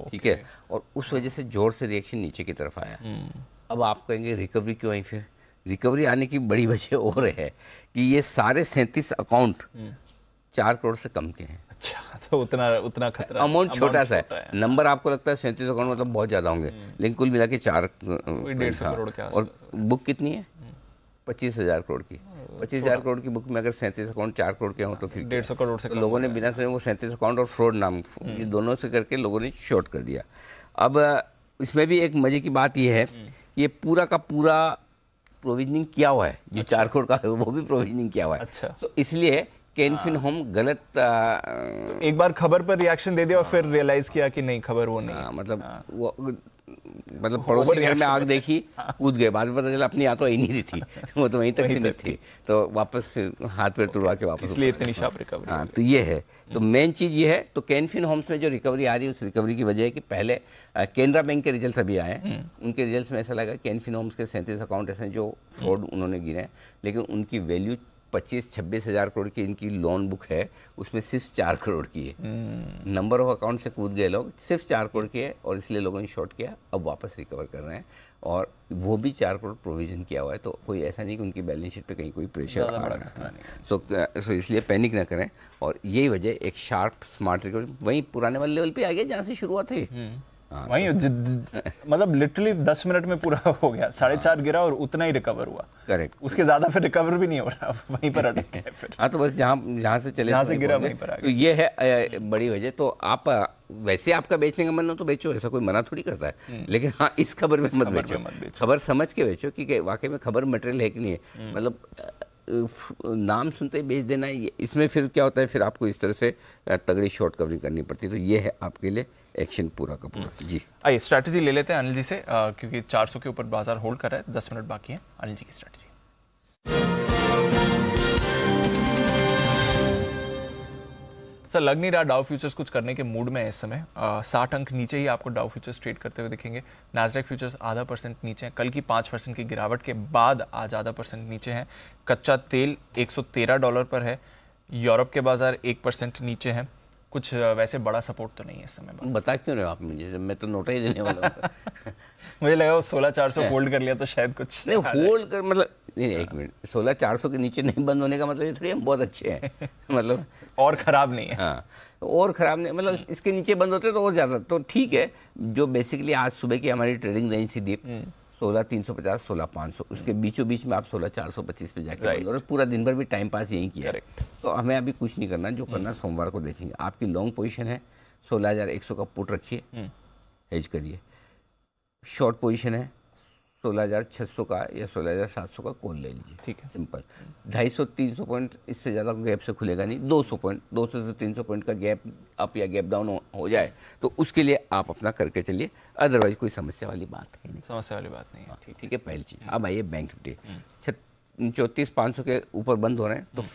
ठीक है, और उस वजह से जोर से रिएक्शन नीचे की तरफ आया। अब आप कहेंगे रिकवरी क्यों आई? फिर रिकवरी आने की बड़ी वजह और है कि ये सारे 37 अकाउंट 4 करोड़ से कम के हैं। अच्छा, तो उतना खतरा, अमाउंट छोटा सा है। नंबर आपको लगता है 37 अकाउंट मतलब बहुत ज्यादा होंगे, लेकिन कुल मिला के 150 करोड़ के आसपास। और बुक कितनी है? 25,000 करोड़ की। 25,000 करोड़ की बुक में अगर 37 अकाउंट 4 करोड़ के हों तो फिर 150 करोड़ से लोगों ने बिना सोचे वो 37 अकाउंट और फ्रॉड नाम ये दोनों से करके लोगों ने शॉर्ट कर दिया। अब इसमें भी एक मजे की बात ये है, ये पूरा का पूरा प्रोविजनिंग किया हुआ है, जो 4 करोड़ का है वो भी प्रोविजनिंग किया हुआ है। अच्छा, तो इसलिए कैनफिन होम गलत तो एक बार खबर पर रिएक्शन दे दिया और फिर रियलाइज किया कि नहीं, खबर वो नहीं, मतलब पड़ोसी घर में आग देखी, कूद गए, बाद में पता चला अपनी तो ही नहीं रही थी, वो तो वहीं तक सीमित थी, तो वापस फिर हाथ पैर तुड़वा के वापस, इसलिए इतनी शार्प रिकवरी। हाँ, तो ये है, तो मेन चीज ये है। तो कैनफिन होम्स में जो रिकवरी आ रही है, उस रिकवरी की वजह है कि पहले केनरा बैंक के रिजल्ट अभी आए हैं, उनके रिजल्ट्स में ऐसा लगा कैनफिन होम्स के 37 अकाउंट ऐसे जो फ्रॉड उन्होंने गिने, लेकिन उनकी वैल्यू 25-26 हज़ार करोड़ की इनकी लोन बुक है, उसमें सिर्फ 4 करोड़ की है। नंबर ऑफ अकाउंट से कूद गए लोग, सिर्फ 4 करोड़ की है, और इसलिए लोगों ने शॉर्ट किया, अब वापस रिकवर कर रहे हैं, और वो भी 4 करोड़ प्रोविजन किया हुआ है, तो कोई ऐसा नहीं कि उनकी बैलेंस शीट पे कहीं कोई प्रेशर आ रहा है। सो इसलिए पैनिक ना करें, और यही वजह एक शार्प स्मार्ट रिकवरी वहीं पुराने वाले लेवल पे आ गया जहाँ से शुरुआत है। वहीं मतलब लिटरली 10 मिनट में पूरा हो गया, 4.5 गिरा और उतना ही रिकवर हुआ। करेक्ट, उसके ज्यादा फिर रिकवर भी नहीं हो रहा, वहीं पर अटक गए फिर। हाँ, तो बस जहाँ से चले, जहाँ से गिरा वहीं पर आ गया। तो ये है बड़ी वजह। तो आप वैसे आपका बेचने का मन हो तो बेचो, ऐसा कोई मना थोड़ी करता है, लेकिन हाँ, इस खबर में मत बेचो, खबर समझ के बेचो कि वाकई में खबर मटेरियल है कि नहीं है। मतलब नाम सुनते ही बेच देना, इसमें फिर क्या होता है, फिर आपको इस तरह से तगड़ी शॉर्ट कवरिंग करनी पड़ती है। तो ये है आपके लिए एक्शन पूरा का पूरा। जी, आइए स्ट्रैटेजी ले लेते हैं अनिल जी से, क्योंकि 400 के ऊपर बाजार होल्ड कर रहा है, 10 मिनट बाकी हैं। अनिल जी की स्ट्रैटेजी। सर, लग नहीं रहा डाउ फ्यूचर्स कुछ करने के मूड में है इस समय। 60 अंक नीचे ही आपको डाउ फ्यूचर्स ट्रेड करते हुए दिखेंगे। नैस्डैक फ्यूचर्स ½ % नीचे हैं, कल की 5% की गिरावट के बाद आज ½% नीचे हैं। कच्चा तेल $113 पर है। यूरोप के बाजार 1% नीचे हैं। कुछ वैसे बड़ा सपोर्ट तो नहीं है इस समय। बता क्यों रहे हो आप मुझे, मैं तो नोटा ही देने वाला हूँ। मुझे लगा वो 16,400 होल्ड कर लिया तो शायद कुछ नहीं, होल्ड कर मतलब नहीं, एक मिनट, 16,400 के नीचे नहीं बंद होने का मतलब ये थोड़ी हम बहुत अच्छे हैं, मतलब और खराब नहीं है। हाँ, और खराब नहीं, मतलब इसके नीचे बंद होते तो और ज़्यादा तो ठीक है। जो बेसिकली आज सुबह की हमारी ट्रेडिंग रेंज थी दीप, 16,350 16,500, उसके बीचों बीच में आप 16,425 पे जाके बंद हो रहे। पूरा दिन भर भी टाइम पास यही किया। तो हमें अभी कुछ नहीं करना, जो करना सोमवार को देखेंगे। आपकी लॉन्ग पोजीशन है, 16,100 का पुट रखिए, हेज करिए। शॉर्ट पोजीशन है 16,600 का या 16,700 का कॉल ले लीजिए, ठीक है, सिंपल। 250-300 पॉइंट इससे ज़्यादा गैप से खुलेगा नहीं। 200 पॉइंट, 200 से 300 पॉइंट का गैप अप या गैप डाउन हो जाए तो उसके लिए आप अपना करके चलिए, अदरवाइज कोई समस्या वाली बात है नहीं। समस्या वाली बात नहीं है, ठीक है। पहली चीज़। अब आइए बैंक निफ्टी, 34,500 के ऊपर बंद हो रहे हैं, तो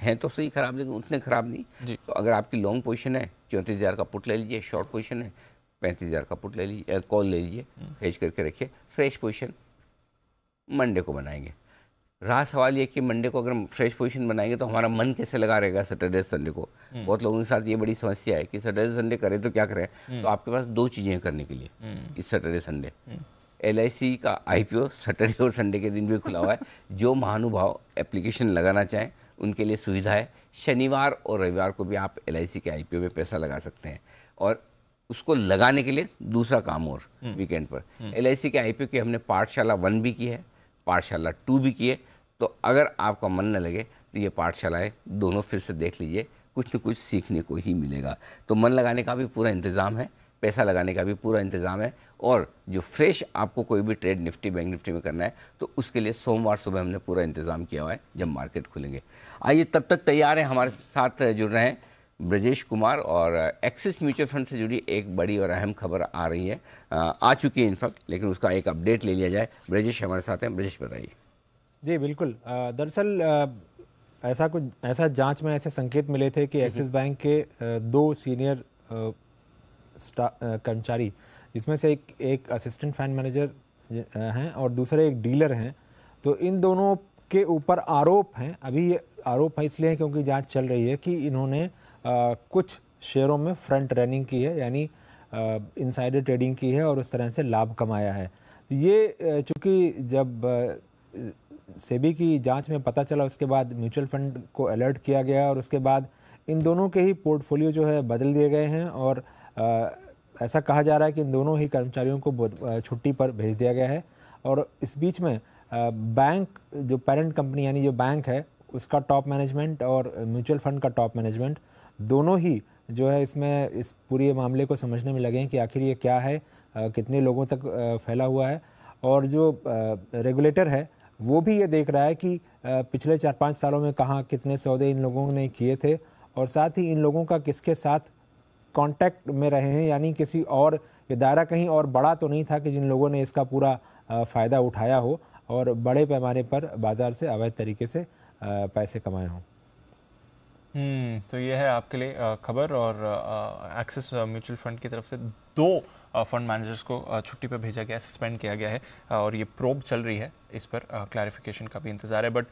हैं तो सही खराब, लेकिन उतने खराब नहीं। तो अगर आपकी लॉन्ग पोजीशन है, 34,000 का पुट ले लीजिए। शॉर्ट पोजीशन है, 35,000 का पुट ले लीजिए, कॉल ले लीजिए, हेज करके रखिए। फ्रेश पोजीशन मंडे को बनाएंगे। रहा सवाल ये कि मंडे को अगर हम फ्रेश पोजीशन बनाएंगे तो हमारा मन कैसे लगा रहेगा सैटरडे संडे को। बहुत लोगों के साथ ये बड़ी समस्या है कि सैटरडे संडे करें तो क्या करें। तो आपके पास 2 चीज़ें करने के लिए इस सैटरडे संडे। LIC का IPO सैटरडे और संडे के दिन भी खुला हुआ है। जो महानुभाव एप्लीकेशन लगाना चाहें उनके लिए सुविधा है। शनिवार और रविवार को भी आप LIC के IPO में पैसा लगा सकते हैं। और उसको लगाने के लिए दूसरा काम और वीकेंड पर LIC के IPO की हमने पाठशाला 1 भी की है, पाठशाला 2 भी की है। तो अगर आपका मन न लगे तो ये पाठशालाएं दोनों फिर से देख लीजिए, कुछ न कुछ सीखने को ही मिलेगा। तो मन लगाने का भी पूरा इंतज़ाम है, पैसा लगाने का भी पूरा इंतज़ाम है। और जो फ्रेश आपको कोई भी ट्रेड निफ्टी बैंक निफ्टी में करना है तो उसके लिए सोमवार सुबह हमने पूरा इंतज़ाम किया हुआ है जब मार्केट खुलेंगे। आइए तब तक तैयार हैं, हमारे साथ जुड़ रहे हैं ब्रजेश कुमार। और एक्सिस म्यूचुअल फंड से जुड़ी एक बड़ी और अहम खबर आ रही है, आ चुकी है इनफैक्ट, लेकिन उसका एक अपडेट ले लिया जाए। ब्रजेश हमारे साथ हैं। ब्रजेश बताइए। जी बिल्कुल, दरअसल ऐसा जांच में ऐसे संकेत मिले थे कि एक्सिस बैंक के 2 सीनियर कर्मचारी, जिसमें से एक असिस्टेंट फंड मैनेजर हैं और दूसरे एक डीलर हैं, तो इन दोनों के ऊपर आरोप हैं। अभी ये आरोप है इसलिए क्योंकि जांच चल रही है कि इन्होंने कुछ शेयरों में फ्रंट रनिंग की है, यानी इनसाइडर ट्रेडिंग की है और उस तरह से लाभ कमाया है। ये चूँकि जब सेबी की जांच में पता चला, उसके बाद म्यूचुअल फंड को अलर्ट किया गया और उसके बाद इन दोनों के ही पोर्टफोलियो जो है बदल दिए गए हैं और ऐसा कहा जा रहा है कि इन दोनों ही कर्मचारियों को छुट्टी पर भेज दिया गया है। और इस बीच में बैंक, जो पेरेंट कंपनी यानी जो बैंक है, उसका टॉप मैनेजमेंट और म्यूचुअल फंड का टॉप मैनेजमेंट दोनों ही जो है इसमें इस पूरे मामले को समझने में लगे हैं कि आखिर ये क्या है, कितने लोगों तक फैला हुआ है। और जो रेगुलेटर है वो भी ये देख रहा है कि पिछले 4-5 सालों में कहाँ कितने सौदे इन लोगों ने किए थे और साथ ही इन लोगों का किसके साथ कांटेक्ट में रहे हैं, यानी किसी और, ये दायरा कहीं और बड़ा तो नहीं था कि जिन लोगों ने इसका पूरा फ़ायदा उठाया हो और बड़े पैमाने पर बाज़ार से अवैध तरीके से पैसे कमाए हों। तो ये है आपके लिए खबर। और एक्सिस म्यूचुअल फंड की तरफ से 2 फंड मैनेजर्स को छुट्टी पर भेजा गया है, सस्पेंड किया गया है और ये प्रोब चल रही है, इस पर क्लैरिफिकेशन का भी इंतजार है। बट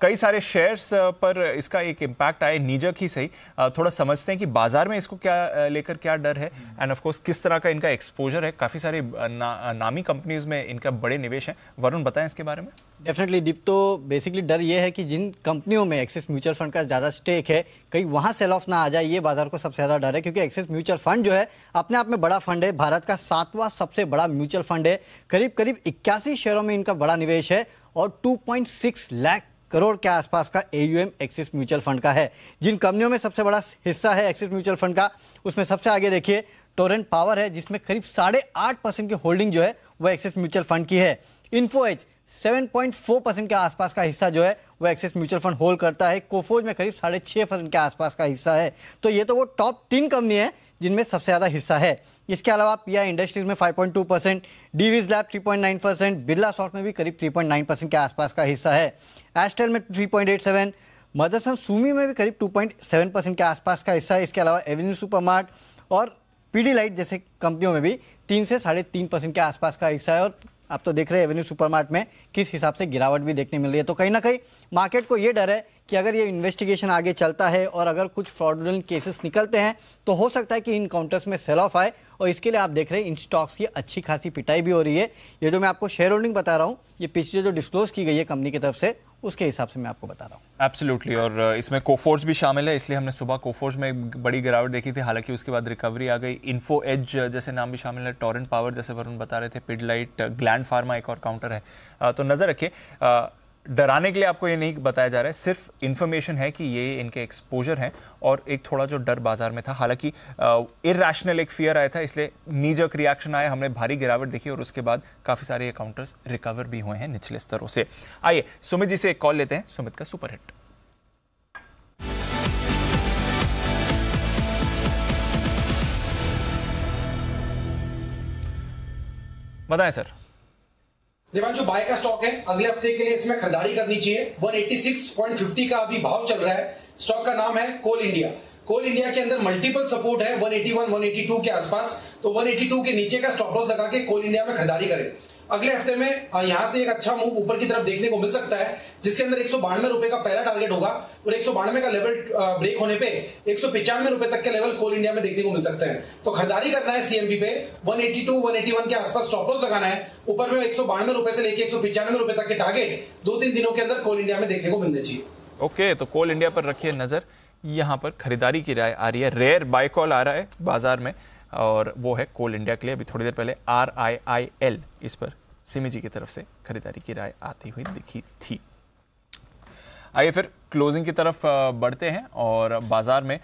कई सारे शेयर्स पर इसका एक इम्पैक्ट आए, निजक ही सही। थोड़ा समझते हैं कि बाजार में इसको क्या लेकर क्या डर है एंड ऑफ कोर्स किस तरह का इनका एक्सपोजर है। काफ़ी सारी नामी कंपनीज में इनका बड़े निवेश हैं। वरुण बताएं इसके बारे में। डेफिनेटली दीप, तो बेसिकली डर ये है कि जिन कंपनियों में एक्सिस म्यूचुअल फंड का ज़्यादा स्टेक है, कहीं वहाँ सेल ऑफ ना आ जाए, ये बाजार को सबसे ज़्यादा डर है। क्योंकि एक्सिस म्यूचुअल फंड जो है अपने आप में बड़ा फंड है, भारत का 7वां सबसे बड़ा म्यूचुअल फंड है। करीब 81 शेयरों में इनका बड़ा निवेश है और 2.6 लाख करोड़ के आसपास का AUM एक्सिस म्यूचुअल फंड का है। जिन कंपनियों में सबसे बड़ा हिस्सा है एक्सिस म्यूचुअल फंड का, उसमें सबसे आगे देखिए टोरेंट पावर है, जिसमें करीब 8.5% की होल्डिंग जो है वो एक्सिस म्यूचुअल फंड की है। इन्फोएज 7.4% के आसपास का हिस्सा जो है वो एक्सिस म्यूचुअल फंड होल्ड करता है। कोफोज में करीब 6.5% के आसपास का हिस्सा है। तो ये तो वो टॉप 3 कंपनी है जिनमें सबसे ज़्यादा हिस्सा है। इसके अलावा PI इंडस्ट्रीज में 5.2%, डीवीज लैब 3.9%, बिरला सॉफ्ट में भी करीब 3.9% के आसपास का हिस्सा है। एस्टेल में 3.87%, मदरसन सुमी में भी करीब 2.7% के आसपास का हिस्सा है। इसके अलावा एवेन्यू सुपरमार्ट और पीडीलाइट जैसे कंपनियों में भी 3 से 3.5% के आसपास का हिस्सा है। और आप तो देख रहे हैं एवेन्यू सुपरमार्ट में किस हिसाब से गिरावट भी देखने मिल रही है। तो कहीं ना कहीं मार्केट को ये डर है कि अगर ये इन्वेस्टिगेशन आगे चलता है और अगर कुछ फ्रॉडुलेंट केसेस निकलते हैं तो हो सकता है कि इन काउंटर्स में सेल ऑफ आए। और इसके लिए आप देख रहे हैं इन स्टॉक्स की अच्छी खासी पिटाई भी हो रही है। ये जो मैं आपको शेयर होल्डिंग बता रहा हूँ, ये पिछले जो डिस्क्लोज की गई है कंपनी की तरफ से, उसके हिसाब से मैं आपको बता रहा हूँ। एब्सोल्युटली। और इसमें कोफोर्ज भी शामिल है, इसलिए हमने सुबह कोफोर्ज में एक बड़ी गिरावट देखी थी, हालांकि उसके बाद रिकवरी आ गई। इन्फो एज जैसे नाम भी शामिल है, टोरेंट पावर जैसे वरुण बता रहे थे, पिडलाइट, ग्लैंड फार्मा एक और काउंटर है। तो नजर रखिए, डराने के लिए आपको ये नहीं बताया जा रहा है, सिर्फ इंफॉर्मेशन है कि ये इनके एक्सपोजर हैं और एक थोड़ा जो डर बाजार में था, हालांकि इरैशनल एक फियर आया था, इसलिए नीजक रिएक्शन आया, हमने भारी गिरावट देखी और उसके बाद काफी सारे काउंटर्स रिकवर भी हुए हैं निचले स्तरों से। आइए सुमित जी से एक कॉल लेते हैं, सुमित का सुपरहिट। बताएं सर। दिवांशु, बाय का स्टॉक है, अगले हफ्ते के लिए इसमें खरीदारी करनी चाहिए। 186.50 का अभी भाव चल रहा है। स्टॉक का नाम है कोल इंडिया। कोल इंडिया के अंदर मल्टीपल सपोर्ट है 181, 182 के आसपास, तो 182 के नीचे का स्टॉप लॉस लगा के कोल इंडिया में खरीदारी करें। अगले हफ्ते में यहां से एक अच्छा मूव ऊपर की तरफ देखने को मिल सकता है, जिसके अंदर 192 रुपए का पहला टारगेट होगा और 192 का लेवल ब्रेक होने पे 195 रुपए तक के लेवल कोल इंडिया में देखने को मिल सकते हैं। तो खरीदारी करना है सीएमबी पे, 182, 181 के आसपास स्टॉप लॉस लगाना है। ऊपर में 192 रुपए से लेके 195 रुपए तक के टारगेट 2-3 दिनों के अंदर कोल इंडिया में देखने को मिलने चाहिए। ओके, तो कोल इंडिया पर रखिए नजर। यहां पर खरीदारी की राय आ रही है, रेयर बाय कॉल आ रहा है बाजार में और वो है कोल इंडिया के लिए। अभी थोड़ी देर पहले RIIL इस पर सिमी जी की तरफ से खरीदारी की राय आती हुई दिखी थी। आइए फिर क्लोजिंग की तरफ बढ़ते हैं और बाजार में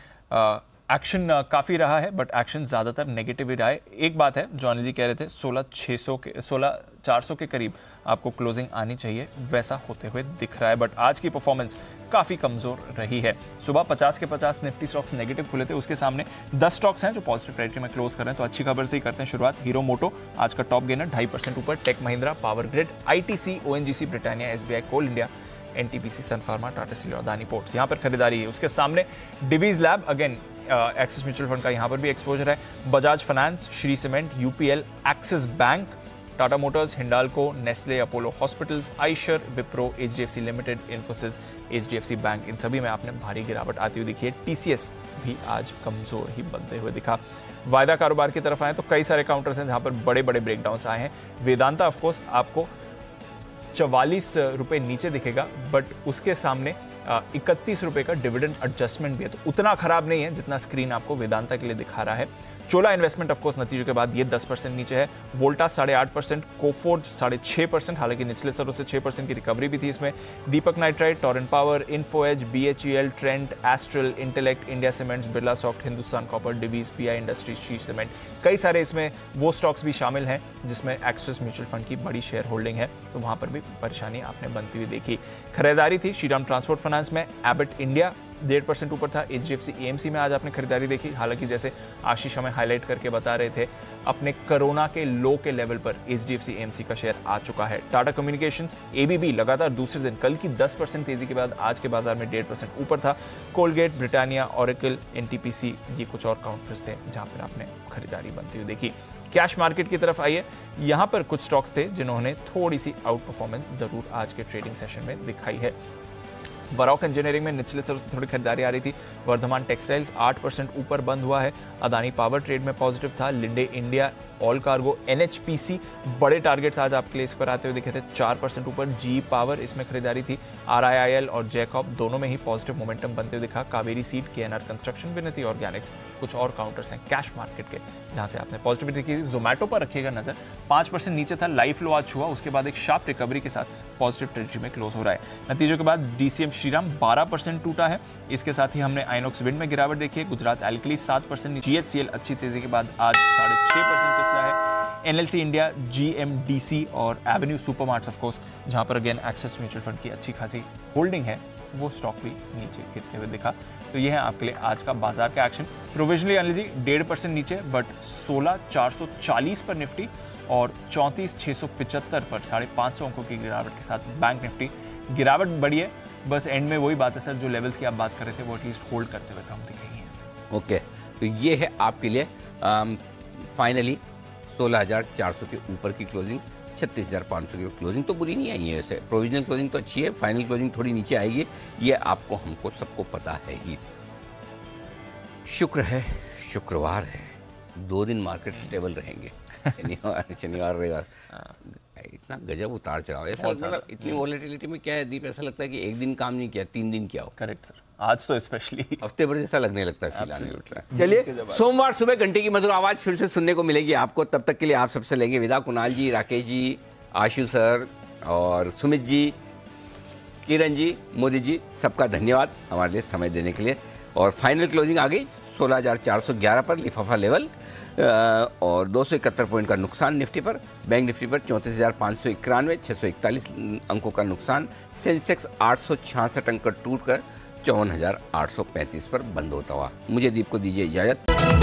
एक्शन काफ़ी रहा है, बट एक्शन ज़्यादातर नेगेटिव ही रहा है। एक बात है जो अनिल जी कह रहे थे, 16,400 के करीब आपको क्लोजिंग आनी चाहिए, वैसा होते हुए दिख रहा है। बट आज की परफॉर्मेंस काफ़ी कमज़ोर रही है। सुबह 50 के 50 निफ्टी स्टॉक्स नेगेटिव खुले थे, उसके सामने 10 स्टॉक्स हैं जो पॉजिटिव टेरिटरी में क्लोज कर रहे हैं। तो अच्छी खबर से ही करते हैं शुरुआत। हीरो मोटो आज का टॉप गेनर 2.5% ऊपर, Tech Mahindra, Power Grid, ITC, ONGC, Britannia, SBI, Coal India, NTPC, Sun Pharma, Tata Steel और अदानी पोर्ट्स यहाँ पर खरीदारी है। उसके सामने Divi's lab, again Axis mutual fund का यहाँ पर भी एक्सपोजर है, Bajaj Finance, Shree Cement, UPL, Axis Bank, Tata Motors, Hindalco, Nestle, Apollo Hospitals, Eicher, Wipro, HDFC limited, Infosys, HDFC bank, इन सभी में आपने भारी गिरावट आती हुई दिखी है। TCS भी आज कमजोर ही बनते हुए दिखा। वायदा कारोबार की तरफ आए तो कई सारे काउंटर्स हैं जहां पर बड़े बड़े ब्रेकडाउन्स आए हैं। वेदांता ऑफकोर्स आपको 44 रुपए नीचे दिखेगा, बट उसके सामने 31 रुपए का डिविडेंड एडजस्टमेंट भी है, तो उतना खराब नहीं है जितना स्क्रीन आपको वेदांता के लिए दिखा रहा है। चोला इन्वेस्टमेंट ऑफकोर्स नतीजों के बाद ये 10% नीचे है। वोल्टास 8.5%, कोफोर्ज 6.5%, हालांकि निचले स्तरों से 6% की रिकवरी भी थी इसमें। Deepak Nitrite, Torrent Power, Info Edge, BHEL, Trent, Astral, Intellect, India Cements, Birla Soft, Hindustan Copper, Divi's, PI industries, Shree cement, कई सारे इसमें वो स्टॉक्स भी शामिल हैं जिसमें एक्सिस म्यूचुअल फंड की बड़ी शेयर होल्डिंग है, तो वहां पर भी परेशानी आपने बनती हुई देखी। खरीदारी थी श्रीराम ट्रांसपोर्ट फाइनेंस में, एबट इंडिया 1.5% ऊपर था। HDFC AMC में आज आपने खरीदारी देखी, हालांकि जैसे आशीष हमें हाईलाइट करके बता रहे थे, अपने कोरोना के लो के लेवल पर HDFC AMC का शेयर आ चुका है। टाटा कम्युनिकेशंस, ABB लगातार दूसरे दिन कल की 10% तेजी के बाद आज के बाजार में 1.5% ऊपर था। कोलगेट, ब्रिटानिया, ओरेकल, NTPC, ये कुछ और काउंटर्स थे जहां पर आपने खरीदारी बनती हुई देखी। कैश मार्केट की तरफ आइए, यहां पर कुछ स्टॉक्स थे जिन्होंने थोड़ी सी आउट परफॉर्मेंस जरूर आज के ट्रेडिंग सेशन में दिखाई है। बरौक इंजीनियरिंग में निचले स्तर से थोड़ी खरीदारी आ रही थी। वर्धमान टेक्सटाइल्स 8% ऊपर बंद हुआ है। अदानी पावर ट्रेड में पॉजिटिव था। Linde India, all cargo, NHPC बड़े टारगेट्स आज आपके लिए इस पर आते हुए दिखे थे, 4% ऊपर। GE पावर इसमें खरीदारी थी। RIIL और जैकॉब दोनों में ही पॉजिटिव मोमेंटम बनते हुए दिखा। कावेरी सीड, KNR कंस्ट्रक्शन, विनती ऑर्गेनिक्स, कुछ और काउंटर्स हैं कैश मार्केट के जहां से आपने पॉजिटिविटी की। जोमैटो पर रखिएगा नजर, 5% नीचे था, लाइफ लो आज छुआ, उसके बाद एक शार्प रिकवरी के साथ पॉजिटिव टेरिटरी में क्लोज हो रहा है। नतीजों के बाद DCM श्रीराम 12% टूटा है। इसके साथ ही हमने आइनॉक्स विंड में गिरावट देखी है। गुजरात एल्कली 7%, GHCL अच्छी तेजी के बाद आज 6.5% फिसला है। NLC इंडिया, GMDC और एवेन्यू सुपरमार्ट्स ऑफकोर्स, जहां पर अगेन एक्सिस म्यूचुअल फंड की अच्छी खासी होल्डिंग है, वो स्टॉक भी नीचे गिरते हुए दिखा। तो ये है आपके लिए आज का बाजार का एक्शन। प्रोविजनली अनिल जी 1.5% नीचे, बट 16,440 पर निफ्टी और 34,675 पर 550 अंकों की गिरावट के साथ बैंक निफ्टी। गिरावट बढ़ी है, बस एंड में वही बात है सर, जो लेवल्स की आप बात कर रहे थे वो एटलीस्ट होल्ड करते हुए तो हम दिखेंगे। ओके, तो ये है आपके लिए फाइनली 16,400 के ऊपर की क्लोजिंग, 36,500 की क्लोजिंग तो बुरी नहीं आई है। वैसे प्रोविजनल क्लोजिंग तो अच्छी है, फाइनल क्लोजिंग थोड़ी नीचे आएगी, ये आपको हमको सबको पता है ही। शुक्र है, शुक्रवार है, 2 दिन मार्केट स्टेबल रहेंगे, शनिवार रविवार। इतना गजब उतार चढ़ाव है, मतलब इतनी वॉलेटिलिटी में क्या है दीप, ऐसा लगता है कि एक दिन काम नहीं किया 3 दिन किया हो। करेक्ट सर, आज तो स्पेशली हफ्ते भर जैसा लगने लगता है फिलहाल। चलिए, सोमवार सुबह घंटे की मधुर आवाज फिर से सुनने को मिलेगी आपको। तब तक के लिए आप सबसे लेंगे विदा। कुणाल जी, राकेश जी, आशु सर और सुमित जी, किरण जी, मोदी जी, सबका धन्यवाद हमारे लिए समय देने के लिए। और फाइनल क्लोजिंग आ गई 16,411 पर लिफाफा लेवल, और 271 पॉइंट का नुकसान निफ्टी पर। बैंक निफ्टी पर 34,591, 641 अंकों का नुकसान। सेंसेक्स 866 अंक टूट कर 54,835 पर बंद होता हुआ। मुझे दीप को दीजिए इजाजत।